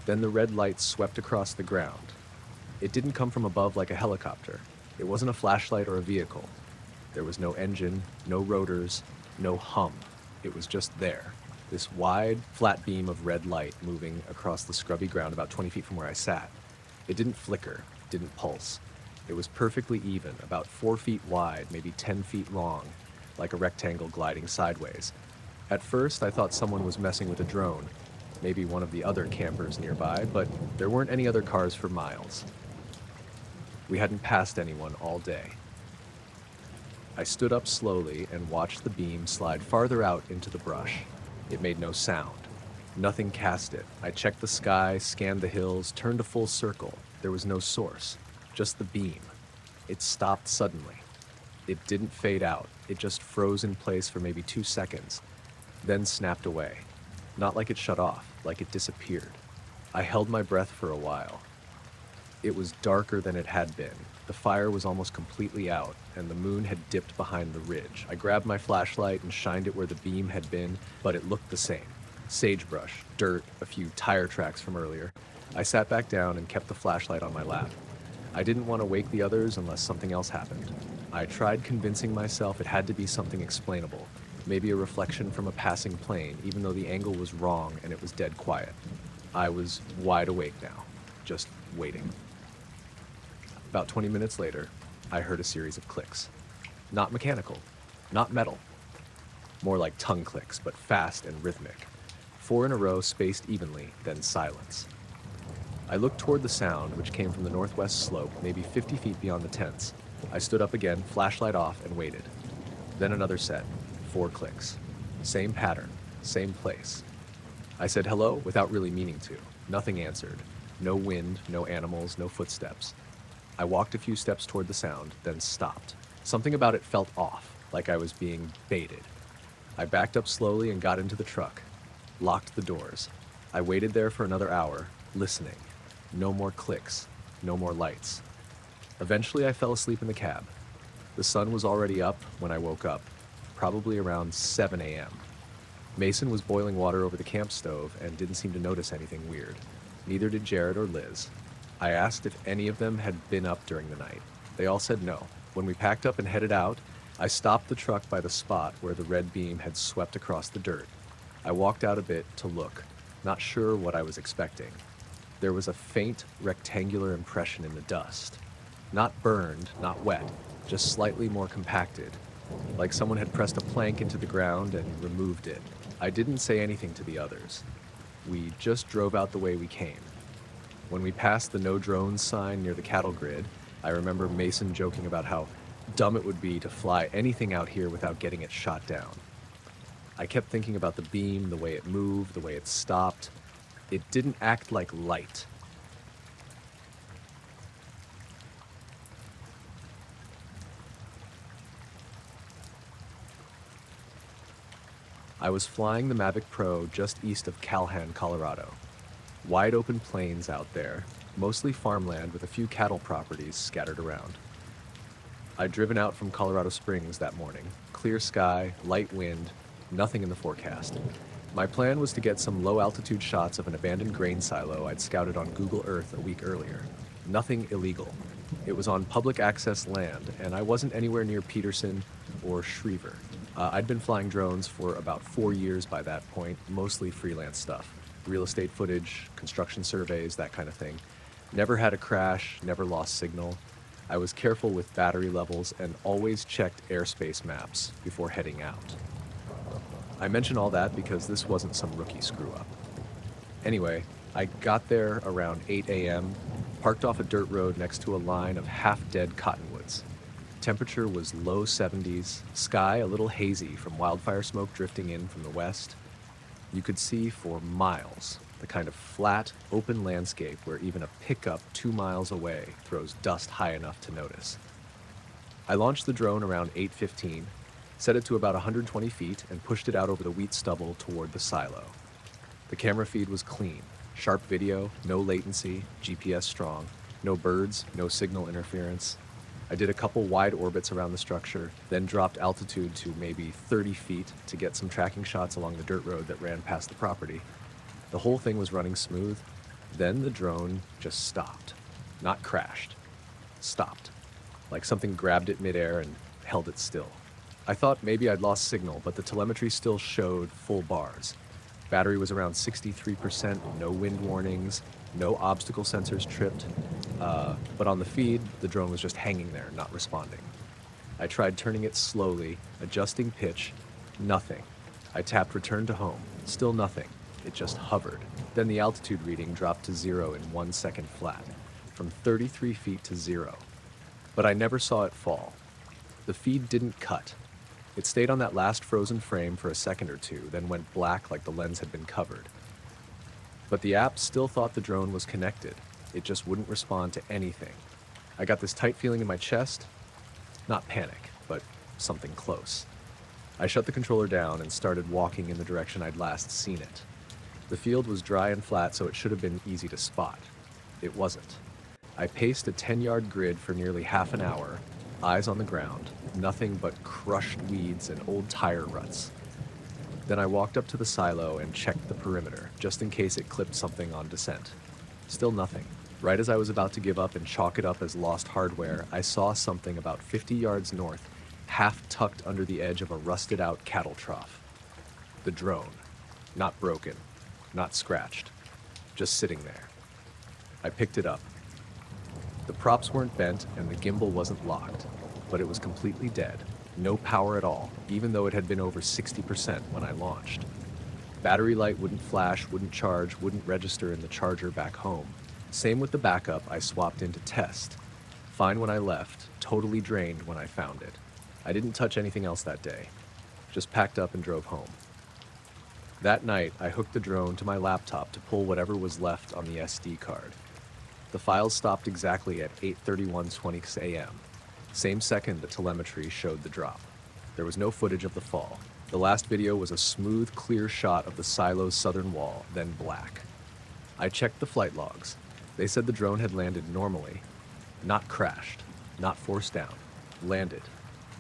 Then the red light swept across the ground. It didn't come from above like a helicopter. It wasn't a flashlight or a vehicle. There was no engine, no rotors, no hum. It was just there. This wide, flat beam of red light moving across the scrubby ground about 20 feet from where I sat. It didn't flicker, didn't pulse. It was perfectly even, about 4 feet wide, maybe 10 feet long, like a rectangle gliding sideways. At first, I thought someone was messing with a drone, maybe one of the other campers nearby, but there weren't any other cars for miles. We hadn't passed anyone all day. I stood up slowly and watched the beam slide farther out into the brush. It made no sound. Nothing cast it. I checked the sky, scanned the hills, turned a full circle. There was no source, just the beam. It stopped suddenly. It didn't fade out. It just froze in place for maybe 2 seconds, then snapped away. Not like it shut off, like it disappeared. I held my breath for a while. It was darker than it had been. The fire was almost completely out, and the moon had dipped behind the ridge. I grabbed my flashlight and shined it where the beam had been, but it looked the same. Sagebrush, dirt, a few tire tracks from earlier. I sat back down and kept the flashlight on my lap. I didn't want to wake the others unless something else happened. I tried convincing myself it had to be something explainable, maybe a reflection from a passing plane, even though the angle was wrong and it was dead quiet. I was wide awake now, just waiting. About 20 minutes later, I heard a series of clicks. Not mechanical, not metal. More like tongue clicks, but fast and rhythmic. 4 in a row, spaced evenly, then silence. I looked toward the sound, which came from the northwest slope, maybe 50 feet beyond the tents. I stood up again, flashlight off, and waited. Then another set, 4 clicks. Same pattern, same place. I said hello without really meaning to. Nothing answered. No wind, no animals, no footsteps. I walked a few steps toward the sound, then stopped. Something about it felt off, like I was being baited. I backed up slowly and got into the truck. Locked the doors. I waited there for another hour, listening. No more clicks, no more lights. Eventually I fell asleep in the cab. The sun was already up when I woke up, probably around 7 a.m. Mason was boiling water over the camp stove and didn't seem to notice anything weird. Neither did Jared or Liz. I asked if any of them had been up during the night. They all said no. When we packed up and headed out, I stopped the truck by the spot where the red beam had swept across the dirt. I walked out a bit to look, not sure what I was expecting. There was a faint rectangular impression in the dust. Not burned, not wet, just slightly more compacted, like someone had pressed a plank into the ground and removed it. I didn't say anything to the others. We just drove out the way we came. When we passed the no drones sign near the cattle grid, I remember Mason joking about how dumb it would be to fly anything out here without getting it shot down. I kept thinking about the beam, the way it moved, the way it stopped. It didn't act like light. I was flying the Mavic Pro just east of Calhoun, Colorado. Wide open plains out there, mostly farmland with a few cattle properties scattered around. I'd driven out from Colorado Springs that morning. Clear sky, light wind, nothing in the forecast. My plan was to get some low-altitude shots of an abandoned grain silo I'd scouted on Google Earth a week earlier. Nothing illegal. It was on public access land, and I wasn't anywhere near Peterson or Schriever. I'd been flying drones for about 4 years by that point, mostly freelance stuff. Real estate footage, construction surveys, that kind of thing. Never had a crash, never lost signal. I was careful with battery levels and always checked airspace maps before heading out. I mention all that because this wasn't some rookie screw-up. Anyway, I got there around 8 a.m., parked off a dirt road next to a line of half-dead cottonwoods. Temperature was low 70s, sky a little hazy from wildfire smoke drifting in from the west. You could see for miles the kind of flat, open landscape where even a pickup 2 miles away throws dust high enough to notice. I launched the drone around 8:15, set it to about 120 feet, and pushed it out over the wheat stubble toward the silo. The camera feed was clean, sharp video, no latency, GPS strong, no birds, no signal interference. I did a couple wide orbits around the structure, then dropped altitude to maybe 30 feet to get some tracking shots along the dirt road that ran past the property. The whole thing was running smooth. Then the drone just stopped. Not crashed. Stopped. Like something grabbed it midair and held it still. I thought maybe I'd lost signal, but the telemetry still showed full bars. Battery was around 63%, no wind warnings, no obstacle sensors tripped. But on the feed, the drone was just hanging there, not responding. I tried turning it slowly, adjusting pitch, nothing. I tapped return to home, still nothing. It just hovered. Then the altitude reading dropped to 0 in 1 second flat, from 33 feet to 0. But I never saw it fall. The feed didn't cut. It stayed on that last frozen frame for a second or two, then went black like the lens had been covered. But the app still thought the drone was connected. It just wouldn't respond to anything. I got this tight feeling in my chest. Not panic, but something close. I shut the controller down and started walking in the direction I'd last seen it. The field was dry and flat, so it should have been easy to spot. It wasn't. I paced a 10-yard grid for nearly half an hour, eyes on the ground, nothing but crushed weeds and old tire ruts. Then I walked up to the silo and checked the perimeter, just in case it clipped something on descent. Still nothing. Right as I was about to give up and chalk it up as lost hardware, I saw something about 50 yards north, half tucked under the edge of a rusted-out cattle trough. The drone. Not broken. Not scratched. Just sitting there. I picked it up. The props weren't bent and the gimbal wasn't locked, but it was completely dead. No power at all, even though it had been over 60% when I launched. Battery light wouldn't flash, wouldn't charge, wouldn't register in the charger back home. Same with the backup I swapped into test. Fine when I left, totally drained when I found it. I didn't touch anything else that day. Just packed up and drove home. That night, I hooked the drone to my laptop to pull whatever was left on the SD card. The files stopped exactly at 8:31:20 a.m. Same second the telemetry showed the drop. There was no footage of the fall. The last video was a smooth, clear shot of the silo's southern wall, then black. I checked the flight logs. They said the drone had landed normally. Not crashed. Not forced down. Landed.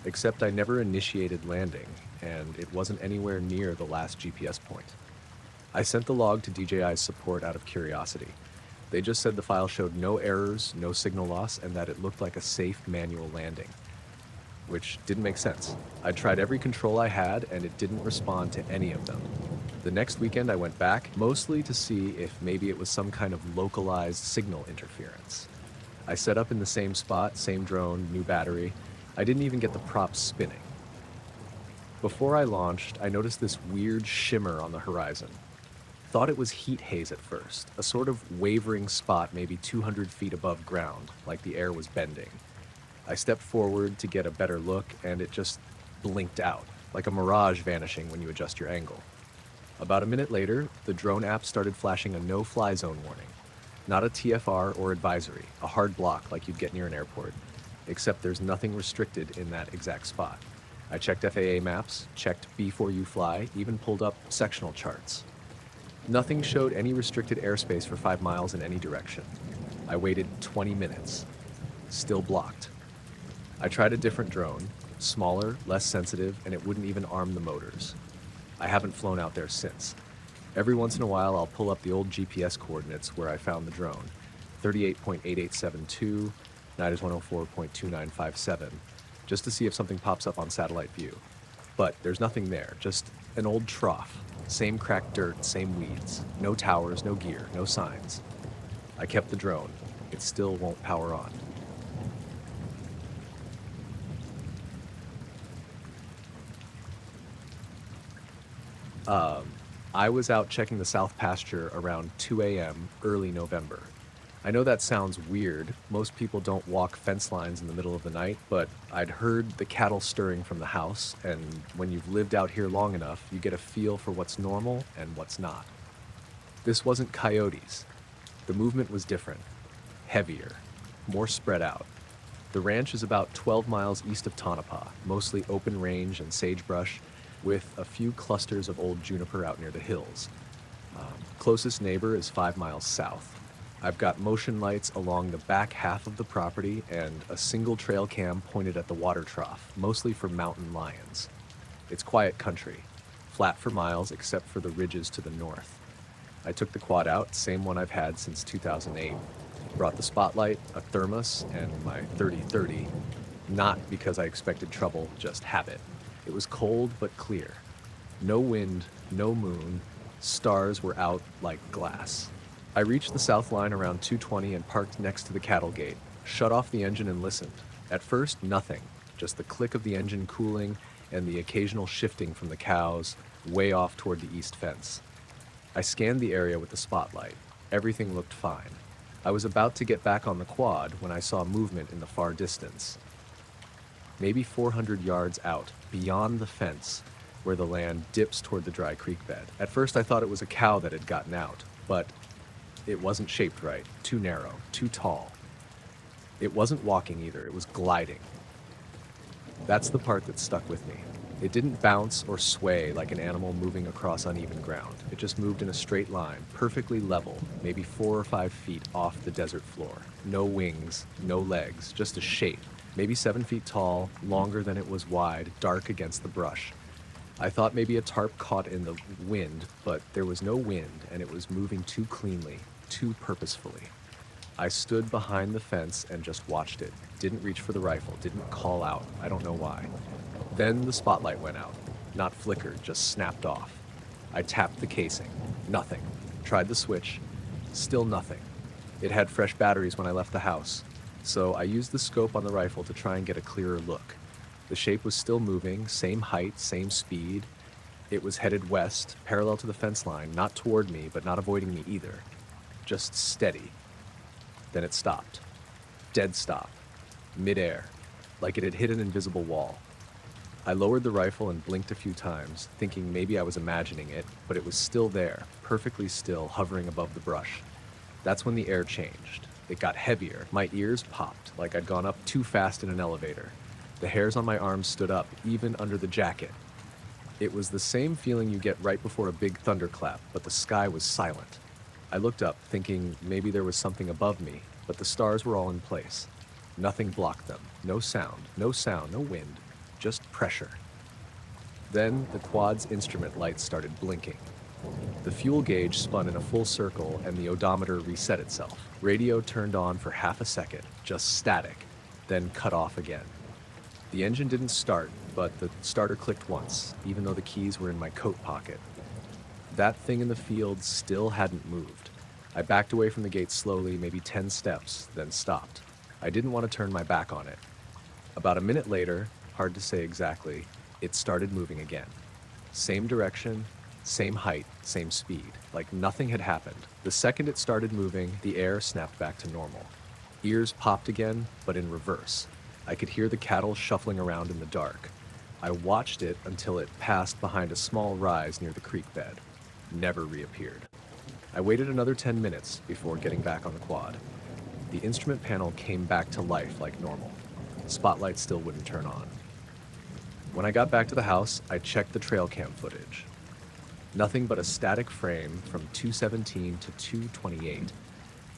Except I never initiated landing, and it wasn't anywhere near the last GPS point. I sent the log to DJI's support out of curiosity. They just said the file showed no errors, no signal loss, and that it looked like a safe manual landing. Which didn't make sense. I tried every control I had, and it didn't respond to any of them. The next weekend I went back, mostly to see if maybe it was some kind of localized signal interference. I set up in the same spot, same drone, new battery. I didn't even get the props spinning. Before I launched, I noticed this weird shimmer on the horizon. Thought it was heat haze at first, a sort of wavering spot maybe 200 feet above ground, like the air was bending. I stepped forward to get a better look, and it just blinked out, like a mirage vanishing when you adjust your angle. About a minute later, the drone app started flashing a no-fly zone warning. Not a TFR or advisory, a hard block like you'd get near an airport, except there's nothing restricted in that exact spot. I checked FAA maps, checked Before You Fly, even pulled up sectional charts. Nothing showed any restricted airspace for 5 miles in any direction. I waited 20 minutes. Still blocked. I tried a different drone, smaller, less sensitive, and it wouldn't even arm the motors. I haven't flown out there since. Every once in a while, I'll pull up the old GPS coordinates where I found the drone, 38.8872, 104.2957, just to see if something pops up on satellite view. But there's nothing there, just an old trough. Same cracked dirt, same weeds. No towers, no gear, no signs. I kept the drone. It still won't power on. I was out checking the south pasture around 2 a.m. early November. I know that sounds weird. Most people don't walk fence lines in the middle of the night, but I'd heard the cattle stirring from the house, and when you've lived out here long enough, you get a feel for what's normal and what's not. This wasn't coyotes. The movement was different, heavier, more spread out. The ranch is about 12 miles east of Tonopah, mostly open range and sagebrush, with a few clusters of old juniper out near the hills. Closest neighbor is 5 miles south. I've got motion lights along the back half of the property and a single trail cam pointed at the water trough, mostly for mountain lions. It's quiet country, flat for miles except for the ridges to the north. I took the quad out, same one I've had since 2008. Brought the spotlight, a thermos, and my 30-30. Not because I expected trouble, just habit. It was cold but clear. No wind, no moon. Stars were out like glass. I reached the south line around 2:20 and parked next to the cattle gate, shut off the engine and listened. At first, nothing, just the click of the engine cooling and the occasional shifting from the cows way off toward the east fence. I scanned the area with the spotlight. Everything looked fine. I was about to get back on the quad when I saw movement in the far distance. Maybe 400 yards out, beyond the fence, where the land dips toward the dry creek bed. At first I thought it was a cow that had gotten out, but it wasn't shaped right, too narrow, too tall. It wasn't walking either, it was gliding. That's the part that stuck with me. It didn't bounce or sway like an animal moving across uneven ground. It just moved in a straight line, perfectly level, maybe 4 or 5 feet off the desert floor. No wings, no legs, just a shape. Maybe 7 feet tall, longer than it was wide, dark against the brush. I thought maybe a tarp caught in the wind, but there was no wind, and it was moving too cleanly, too purposefully. I stood behind the fence and just watched it. Didn't reach for the rifle, didn't call out. I don't know why. Then the spotlight went out. Not flickered, just snapped off. I tapped the casing. Nothing. Tried the switch. Still nothing. It had fresh batteries when I left the house. So I used the scope on the rifle to try and get a clearer look. The shape was still moving, same height, same speed. It was headed west, parallel to the fence line, not toward me, but not avoiding me either. Just steady. Then it stopped. Dead stop. Mid-air. Like it had hit an invisible wall. I lowered the rifle and blinked a few times, thinking maybe I was imagining it, but it was still there, perfectly still, hovering above the brush. That's when the air changed. It got heavier. My ears popped, like I'd gone up too fast in an elevator. The hairs on my arms stood up, even under the jacket. It was the same feeling you get right before a big thunderclap, but the sky was silent. I looked up, thinking maybe there was something above me, but the stars were all in place. Nothing blocked them. No sound, no wind, just pressure. Then the quad's instrument lights started blinking. The fuel gauge spun in a full circle and the odometer reset itself. Radio turned on for half a second, just static, then cut off again. The engine didn't start, but the starter clicked once, even though the keys were in my coat pocket. That thing in the field still hadn't moved. I backed away from the gate slowly, maybe 10 steps, then stopped. I didn't want to turn my back on it. About a minute later, hard to say exactly, it started moving again. Same direction, same height, same speed, like nothing had happened. The second it started moving, the air snapped back to normal. Ears popped again, but in reverse. I could hear the cattle shuffling around in the dark. I watched it until it passed behind a small rise near the creek bed. Never reappeared. I waited another 10 minutes before getting back on the quad. The instrument panel came back to life like normal. The spotlight still wouldn't turn on. When I got back to the house, I checked the trail cam footage. Nothing but a static frame from 217 to 228.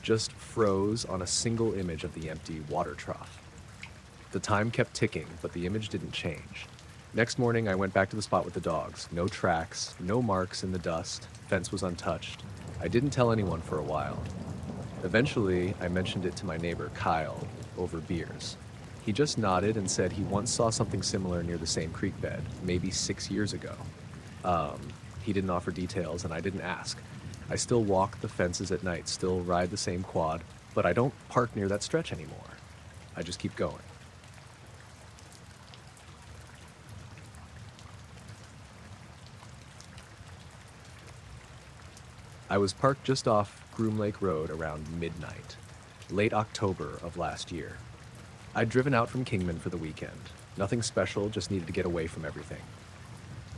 Just froze on a single image of the empty water trough. The time kept ticking, but the image didn't change. Next morning, I went back to the spot with the dogs. No tracks, no marks in the dust, fence was untouched. I didn't tell anyone for a while. Eventually, I mentioned it to my neighbor, Kyle, over beers. He just nodded and said he once saw something similar near the same creek bed, maybe 6 years ago. He didn't offer details, and I didn't ask. I still walk the fences at night, still ride the same quad, but I don't park near that stretch anymore. I just keep going. I was parked just off Groom Lake Road around midnight, late October of last year. I'd driven out from Kingman for the weekend. Nothing special, just needed to get away from everything.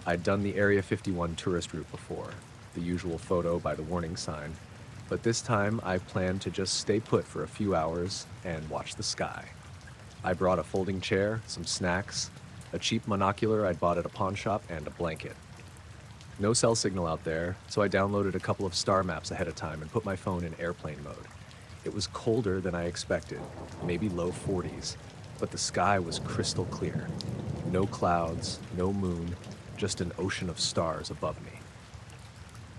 I'd done the Area 51 tourist route before, the usual photo by the warning sign, but this time I planned to just stay put for a few hours and watch the sky. I brought a folding chair, some snacks, a cheap monocular I'd bought at a pawn shop, and a blanket. No cell signal out there, so I downloaded a couple of star maps ahead of time and put my phone in airplane mode. It was colder than I expected, maybe low 40s, but the sky was crystal clear. No clouds, no moon, just an ocean of stars above me.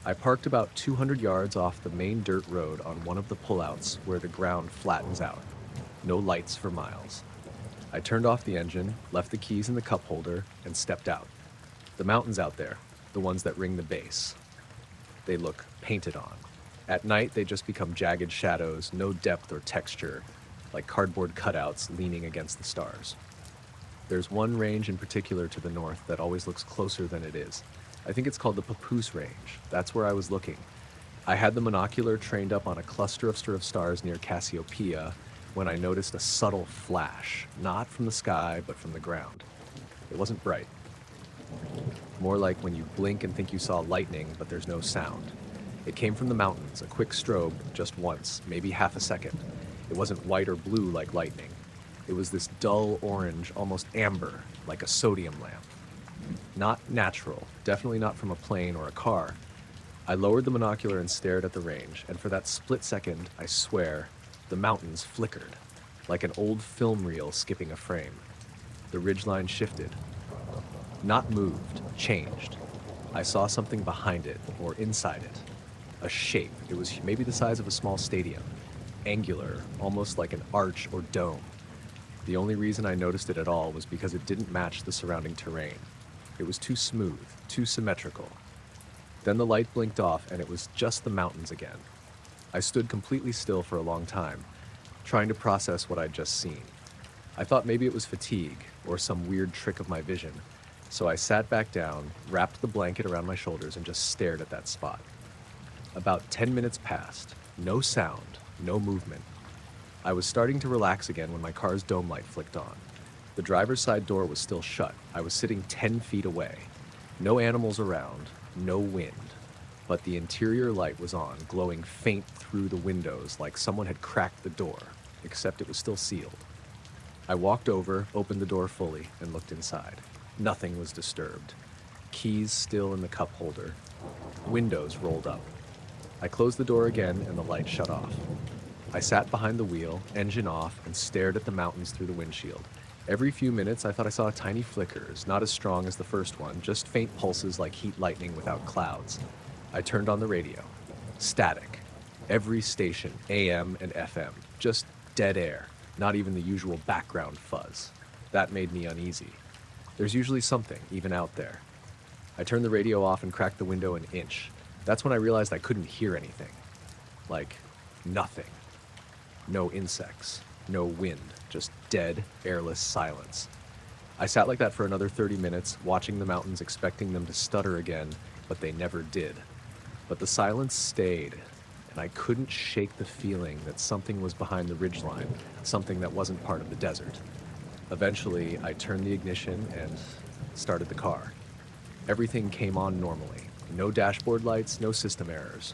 I parked about 200 yards off the main dirt road on one of the pullouts where the ground flattens out. No lights for miles. I turned off the engine, left the keys in the cup holder, and stepped out. The mountains out there, the ones that ring the base. They look painted on. At night, they just become jagged shadows, no depth or texture, like cardboard cutouts leaning against the stars. There's one range in particular to the north that always looks closer than it is. I think it's called the Papoose Range. That's where I was looking. I had the monocular trained up on a cluster of stars near Cassiopeia when I noticed a subtle flash, not from the sky, but from the ground. It wasn't bright. More like when you blink and think you saw lightning, but there's no sound. It came from the mountains, a quick strobe, just once, maybe half a second. It wasn't white or blue like lightning. It was this dull orange, almost amber, like a sodium lamp. Not natural, definitely not from a plane or a car. I lowered the monocular and stared at the range, and for that split second, I swear, the mountains flickered, like an old film reel skipping a frame. The ridgeline shifted. Not moved, changed. I saw something behind it, or inside it. A shape. It was maybe the size of a small stadium. Angular, almost like an arch or dome. The only reason I noticed it at all was because it didn't match the surrounding terrain. It was too smooth, too symmetrical. Then the light blinked off, and it was just the mountains again. I stood completely still for a long time, trying to process what I'd just seen. I thought maybe it was fatigue, or some weird trick of my vision, so I sat back down, wrapped the blanket around my shoulders, and just stared at that spot. About 10 minutes passed. No sound, no movement. I was starting to relax again when my car's dome light flicked on. The driver's side door was still shut. I was sitting 10 feet away. No animals around, no wind. But the interior light was on, glowing faint through the windows like someone had cracked the door, except it was still sealed. I walked over, opened the door fully, and looked inside. Nothing was disturbed. Keys still in the cup holder. Windows rolled up. I closed the door again and the light shut off. I sat behind the wheel, engine off, and stared at the mountains through the windshield. Every few minutes I thought I saw tiny flickers, not as strong as the first one, just faint pulses like heat lightning without clouds. I turned on the radio. Static. Every station, AM and FM. Just dead air. Not even the usual background fuzz. That made me uneasy. There's usually something, even out there. I turned the radio off and cracked the window an inch. That's when I realized I couldn't hear anything. Like, nothing. No insects, no wind, just dead, airless silence. I sat like that for another 30 minutes, watching the mountains, expecting them to stutter again, but they never did. But the silence stayed, and I couldn't shake the feeling that something was behind the ridgeline, something that wasn't part of the desert. Eventually, I turned the ignition and started the car. Everything came on normally. No dashboard lights, no system errors.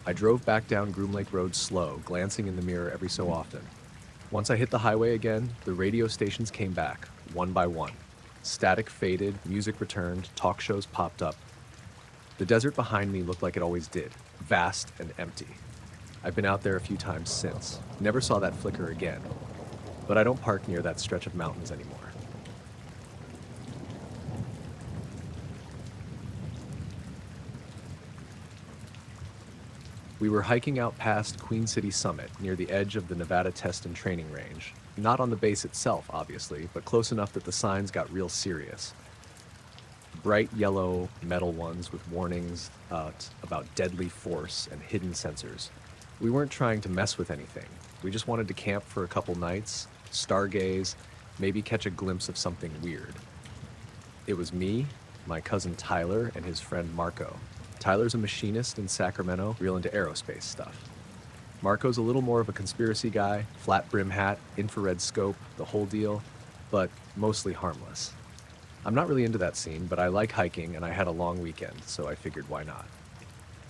I drove back down Groom Lake Road slow, glancing in the mirror every so often. Once I hit the highway again, the radio stations came back, one by one. Static faded, music returned, talk shows popped up. The desert behind me looked like it always did, vast and empty. I've been out there a few times since. Never saw that flicker again. But I don't park near that stretch of mountains anymore. We were hiking out past Queen City Summit, near the edge of the Nevada Test and Training Range. Not on the base itself, obviously, but close enough that the signs got real serious. Bright yellow metal ones with warnings about deadly force and hidden sensors. We weren't trying to mess with anything. We just wanted to camp for a couple nights, stargaze, maybe catch a glimpse of something weird. It was me, my cousin Tyler, and his friend Marco. Tyler's a machinist in Sacramento, real into aerospace stuff. Marco's a little more of a conspiracy guy, flat brim hat, infrared scope, the whole deal, but mostly harmless. I'm not really into that scene, but I like hiking and I had a long weekend, so I figured why not.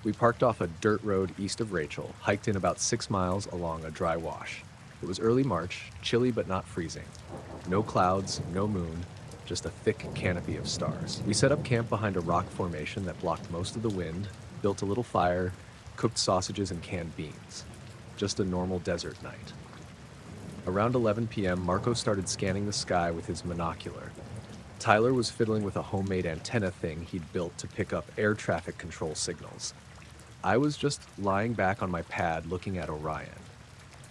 We parked off a dirt road east of Rachel, hiked in about 6 miles along a dry wash. It was early March, chilly but not freezing. No clouds, no moon, just a thick canopy of stars. We set up camp behind a rock formation that blocked most of the wind, built a little fire, cooked sausages and canned beans. Just a normal desert night. Around 11 p.m., Marco started scanning the sky with his monocular. Tyler was fiddling with a homemade antenna thing he'd built to pick up air traffic control signals. I was just lying back on my pad looking at Orion.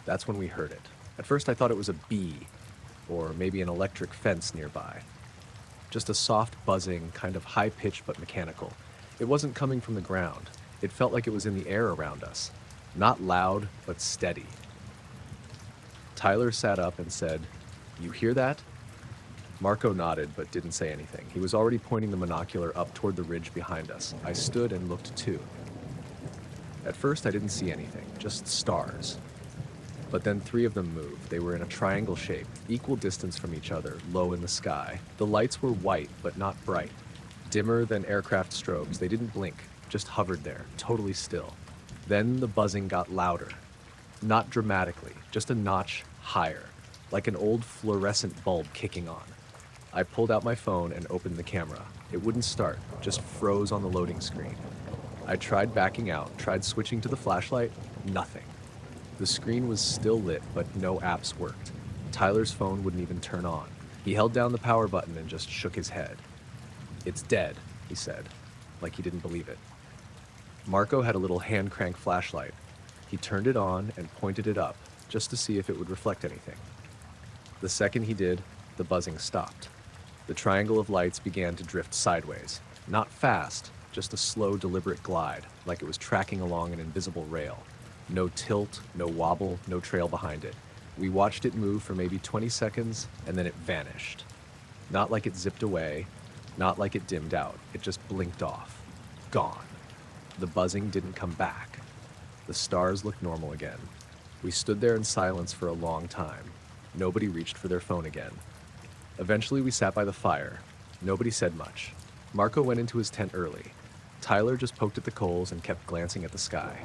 That's when we heard it. At first I thought it was a bee, or maybe an electric fence nearby. Just a soft buzzing, kind of high-pitched but mechanical. It wasn't coming from the ground. It felt like it was in the air around us. Not loud, but steady. Tyler sat up and said, "You hear that?" Marco nodded but didn't say anything. He was already pointing the monocular up toward the ridge behind us. I stood and looked too. At first I didn't see anything, just stars. But then 3 of them moved. They were in a triangle shape, equal distance from each other, low in the sky. The lights were white, but not bright. Dimmer than aircraft strobes. They didn't blink, just hovered there, totally still. Then the buzzing got louder. Not dramatically, just a notch higher, like an old fluorescent bulb kicking on. I pulled out my phone and opened the camera. It wouldn't start, just froze on the loading screen. I tried backing out, tried switching to the flashlight, nothing. The screen was still lit, but no apps worked. Tyler's phone wouldn't even turn on. He held down the power button and just shook his head. "It's dead," he said, like he didn't believe it. Marco had a little hand crank flashlight. He turned it on and pointed it up, just to see if it would reflect anything. The second he did, the buzzing stopped. The triangle of lights began to drift sideways. Not fast, just a slow, deliberate glide, like it was tracking along an invisible rail. No tilt, no wobble, no trail behind it. We watched it move for maybe 20 seconds, and then it vanished. Not like it zipped away, not like it dimmed out. It just blinked off. Gone. The buzzing didn't come back. The stars looked normal again. We stood there in silence for a long time. Nobody reached for their phone again. Eventually, we sat by the fire. Nobody said much. Marco went into his tent early. Tyler just poked at the coals and kept glancing at the sky.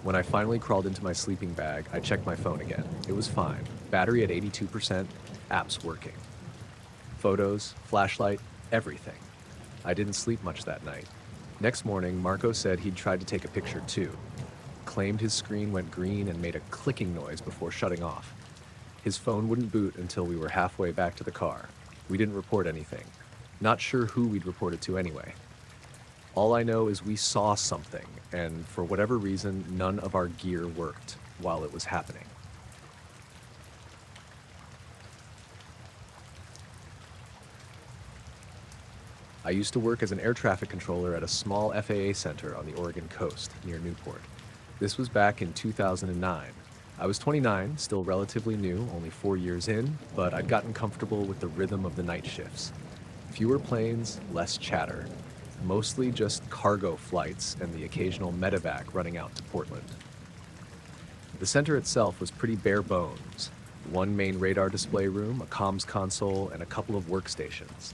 When I finally crawled into my sleeping bag, I checked my phone again. It was fine. Battery at 82%, apps working. Photos, flashlight, everything. I didn't sleep much that night. Next morning, Marco said he'd tried to take a picture too. Claimed his screen went green and made a clicking noise before shutting off. His phone wouldn't boot until we were halfway back to the car. We didn't report anything. Not sure who we'd report it to anyway. All I know is we saw something, and for whatever reason, none of our gear worked while it was happening. I used to work as an air traffic controller at a small FAA center on the Oregon coast, near Newport. This was back in 2009. I was 29, still relatively new, only 4 years in, but I'd gotten comfortable with the rhythm of the night shifts. Fewer planes, less chatter. Mostly just cargo flights and the occasional medevac running out to Portland. The center itself was pretty bare bones. One main radar display room, a comms console, and a couple of workstations.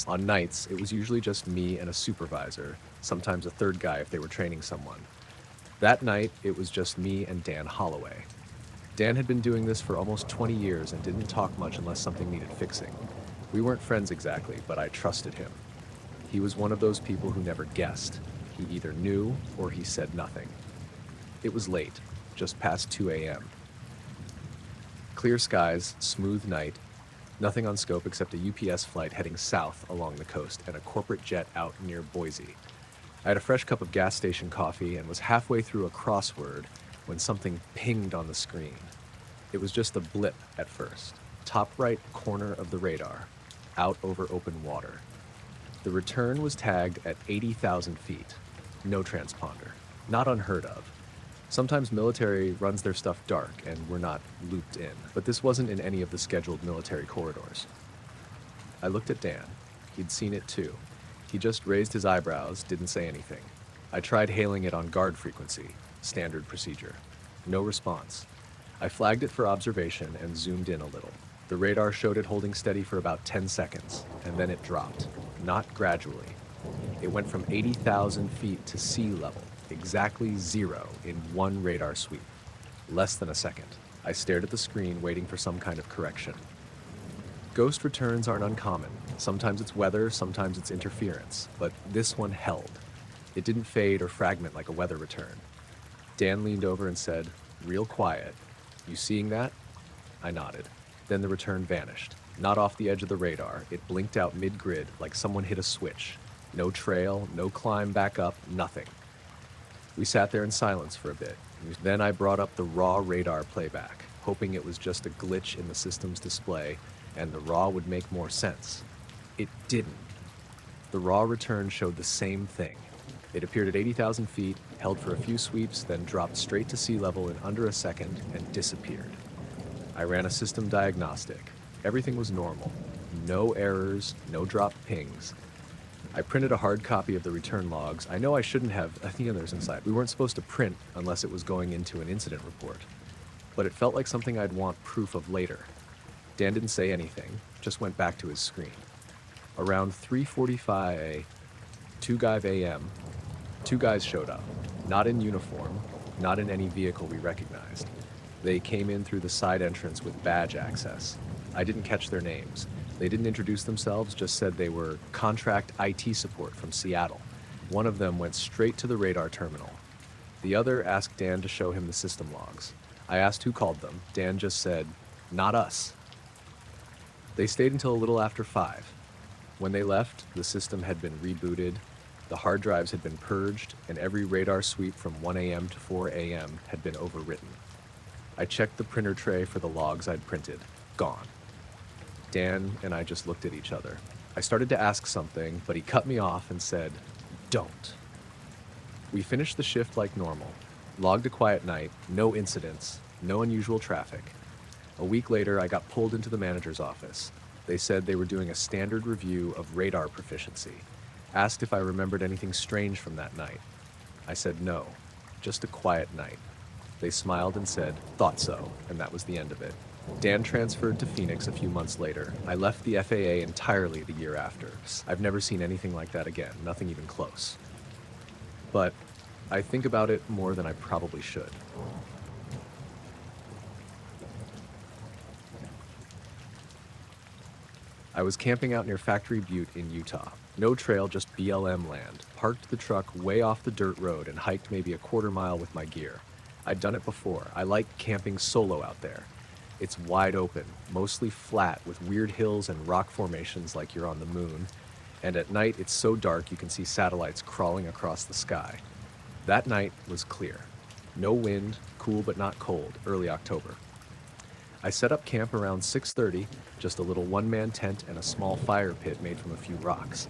On nights, it was usually just me and a supervisor, sometimes a third guy if they were training someone. That night, it was just me and Dan Holloway. Dan had been doing this for almost 20 years and didn't talk much unless something needed fixing. We weren't friends exactly, but I trusted him. He was one of those people who never guessed. He either knew or he said nothing. It was late, just past 2 a.m. Clear skies, smooth night, nothing on scope except a UPS flight heading south along the coast and a corporate jet out near Boise. I had a fresh cup of gas station coffee and was halfway through a crossword when something pinged on the screen. It was just a blip at first, top right corner of the radar, out over open water. The return was tagged at 80,000 feet. No transponder. Not unheard of. Sometimes military runs their stuff dark and we're not looped in, but this wasn't in any of the scheduled military corridors. I looked at Dan. He'd seen it too. He just raised his eyebrows, didn't say anything. I tried hailing it on guard frequency, standard procedure. No response. I flagged it for observation and zoomed in a little. The radar showed it holding steady for about 10 seconds, and then it dropped. Not gradually. It went from 80,000 feet to sea level, exactly 0 in one radar sweep. Less than a second. I stared at the screen, waiting for some kind of correction. Ghost returns aren't uncommon. Sometimes it's weather, sometimes it's interference, but this one held. It didn't fade or fragment like a weather return. Dan leaned over and said, real quiet, "You seeing that?" I nodded. Then the return vanished. Not off the edge of the radar. It blinked out mid-grid like someone hit a switch. No trail, no climb back up, nothing. We sat there in silence for a bit. Then I brought up the raw radar playback, hoping it was just a glitch in the system's display and the raw would make more sense. It didn't. The raw return showed the same thing. It appeared at 80,000 feet, held for a few sweeps, then dropped straight to sea level in under a second and disappeared. I ran a system diagnostic. Everything was normal. No errors, no dropped pings. I printed a hard copy of the return logs. I know I shouldn't have. I think there's inside. We weren't supposed to print unless it was going into an incident report. But it felt like something I'd want proof of later. Dan didn't say anything, just went back to his screen. Around 3:45 a.m., two guys showed up. Not in uniform, not in any vehicle we recognized. They came in through the side entrance with badge access. I didn't catch their names. They didn't introduce themselves, just said they were contract IT support from Seattle. One of them went straight to the radar terminal. The other asked Dan to show him the system logs. I asked who called them. Dan just said, "Not us." They stayed until a little after 5. When they left, the system had been rebooted, the hard drives had been purged, and every radar sweep from 1 a.m. to 4 a.m. had been overwritten. I checked the printer tray for the logs I'd printed. Gone. Dan and I just looked at each other. I started to ask something, but he cut me off and said, "Don't." We finished the shift like normal. Logged a quiet night, no incidents, no unusual traffic. A week later, I got pulled into the manager's office. They said they were doing a standard review of radar proficiency. Asked if I remembered anything strange from that night. I said no, just a quiet night. They smiled and said, "Thought so," and that was the end of it. Dan transferred to Phoenix a few months later. I left the FAA entirely the year after. I've never seen anything like that again, nothing even close. But I think about it more than I probably should. I was camping out near Factory Butte in Utah. No trail, just BLM land. Parked the truck way off the dirt road and hiked maybe a quarter mile with my gear. I'd done it before. I like camping solo out there. It's wide open, mostly flat with weird hills and rock formations like you're on the moon. And at night it's so dark you can see satellites crawling across the sky. That night was clear. No wind, cool but not cold, early October. I set up camp around 6:30, just a little one-man tent and a small fire pit made from a few rocks.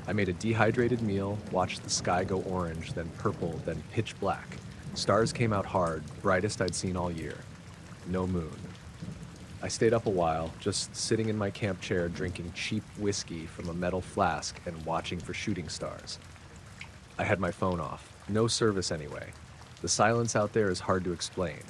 I made a dehydrated meal, watched the sky go orange, then purple, then pitch black. Stars came out hard, brightest I'd seen all year. No moon. I stayed up a while, just sitting in my camp chair drinking cheap whiskey from a metal flask and watching for shooting stars. I had my phone off. No service anyway. The silence out there is hard to explain.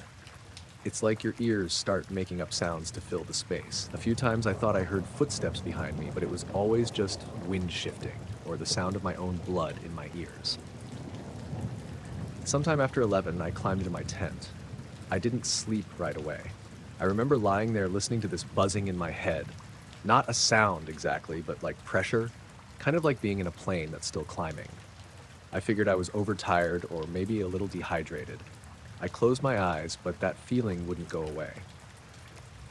It's like your ears start making up sounds to fill the space. A few times I thought I heard footsteps behind me, but it was always just wind shifting or the sound of my own blood in my ears. Sometime after 11, I climbed into my tent. I didn't sleep right away. I remember lying there listening to this buzzing in my head. Not a sound exactly, but like pressure, kind of like being in a plane that's still climbing. I figured I was overtired or maybe a little dehydrated. I closed my eyes, but that feeling wouldn't go away.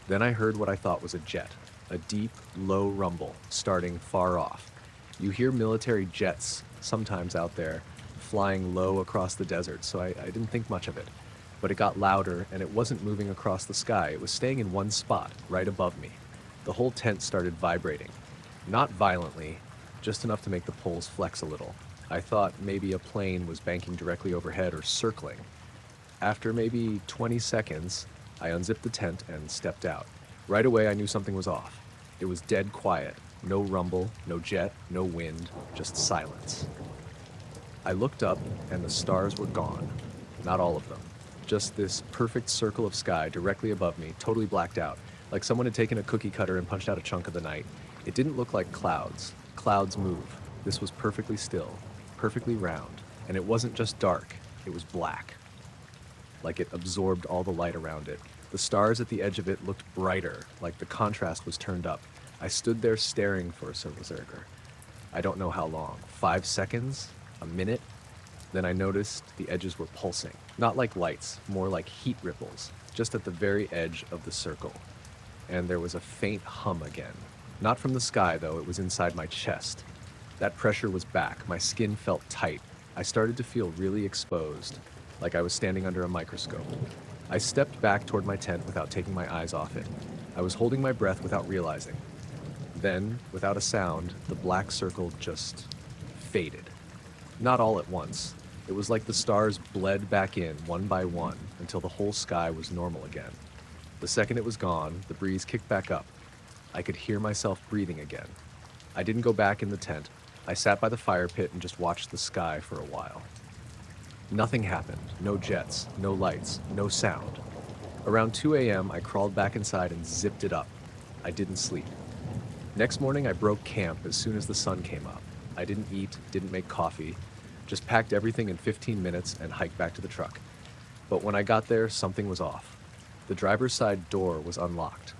Then I heard what I thought was a jet, a deep, low rumble starting far off. You hear military jets sometimes out there flying low across the desert, so I didn't think much of it. But it got louder, and it wasn't moving across the sky. It was staying in one spot, right above me. The whole tent started vibrating. Not violently, just enough to make the poles flex a little. I thought maybe a plane was banking directly overhead or circling. After maybe 20 seconds, I unzipped the tent and stepped out. Right away, I knew something was off. It was dead quiet. No rumble, no jet, no wind, just silence. I looked up, and the stars were gone. Not all of them. Just this perfect circle of sky directly above me, totally blacked out, like someone had taken a cookie cutter and punched out a chunk of the night. It didn't look like clouds. Clouds move. This was perfectly still, perfectly round, and it wasn't just dark, it was black. Like it absorbed all the light around it. The stars at the edge of it looked brighter, like the contrast was turned up. I stood there staring for a berserker. I don't know how long. 5 seconds? A minute? Then I noticed the edges were pulsing. Not like lights, more like heat ripples, just at the very edge of the circle. And there was a faint hum again. Not from the sky, though, it was inside my chest. That pressure was back. My skin felt tight. I started to feel really exposed, like I was standing under a microscope. I stepped back toward my tent without taking my eyes off it. I was holding my breath without realizing. Then, without a sound, the black circle just faded. Not all at once. It was like the stars bled back in, one by one, until the whole sky was normal again. The second it was gone, the breeze kicked back up. I could hear myself breathing again. I didn't go back in the tent. I sat by the fire pit and just watched the sky for a while. Nothing happened. No jets, no lights, no sound. Around 2 a.m., I crawled back inside and zipped it up. I didn't sleep. Next morning, I broke camp as soon as the sun came up. I didn't eat, didn't make coffee, just packed everything in 15 minutes and hiked back to the truck. But when I got there, something was off. The driver's side door was unlocked.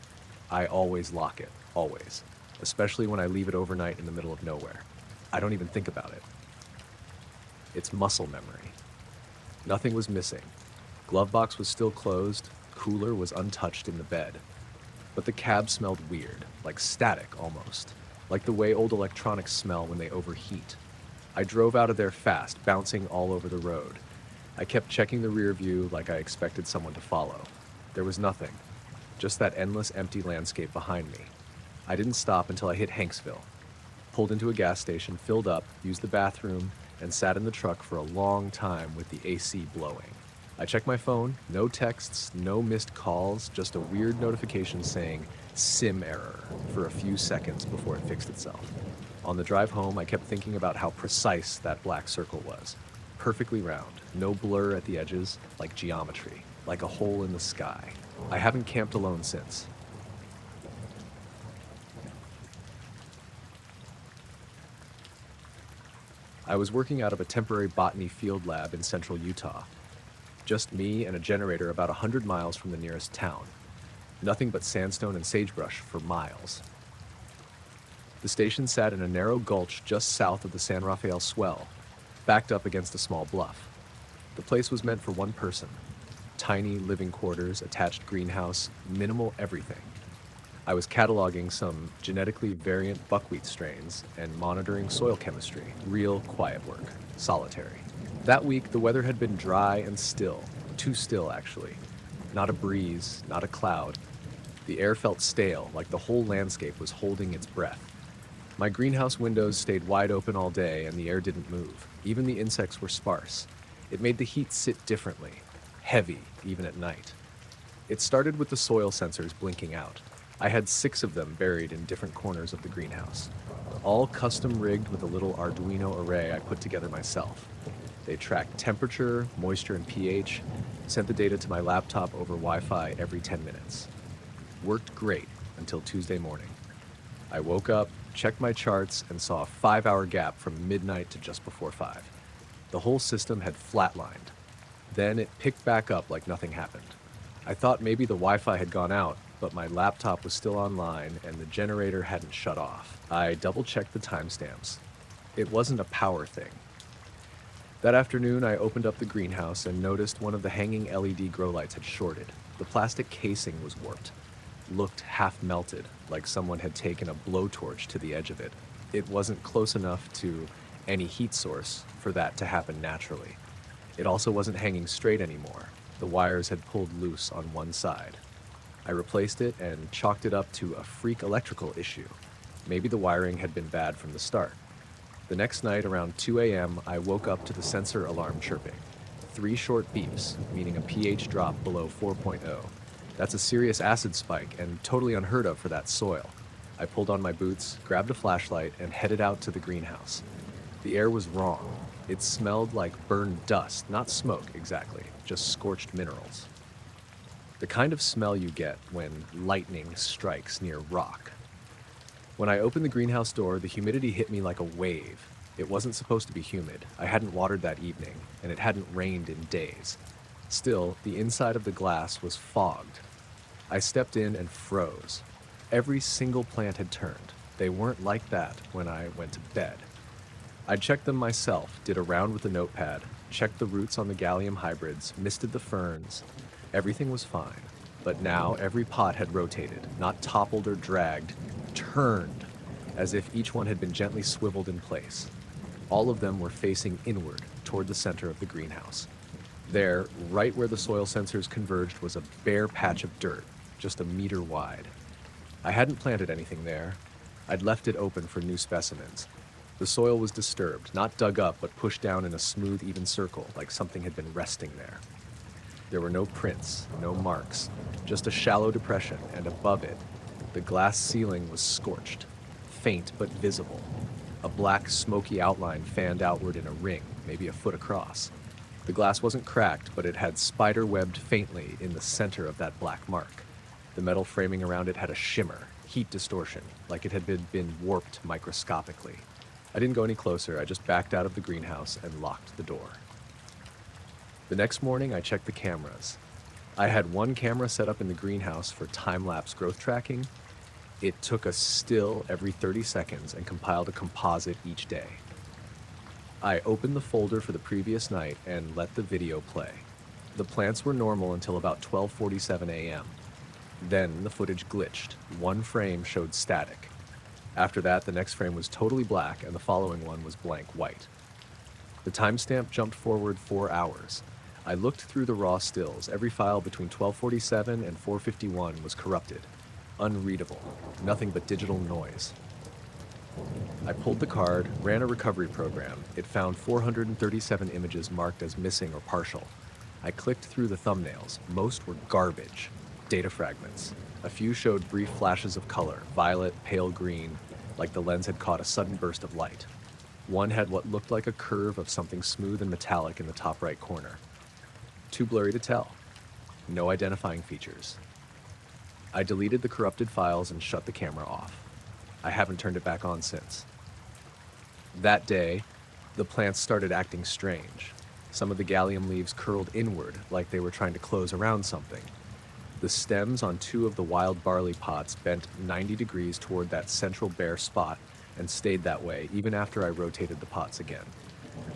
I always lock it, always, especially when I leave it overnight in the middle of nowhere. I don't even think about it. It's muscle memory. Nothing was missing. Glove box was still closed, cooler was untouched in the bed. But the cab smelled weird, like static almost, like the way old electronics smell when they overheat. I drove out of there fast, bouncing all over the road. I kept checking the rear view like I expected someone to follow. There was nothing, just that endless empty landscape behind me. I didn't stop until I hit Hanksville. Pulled into a gas station, filled up, used the bathroom, and sat in the truck for a long time with the AC blowing. I checked my phone, no texts, no missed calls, just a weird notification saying SIM error for a few seconds before it fixed itself. On the drive home, I kept thinking about how precise that black circle was. Perfectly round, no blur at the edges, like geometry, like a hole in the sky. I haven't camped alone since. I was working out of a temporary botany field lab in central Utah. Just me and a generator about 100 miles from the nearest town. Nothing but sandstone and sagebrush for miles. The station sat in a narrow gulch just south of the San Rafael swell, backed up against a small bluff. The place was meant for one person. Tiny living quarters, attached greenhouse, minimal everything. I was cataloging some genetically variant buckwheat strains and monitoring soil chemistry. Real quiet work. Solitary. That week, the weather had been dry and still. Too still, actually. Not a breeze, not a cloud. The air felt stale, like the whole landscape was holding its breath. My greenhouse windows stayed wide open all day, and the air didn't move. Even the insects were sparse. It made the heat sit differently. Heavy, even at night. It started with the soil sensors blinking out. I had 6 of them buried in different corners of the greenhouse. All custom rigged with a little Arduino array I put together myself. They tracked temperature, moisture, and pH, sent the data to my laptop over Wi-Fi every 10 minutes. Worked great until Tuesday morning. I woke up, checked my charts, and saw a 5-hour gap from midnight to just before 5. The whole system had flatlined. Then it picked back up like nothing happened. I thought maybe the Wi-Fi had gone out, but my laptop was still online and the generator hadn't shut off. I double-checked the timestamps. It wasn't a power thing. That afternoon, I opened up the greenhouse and noticed one of the hanging LED grow lights had shorted. The plastic casing was warped. Looked half melted, like someone had taken a blowtorch to the edge of it. It wasn't close enough to any heat source for that to happen naturally. It also wasn't hanging straight anymore. The wires had pulled loose on one side. I replaced it and chalked it up to a freak electrical issue. Maybe the wiring had been bad from the start. The next night, around 2 a.m., I woke up to the sensor alarm chirping. 3 short beeps, meaning a pH drop below 4.0. That's a serious acid spike and totally unheard of for that soil. I pulled on my boots, grabbed a flashlight, and headed out to the greenhouse. The air was wrong. It smelled like burned dust, not smoke exactly, just scorched minerals. The kind of smell you get when lightning strikes near rock. When I opened the greenhouse door, the humidity hit me like a wave. It wasn't supposed to be humid. I hadn't watered that evening, and it hadn't rained in days. Still, the inside of the glass was fogged. I stepped in and froze. Every single plant had turned. They weren't like that when I went to bed. I checked them myself, did a round with the notepad, checked the roots on the gallium hybrids, misted the ferns. Everything was fine. But now every pot had rotated, not toppled or dragged, turned, as if each one had been gently swiveled in place. All of them were facing inward, toward the center of the greenhouse. There, right where the soil sensors converged, was a bare patch of dirt, just a meter wide. I hadn't planted anything there. I'd left it open for new specimens. The soil was disturbed, not dug up, but pushed down in a smooth, even circle, like something had been resting there. There were no prints, no marks, just a shallow depression, and above it, the glass ceiling was scorched, faint but visible. A black, smoky outline fanned outward in a ring, maybe a foot across. The glass wasn't cracked, but it had spider-webbed faintly in the center of that black mark. The metal framing around it had a shimmer, heat distortion, like it had been warped microscopically. I didn't go any closer, I just backed out of the greenhouse and locked the door. The next morning, I checked the cameras. I had one camera set up in the greenhouse for time-lapse growth tracking. It took a still every 30 seconds and compiled a composite each day. I opened the folder for the previous night and let the video play. The plants were normal until about 12:47 a.m. Then the footage glitched. One frame showed static. After that, the next frame was totally black and the following one was blank white. The timestamp jumped forward 4 hours. I looked through the raw stills. Every file between 12:47 and 4:51 was corrupted. Unreadable. Nothing but digital noise. I pulled the card, ran a recovery program. It found 437 images marked as missing or partial. I clicked through the thumbnails. Most were garbage. Data fragments. A few showed brief flashes of color, violet, pale green, like the lens had caught a sudden burst of light. One had what looked like a curve of something smooth and metallic in the top right corner. Too blurry to tell. No identifying features. I deleted the corrupted files and shut the camera off. I haven't turned it back on since. That day, the plants started acting strange. Some of the gallium leaves curled inward, like they were trying to close around something. The stems on 2 of the wild barley pots bent 90 degrees toward that central bare spot and stayed that way even after I rotated the pots again.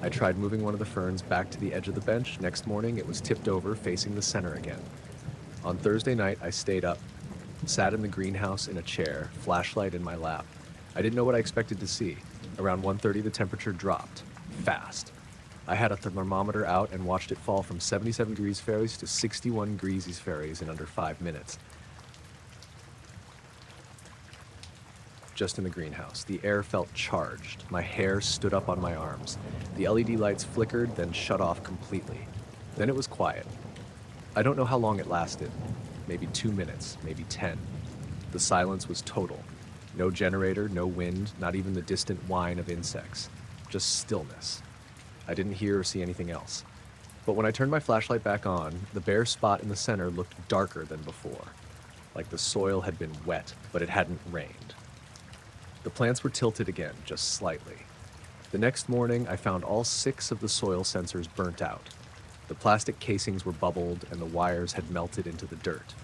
I tried moving one of the ferns back to the edge of the bench. Next morning, it was tipped over, facing the center again. On Thursday night, I stayed up, sat in the greenhouse in a chair, flashlight in my lap. I didn't know what I expected to see. Around 1:30, the temperature dropped. Fast. I had a thermometer out and watched it fall from 77 degrees Fahrenheit to 61 degrees Fahrenheit in under 5 minutes. Just in the greenhouse, the air felt charged. My hair stood up on my arms. The LED lights flickered, then shut off completely. Then it was quiet. I don't know how long it lasted. Maybe 2 minutes, maybe 10. The silence was total. No generator, no wind, not even the distant whine of insects. Just stillness. I didn't hear or see anything else. But when I turned my flashlight back on, the bare spot in the center looked darker than before. Like the soil had been wet, but it hadn't rained. The plants were tilted again, just slightly. The next morning, I found all 6 of the soil sensors burnt out. The plastic casings were bubbled and the wires had melted into the dirt.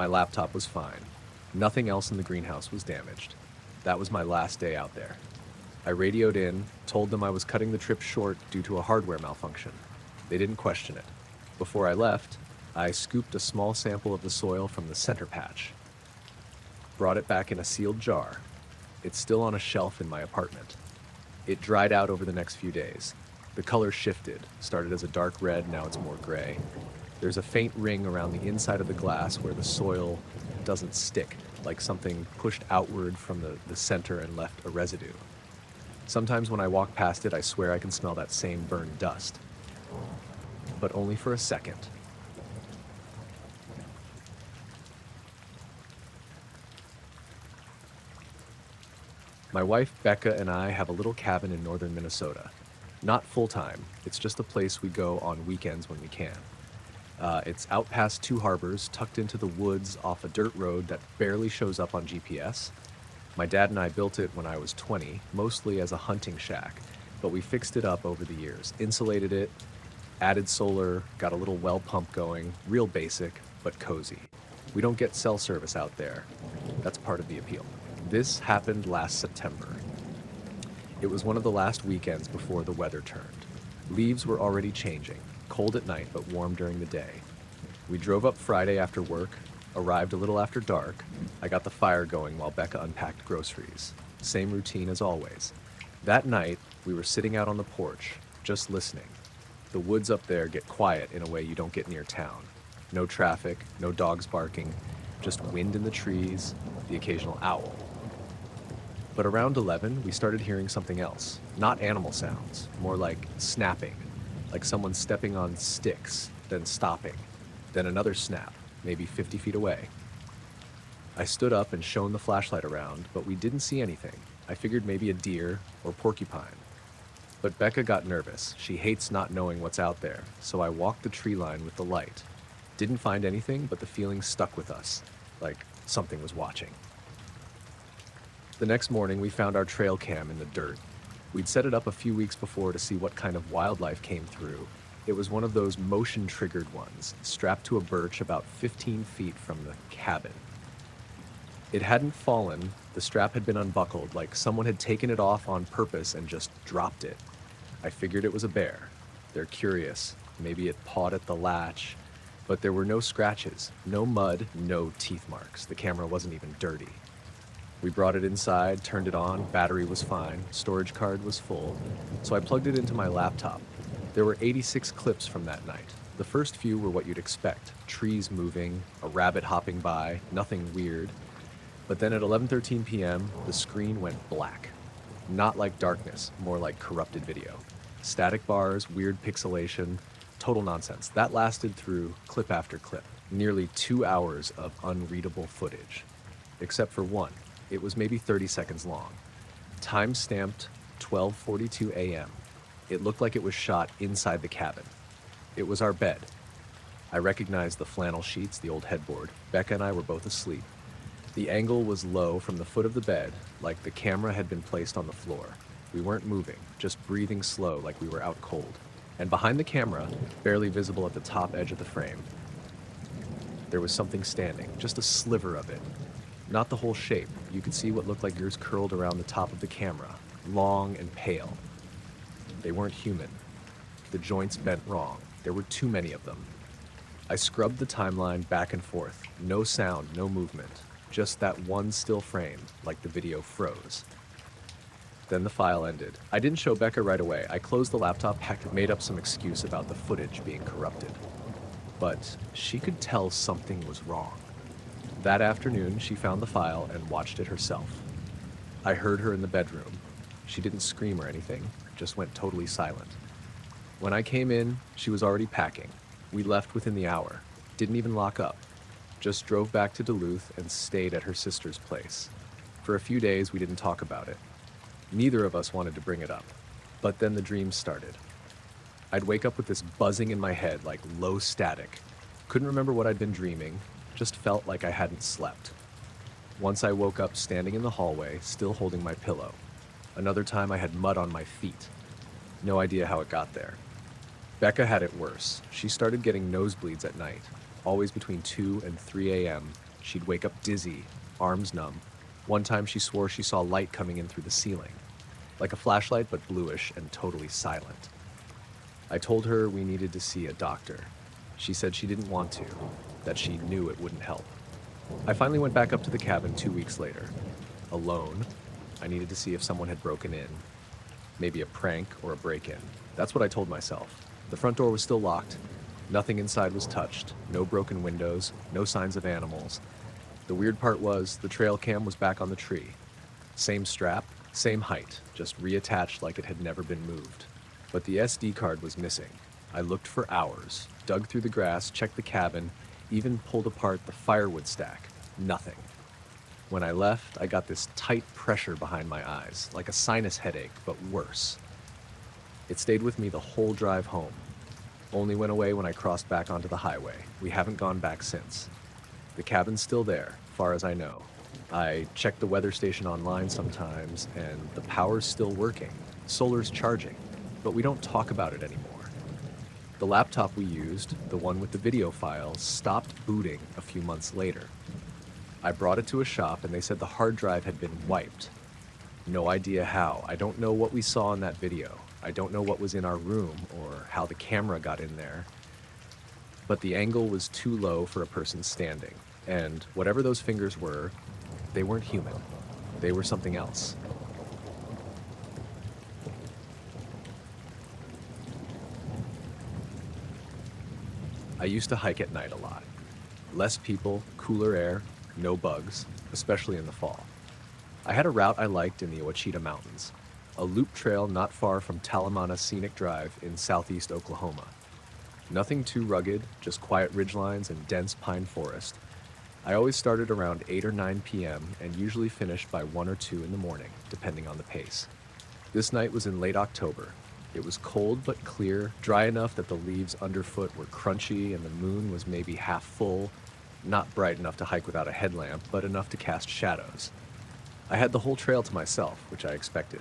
My laptop was fine. Nothing else in the greenhouse was damaged. That was my last day out there. I radioed in, told them I was cutting the trip short due to a hardware malfunction. They didn't question it. Before I left, I scooped a small sample of the soil from the center patch, brought it back in a sealed jar. It's still on a shelf in my apartment. It dried out over the next few days. The color shifted, started as a dark red, now it's more gray. There's a faint ring around the inside of the glass where the soil doesn't stick, like something pushed outward from the center and left a residue. Sometimes when I walk past it, I swear I can smell that same burned dust. But only for a second. My wife, Becca, and I have a little cabin in northern Minnesota. Not full-time, it's just a place we go on weekends when we can. It's out past two harbors, tucked into the woods off a dirt road that barely shows up on GPS. My dad and I built it when I was 20, mostly as a hunting shack, but we fixed it up over the years, insulated it, added solar, got a little well pump going, real basic, but cozy. We don't get cell service out there. That's part of the appeal. This happened last September. It was one of the last weekends before the weather turned. Leaves were already changing, cold at night but warm during the day. We drove up Friday after work, arrived a little after dark. I got the fire going while Becca unpacked groceries. Same routine as always. That night, we were sitting out on the porch, just listening. The woods up there get quiet in a way you don't get near town. No traffic, no dogs barking, just wind in the trees, the occasional owl. But around 11, we started hearing something else. Not animal sounds, more like snapping, like someone stepping on sticks, then stopping, then another snap, maybe 50 feet away. I stood up and shone the flashlight around, but we didn't see anything. I figured maybe a deer or porcupine. But Becca got nervous. She hates not knowing what's out there, so I walked the tree line with the light. Didn't find anything, but the feeling stuck with us, like something was watching. The next morning, we found our trail cam in the dirt. We'd set it up a few weeks before to see what kind of wildlife came through. It was one of those motion-triggered ones, strapped to a birch about 15 feet from the cabin. It hadn't fallen, the strap had been unbuckled, like someone had taken it off on purpose and just dropped it. I figured it was a bear. They're curious. Maybe it pawed at the latch. But there were no scratches, no mud, no teeth marks. The camera wasn't even dirty. We brought it inside, turned it on, battery was fine, storage card was full, so I plugged it into my laptop. There were 86 clips from that night. The first few were what you'd expect, trees moving, a rabbit hopping by, nothing weird. But then at 11:13 p.m., the screen went black. Not like darkness, more like corrupted video. Static bars, weird pixelation, total nonsense. That lasted through clip after clip, nearly 2 hours of unreadable footage. Except for one. It was maybe 30 seconds long. Time-stamped 12:42 a.m. It looked like it was shot inside the cabin. It was our bed. I recognized the flannel sheets, the old headboard. Becca and I were both asleep. The angle was low from the foot of the bed, like the camera had been placed on the floor. We weren't moving, just breathing slow like we were out cold. And behind the camera, barely visible at the top edge of the frame, there was something standing, just a sliver of it. Not the whole shape. You could see what looked like ears curled around the top of the camera, long and pale. They weren't human. The joints bent wrong. There were too many of them. I scrubbed the timeline back and forth. No sound, no movement. Just that one still frame, like the video froze. Then the file ended. I didn't show Becca right away. I closed the laptop, made up some excuse about the footage being corrupted. But she could tell something was wrong. That afternoon, she found the file and watched it herself. I heard her in the bedroom. She didn't scream or anything, just went totally silent. When I came in, she was already packing. We left within the hour. Didn't even lock up. Just drove back to Duluth and stayed at her sister's place. For a few days, we didn't talk about it. Neither of us wanted to bring it up. But then the dreams started. I'd wake up with this buzzing in my head, like low static. Couldn't remember what I'd been dreaming, just felt like I hadn't slept. Once I woke up standing in the hallway, still holding my pillow. Another time I had mud on my feet. No idea how it got there. Becca had it worse. She started getting nosebleeds at night, always between 2 and 3 a.m., She'd wake up dizzy, arms numb. One time she swore she saw light coming in through the ceiling, like a flashlight but bluish and totally silent. I told her we needed to see a doctor. She said she didn't want to, that she knew it wouldn't help. I finally went back up to the cabin 2 weeks later. Alone. I needed to see if someone had broken in. Maybe a prank or a break-in. That's what I told myself. The front door was still locked. Nothing inside was touched. No broken windows. No signs of animals. The weird part was the trail cam was back on the tree. Same strap, same height, just reattached like it had never been moved. But the SD card was missing. I looked for hours, dug through the grass, checked the cabin, even pulled apart the firewood stack. Nothing. When I left, I got this tight pressure behind my eyes, like a sinus headache, but worse. It stayed with me the whole drive home. Only went away when I crossed back onto the highway. We haven't gone back since. The cabin's still there, far as I know. I check the weather station online sometimes, and the power's still working. Solar's charging, but we don't talk about it anymore. The laptop we used, the one with the video files, stopped booting a few months later. I brought it to a shop and they said the hard drive had been wiped. No idea how. I don't know what we saw in that video. I don't know what was in our room or how the camera got in there. But the angle was too low for a person standing. And whatever those fingers were, they weren't human. They were something else. I used to hike at night a lot. Less people, cooler air, no bugs, especially in the fall. I had a route I liked in the Huachuca Mountains, a loop trail not far from Talamana Scenic Drive in southeast Oklahoma. Nothing too rugged, just quiet ridgelines and dense pine forest. I always started around 8 or 9 p.m. and usually finished by 1 or 2 in the morning, depending on the pace. This night was in late October. It was cold but clear, dry enough that the leaves underfoot were crunchy and the moon was maybe half full, not bright enough to hike without a headlamp, but enough to cast shadows. I had the whole trail to myself, which I expected.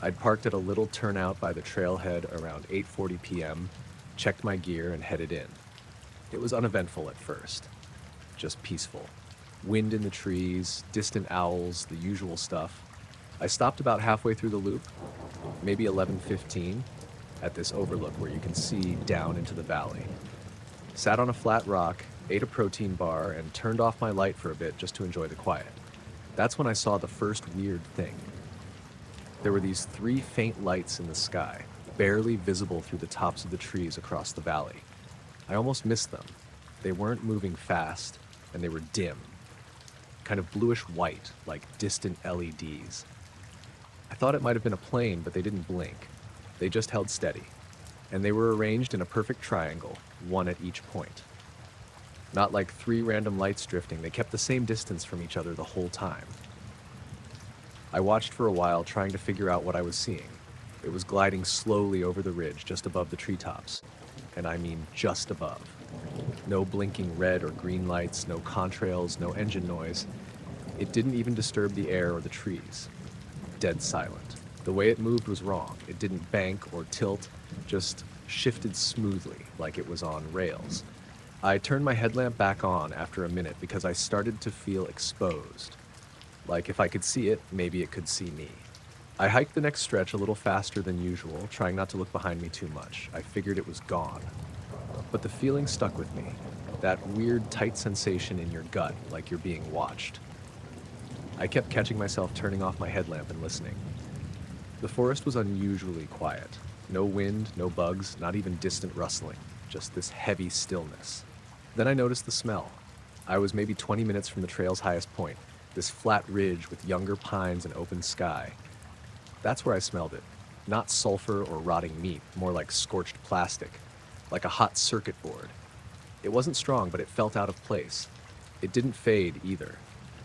I'd parked at a little turnout by the trailhead around 8:40 p.m., checked my gear, and headed in. It was uneventful at first, just peaceful. Wind in the trees, distant owls, the usual stuff. I stopped about halfway through the loop, maybe 11:15, at this overlook where you can see down into the valley. Sat on a flat rock, ate a protein bar, and turned off my light for a bit just to enjoy the quiet. That's when I saw the first weird thing. There were these 3 faint lights in the sky, barely visible through the tops of the trees across the valley. I almost missed them. They weren't moving fast, and they were dim, kind of bluish white, like distant LEDs. I thought it might have been a plane, but they didn't blink. They just held steady, and they were arranged in a perfect triangle, one at each point. Not like 3 random lights drifting, they kept the same distance from each other the whole time. I watched for a while, trying to figure out what I was seeing. It was gliding slowly over the ridge, just above the treetops. And I mean just above. No blinking red or green lights, no contrails, no engine noise. It didn't even disturb the air or the trees. Dead silent. The way it moved was wrong. It didn't bank or tilt, just shifted smoothly, like it was on rails. I turned my headlamp back on after a minute because I started to feel exposed. Like if I could see it, maybe it could see me. I hiked the next stretch a little faster than usual, trying not to look behind me too much. I figured it was gone. But the feeling stuck with me. That weird, tight sensation in your gut, like you're being watched. I kept catching myself turning off my headlamp and listening. The forest was unusually quiet. No wind, no bugs, not even distant rustling. Just this heavy stillness. Then I noticed the smell. I was maybe 20 minutes from the trail's highest point, this flat ridge with younger pines and open sky. That's where I smelled it. Not sulfur or rotting meat, more like scorched plastic, like a hot circuit board. It wasn't strong, but it felt out of place. It didn't fade either.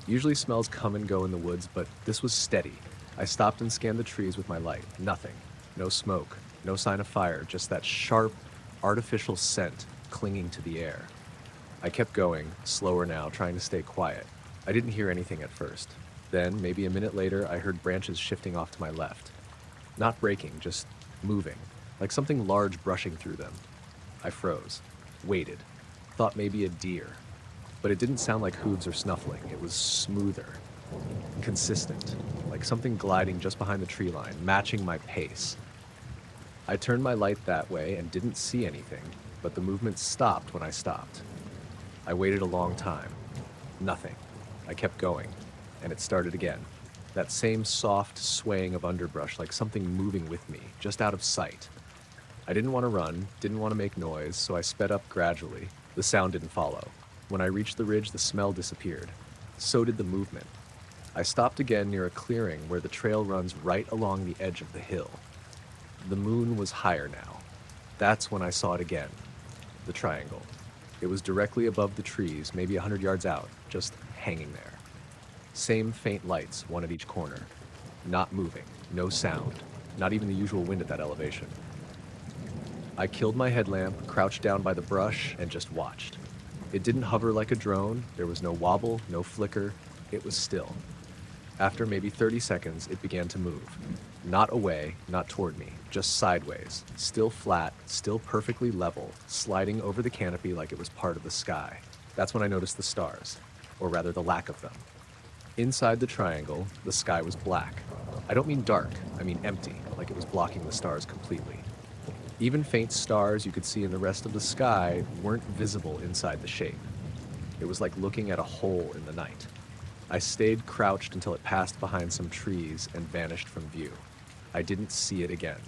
Usually smells come and go in the woods, but this was steady. I stopped and scanned the trees with my light. Nothing. No smoke. No sign of fire. Just that sharp, artificial scent clinging to the air. I kept going, slower now, trying to stay quiet. I didn't hear anything at first. Then, maybe a minute later, I heard branches shifting off to my left. Not breaking, just moving, like something large brushing through them. I froze. Waited. Thought maybe a deer. but it didn't sound like hooves or snuffling. It was smoother, consistent, like something gliding just behind the tree line, matching my pace. I turned my light that way and didn't see anything, but the movement stopped when I stopped. I waited a long time. Nothing. I kept going, and it started again. That same soft swaying of underbrush, like something moving with me, just out of sight. I didn't want to run, didn't want to make noise, so I sped up gradually. The sound didn't follow. When I reached the ridge, the smell disappeared. So did the movement. I stopped again near a clearing where the trail runs right along the edge of the hill. The moon was higher now. That's when I saw it again. The triangle. It was directly above the trees, maybe 100 yards out, just hanging there. Same faint lights, one at each corner. Not moving, no sound, not even the usual wind at that elevation. I killed my headlamp, crouched down by the brush, and just watched. It didn't hover like a drone, there was no wobble, no flicker, it was still. After maybe 30 seconds, it began to move. Not away, not toward me, just sideways, still flat, still perfectly level, sliding over the canopy like it was part of the sky. That's when I noticed the stars, or rather the lack of them. Inside the triangle, the sky was black. I don't mean dark, I mean empty, like it was blocking the stars completely. Even faint stars you could see in the rest of the sky weren't visible inside the shape. It was like looking at a hole in the night. I stayed crouched until it passed behind some trees and vanished from view. I didn't see it again.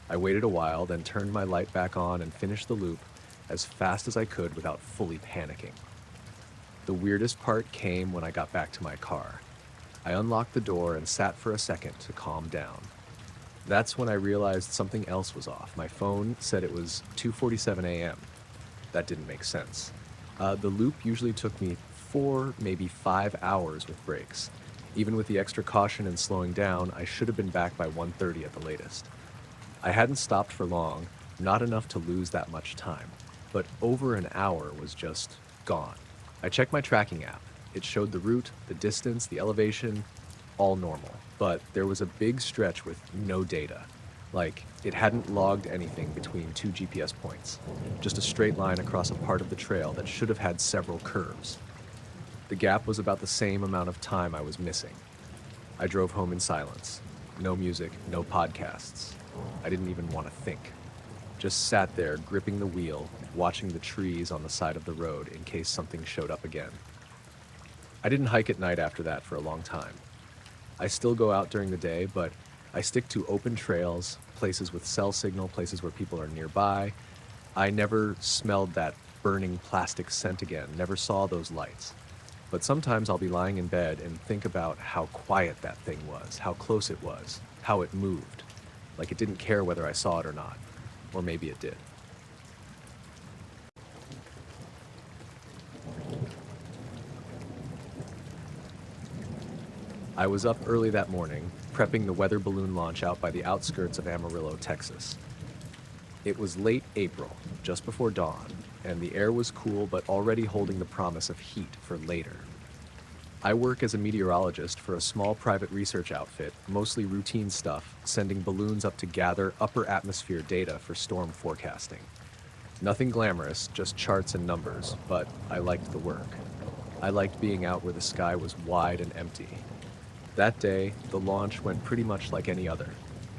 I waited a while, then turned my light back on and finished the loop as fast as I could without fully panicking. The weirdest part came when I got back to my car. I unlocked the door and sat for a second to calm down. That's when I realized something else was off. My phone said it was 2:47 a.m. That didn't make sense. The loop usually took me 4, maybe 5 hours with breaks. Even with the extra caution and slowing down, I should have been back by 1:30 at the latest. I hadn't stopped for long, not enough to lose that much time, but over an hour was just gone. I checked my tracking app. It showed the route, the distance, the elevation, all normal. But there was a big stretch with no data. Like, it hadn't logged anything between 2 GPS points. Just a straight line across a part of the trail that should have had several curves. The gap was about the same amount of time I was missing. I drove home in silence. No music, no podcasts. I didn't even want to think. Just sat there, gripping the wheel, watching the trees on the side of the road in case something showed up again. I didn't hike at night after that for a long time. I still go out during the day, but I stick to open trails, places with cell signal, places where people are nearby. I never smelled that burning plastic scent again, never saw those lights. But sometimes I'll be lying in bed and think about how quiet that thing was, how close it was, how it moved, like it didn't care whether I saw it or not. Or maybe it did. I was up early that morning, prepping the weather balloon launch out by the outskirts of Amarillo, Texas. It was late April, just before dawn, and the air was cool but already holding the promise of heat for later. I work as a meteorologist for a small private research outfit, mostly routine stuff, sending balloons up to gather upper atmosphere data for storm forecasting. Nothing glamorous, just charts and numbers, but I liked the work. I liked being out where the sky was wide and empty. That day, the launch went pretty much like any other.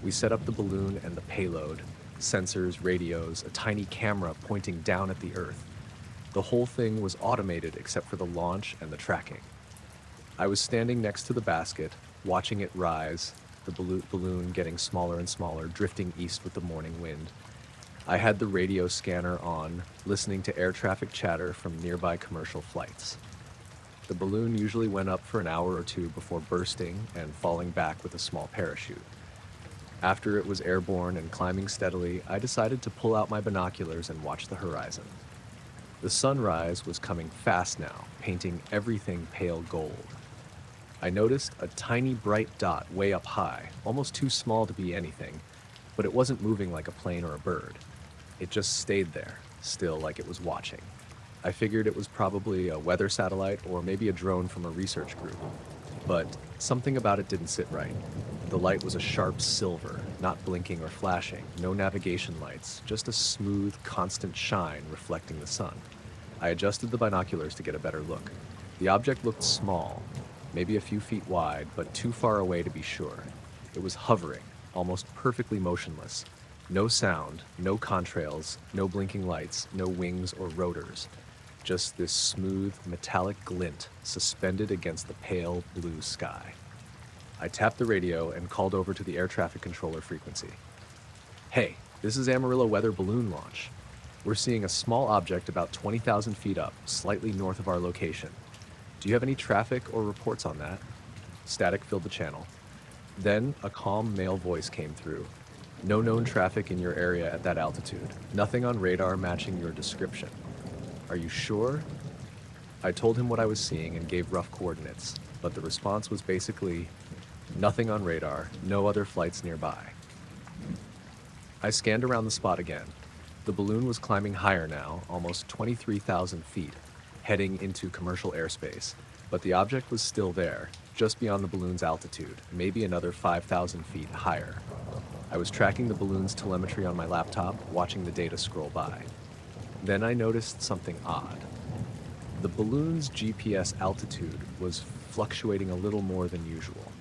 We set up the balloon and the payload, sensors, radios, a tiny camera pointing down at the Earth. The whole thing was automated except for the launch and the tracking. I was standing next to the basket, watching it rise, the balloon getting smaller and smaller, drifting east with the morning wind. I had the radio scanner on, listening to air traffic chatter from nearby commercial flights. The balloon usually went up for an hour or two before bursting and falling back with a small parachute. After it was airborne and climbing steadily, I decided to pull out my binoculars and watch the horizon. The sunrise was coming fast now, painting everything pale gold. I noticed a tiny bright dot way up high, almost too small to be anything, but it wasn't moving like a plane or a bird. It just stayed there, still like it was watching. I figured it was probably a weather satellite or maybe a drone from a research group. But something about it didn't sit right. The light was a sharp silver, not blinking or flashing, no navigation lights, just a smooth, constant shine reflecting the sun. I adjusted the binoculars to get a better look. The object looked small, maybe a few feet wide, but too far away to be sure. It was hovering, almost perfectly motionless. No sound, no contrails, no blinking lights, no wings or rotors. Just this smooth, metallic glint suspended against the pale blue sky. I tapped the radio and called over to the air traffic controller frequency. "Hey, this is Amarillo Weather Balloon Launch. We're seeing a small object about 20,000 feet up, slightly north of our location. Do you have any traffic or reports on that?" Static filled the channel. Then a calm male voice came through. "No known traffic in your area at that altitude. Nothing on radar matching your description. Are you sure?" I told him what I was seeing and gave rough coordinates, but the response was basically, "Nothing on radar, no other flights nearby." I scanned around the spot again. The balloon was climbing higher now, almost 23,000 feet, heading into commercial airspace, but the object was still there, just beyond the balloon's altitude, maybe another 5,000 feet higher. I was tracking the balloon's telemetry on my laptop, watching the data scroll by. Then I noticed something odd. The balloon's GPS altitude was fluctuating a little more than usual.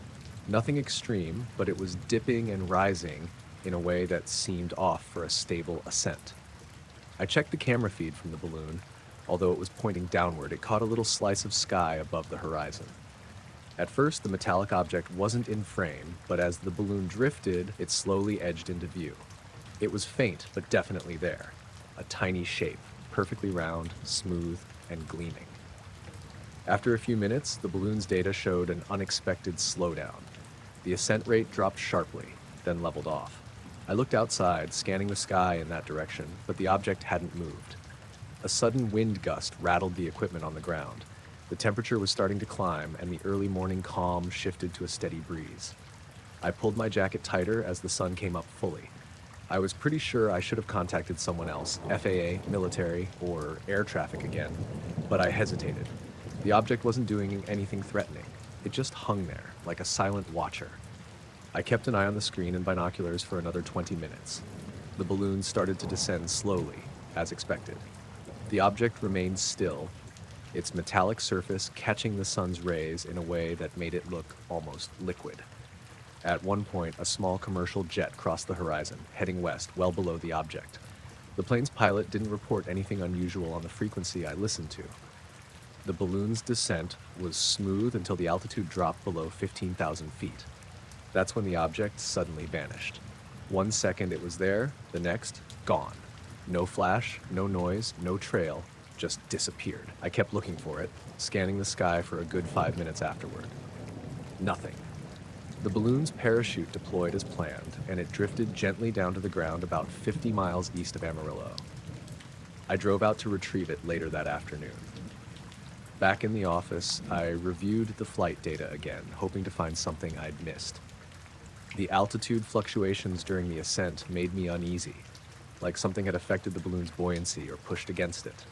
Nothing extreme, but it was dipping and rising in a way that seemed off for a stable ascent. I checked the camera feed from the balloon. Although it was pointing downward, it caught a little slice of sky above the horizon. At first, the metallic object wasn't in frame, but as the balloon drifted, it slowly edged into view. It was faint, but definitely there. A tiny shape, perfectly round, smooth, and gleaming. After a few minutes, the balloon's data showed an unexpected slowdown. The ascent rate dropped sharply, then leveled off. I looked outside, scanning the sky in that direction, but the object hadn't moved. A sudden wind gust rattled the equipment on the ground. The temperature was starting to climb, and the early morning calm shifted to a steady breeze. I pulled my jacket tighter as the sun came up fully. I was pretty sure I should have contacted someone else, FAA, military, or air traffic again, but I hesitated. The object wasn't doing anything threatening. It just hung there, like a silent watcher. I kept an eye on the screen and binoculars for another 20 minutes. The balloon started to descend slowly, as expected. The object remained still, its metallic surface catching the sun's rays in a way that made it look almost liquid. At one point, a small commercial jet crossed the horizon, heading west, well below the object. The plane's pilot didn't report anything unusual on the frequency I listened to. The balloon's descent was smooth until the altitude dropped below 15,000 feet. That's when the object suddenly vanished. 1 second it was there, the next, gone. No flash, no noise, no trail, just disappeared. I kept looking for it, scanning the sky for a good 5 minutes afterward. Nothing. The balloon's parachute deployed as planned, and it drifted gently down to the ground about 50 miles east of Amarillo. I drove out to retrieve it later that afternoon. Back in the office, I reviewed the flight data again, hoping to find something I'd missed. The altitude fluctuations during the ascent made me uneasy, like something had affected the balloon's buoyancy or pushed against it.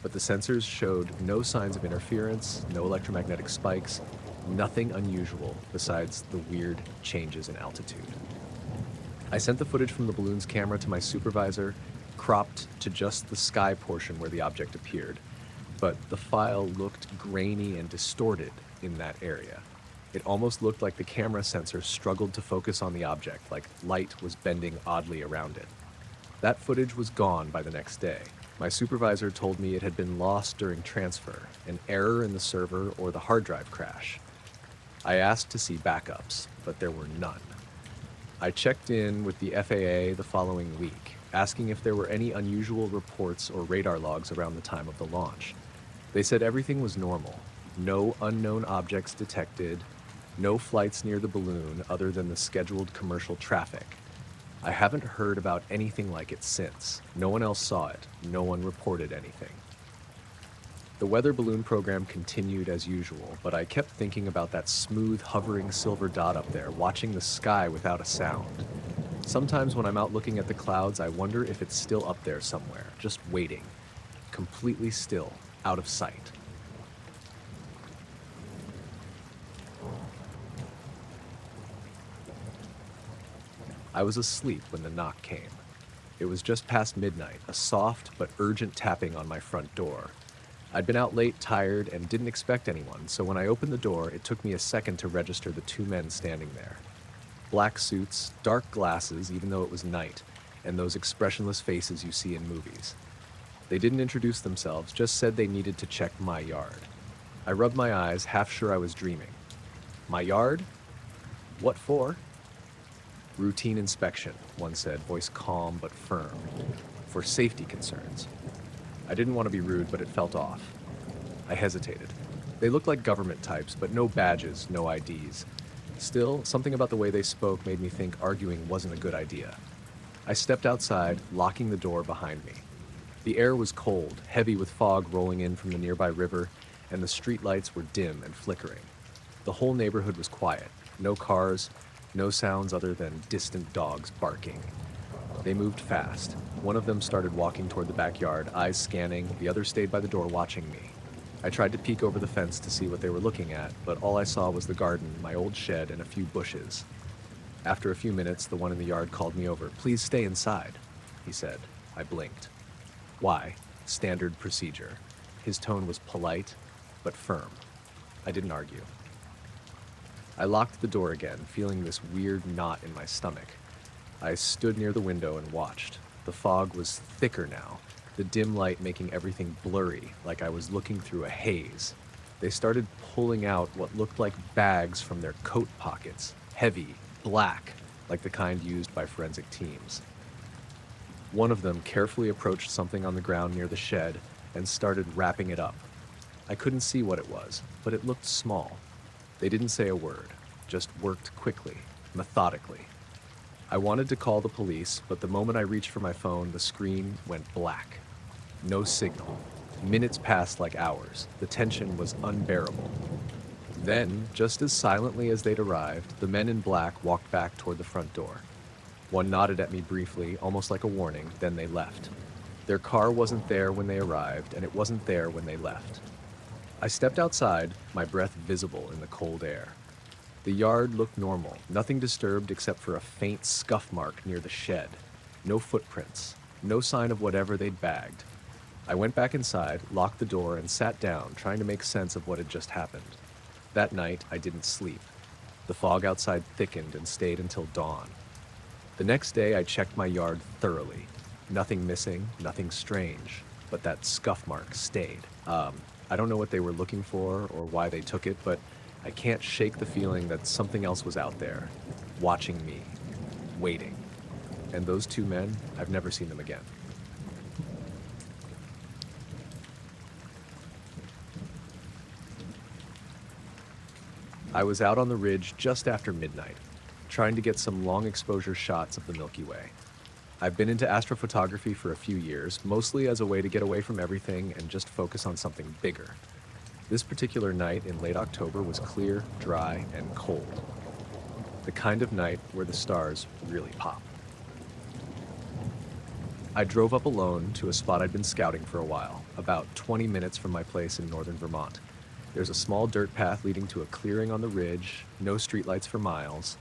But the sensors showed no signs of interference, no electromagnetic spikes, nothing unusual besides the weird changes in altitude. I sent the footage from the balloon's camera to my supervisor, cropped to just the sky portion where the object appeared, but the file looked grainy and distorted in that area. It almost looked like the camera sensor struggled to focus on the object, like light was bending oddly around it. That footage was gone by the next day. My supervisor told me it had been lost during transfer, an error in the server or the hard drive crash. I asked to see backups, but there were none. I checked in with the FAA the following week, asking if there were any unusual reports or radar logs around the time of the launch. They said everything was normal. No unknown objects detected, no flights near the balloon other than the scheduled commercial traffic. I haven't heard about anything like it since. No one else saw it. No one reported anything. The weather balloon program continued as usual, but I kept thinking about that smooth, hovering silver dot up there, watching the sky without a sound. Sometimes when I'm out looking at the clouds, I wonder if it's still up there somewhere, just waiting, completely still, out of sight. I was asleep when the knock came. It was just past midnight, a soft but urgent tapping on my front door. I'd been out late, tired, and didn't expect anyone, so when I opened the door, it took me a second to register the two men standing there. Black suits, dark glasses, even though it was night, and those expressionless faces you see in movies. They didn't introduce themselves, just said they needed to check my yard. I rubbed my eyes, half sure I was dreaming. My yard? What for? Routine inspection, one said, voice calm but firm. For safety concerns. I didn't want to be rude, but it felt off. I hesitated. They looked like government types, but no badges, no IDs. Still, something about the way they spoke made me think arguing wasn't a good idea. I stepped outside, locking the door behind me. The air was cold, heavy with fog rolling in from the nearby river, and the streetlights were dim and flickering. The whole neighborhood was quiet. No cars, no sounds other than distant dogs barking. They moved fast. One of them started walking toward the backyard, eyes scanning. The other stayed by the door watching me. I tried to peek over the fence to see what they were looking at, but all I saw was the garden, my old shed, and a few bushes. After a few minutes, the one in the yard called me over. "Please stay inside," he said. I blinked. Why? Standard procedure. His tone was polite, but firm. I didn't argue. I locked the door again, feeling this weird knot in my stomach. I stood near the window and watched. The fog was thicker now, the dim light making everything blurry, like I was looking through a haze. They started pulling out what looked like bags from their coat pockets, heavy, black, like the kind used by forensic teams. One of them carefully approached something on the ground near the shed and started wrapping it up. I couldn't see what it was, but it looked small. They didn't say a word, just worked quickly, methodically. I wanted to call the police, but the moment I reached for my phone, the screen went black. No signal. Minutes passed like hours. The tension was unbearable. Then, just as silently as they'd arrived, the men in black walked back toward the front door. One nodded at me briefly, almost like a warning, then they left. Their car wasn't there when they arrived, and it wasn't there when they left. I stepped outside, my breath visible in the cold air. The yard looked normal, nothing disturbed except for a faint scuff mark near the shed. No footprints, no sign of whatever they'd bagged. I went back inside, locked the door, and sat down, trying to make sense of what had just happened. That night, I didn't sleep. The fog outside thickened and stayed until dawn. The next day, I checked my yard thoroughly. Nothing missing, nothing strange, but that scuff mark stayed. I don't know what they were looking for or why they took it, but I can't shake the feeling that something else was out there, watching me, waiting. And those two men, I've never seen them again. I was out on the ridge just after midnight, trying to get some long exposure shots of the Milky Way. I've been into astrophotography for a few years, mostly as a way to get away from everything and just focus on something bigger. This particular night in late October was clear, dry, and cold. The kind of night where the stars really pop. I drove up alone to a spot I'd been scouting for a while, about 20 minutes from my place in northern Vermont. There's a small dirt path leading to a clearing on the ridge, no streetlights for miles,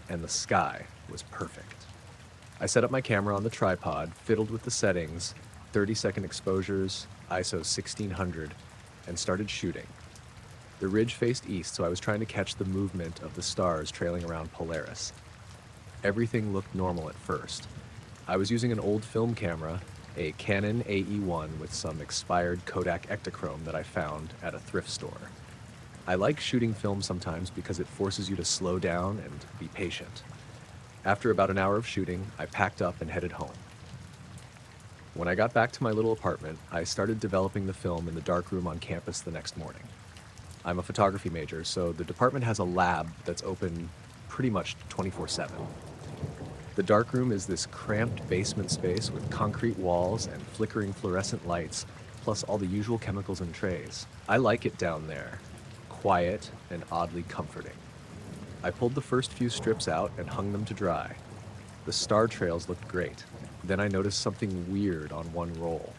and the sky was perfect. I set up my camera on the tripod, fiddled with the settings, 30-second exposures, ISO 1600, and started shooting. The ridge faced east, so I was trying to catch the movement of the stars trailing around Polaris. Everything looked normal at first. I was using an old film camera, a Canon AE1 with some expired Kodak Ektachrome that I found at a thrift store. I like shooting film sometimes because it forces you to slow down and be patient. After about an hour of shooting, I packed up and headed home. When I got back to my little apartment, I started developing the film in the darkroom on campus the next morning. I'm a photography major, so the department has a lab that's open pretty much 24/7. The darkroom is this cramped basement space with concrete walls and flickering fluorescent lights, plus all the usual chemicals and trays. I like it down there, quiet and oddly comforting. I pulled the first few strips out and hung them to dry. The star trails looked great. Then I noticed something weird on one roll.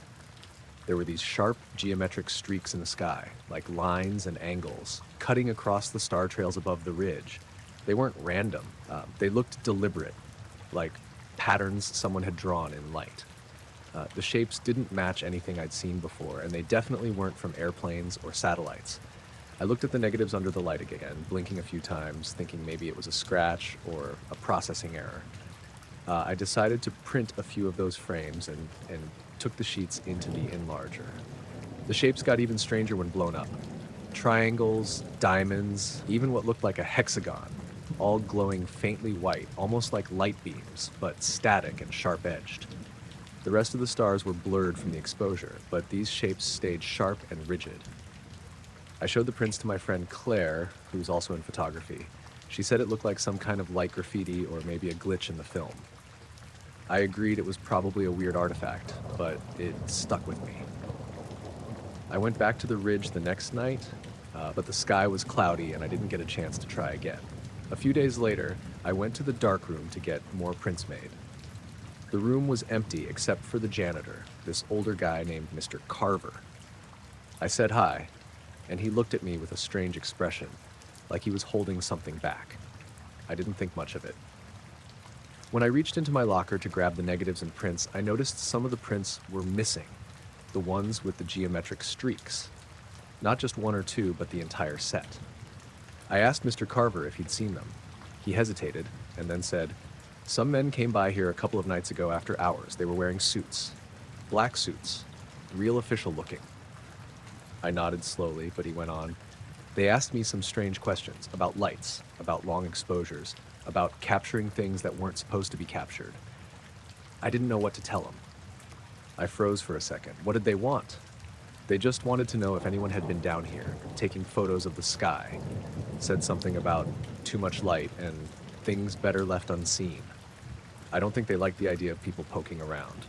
There were these sharp geometric streaks in the sky, like lines and angles, cutting across the star trails above the ridge. They weren't random. They looked deliberate, like patterns someone had drawn in light. The shapes didn't match anything I'd seen before, and they definitely weren't from airplanes or satellites. I looked at the negatives under the light again, blinking a few times, thinking maybe it was a scratch or a processing error. I decided to print a few of those frames and took the sheets into the enlarger. The shapes got even stranger when blown up. Triangles, diamonds, even what looked like a hexagon, all glowing faintly white, almost like light beams, but static and sharp-edged. The rest of the stars were blurred from the exposure, but these shapes stayed sharp and rigid. I showed the prints to my friend Claire, who's also in photography. She said it looked like some kind of light graffiti or maybe a glitch in the film. I agreed it was probably a weird artifact, but it stuck with me. I went back to the ridge the next night, but the sky was cloudy and I didn't get a chance to try again. A few days later, I went to the darkroom to get more prints made. The room was empty except for the janitor, this older guy named Mr. Carver. I said hi, and he looked at me with a strange expression, like he was holding something back. I didn't think much of it. When I reached into my locker to grab the negatives and prints, I noticed some of the prints were missing, the ones with the geometric streaks. Not just one or two, but the entire set. I asked Mr. Carver if he'd seen them. He hesitated, and then said, "Some men came by here a couple of nights ago after hours. They were wearing suits. Black suits. Real official looking." I nodded slowly, but he went on. "They asked me some strange questions about lights, about long exposures, about capturing things that weren't supposed to be captured. I didn't know what to tell them." I froze for a second. What did they want? They just wanted to know if anyone had been down here, taking photos of the sky. Said something about too much light and things better left unseen. I don't think they liked the idea of people poking around.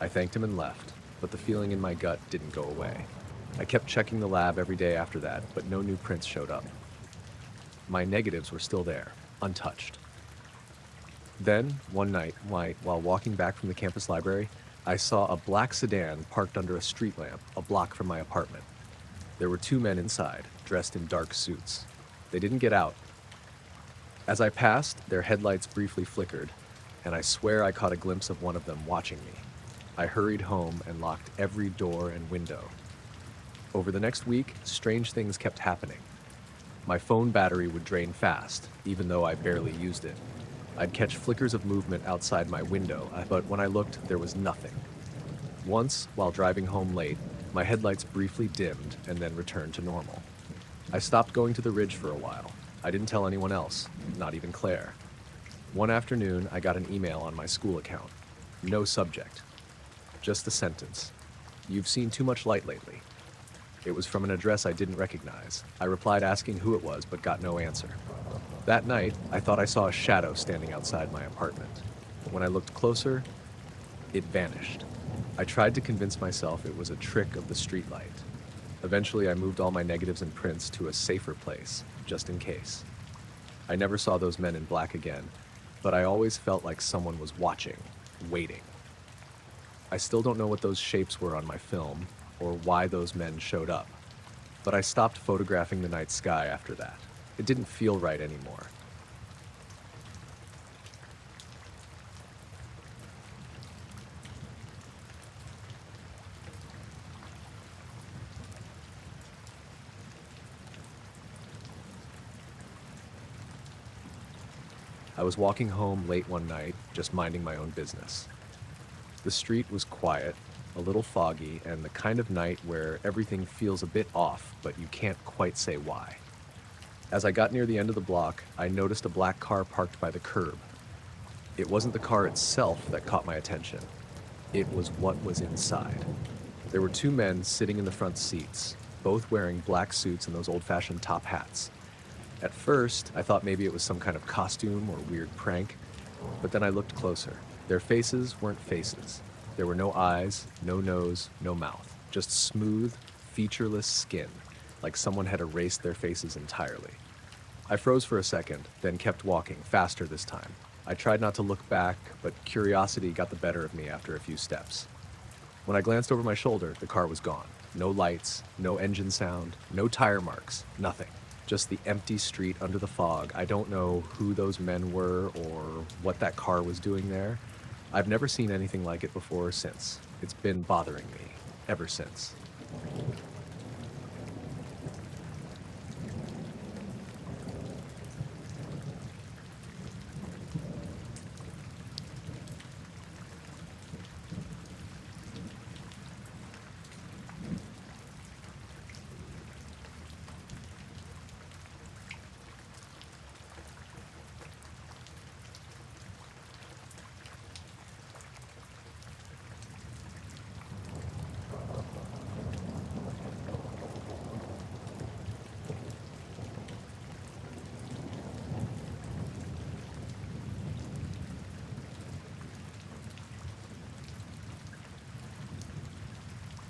I thanked him and left, but the feeling in my gut didn't go away. I kept checking the lab every day after that, but no new prints showed up. My negatives were still there, untouched. Then, one night, while walking back from the campus library, I saw a black sedan parked under a street lamp a block from my apartment. There were two men inside, dressed in dark suits. They didn't get out. As I passed, their headlights briefly flickered, and I swear I caught a glimpse of one of them watching me. I hurried home and locked every door and window. Over the next week, strange things kept happening. My phone battery would drain fast, even though I barely used it. I'd catch flickers of movement outside my window, but when I looked, there was nothing. Once, while driving home late, my headlights briefly dimmed and then returned to normal. I stopped going to the ridge for a while. I didn't tell anyone else, not even Claire. One afternoon, I got an email on my school account. No subject. Just the sentence, "You've seen too much light lately." It was from an address I didn't recognize. I replied asking who it was, but got no answer. That night, I thought I saw a shadow standing outside my apartment. When I looked closer, it vanished. I tried to convince myself it was a trick of the streetlight. Eventually, I moved all my negatives and prints to a safer place, just in case. I never saw those men in black again, but I always felt like someone was watching, waiting. I still don't know what those shapes were on my film, or why those men showed up, but I stopped photographing the night sky after that. It didn't feel right anymore. I was walking home late one night, just minding my own business. The street was quiet, a little foggy, and the kind of night where everything feels a bit off, but you can't quite say why. As I got near the end of the block, I noticed a black car parked by the curb. It wasn't the car itself that caught my attention. It was what was inside. There were two men sitting in the front seats, both wearing black suits and those old-fashioned top hats. At first, I thought maybe it was some kind of costume or weird prank, but then I looked closer. Their faces weren't faces. There were no eyes, no nose, no mouth, just smooth, featureless skin, like someone had erased their faces entirely. I froze for a second, then kept walking, faster this time. I tried not to look back, but curiosity got the better of me after a few steps. When I glanced over my shoulder, the car was gone. No lights, no engine sound, no tire marks, nothing. just the empty street under the fog. I don't know who those men were or what that car was doing there. I've never seen anything like it before or since. It's been bothering me ever since.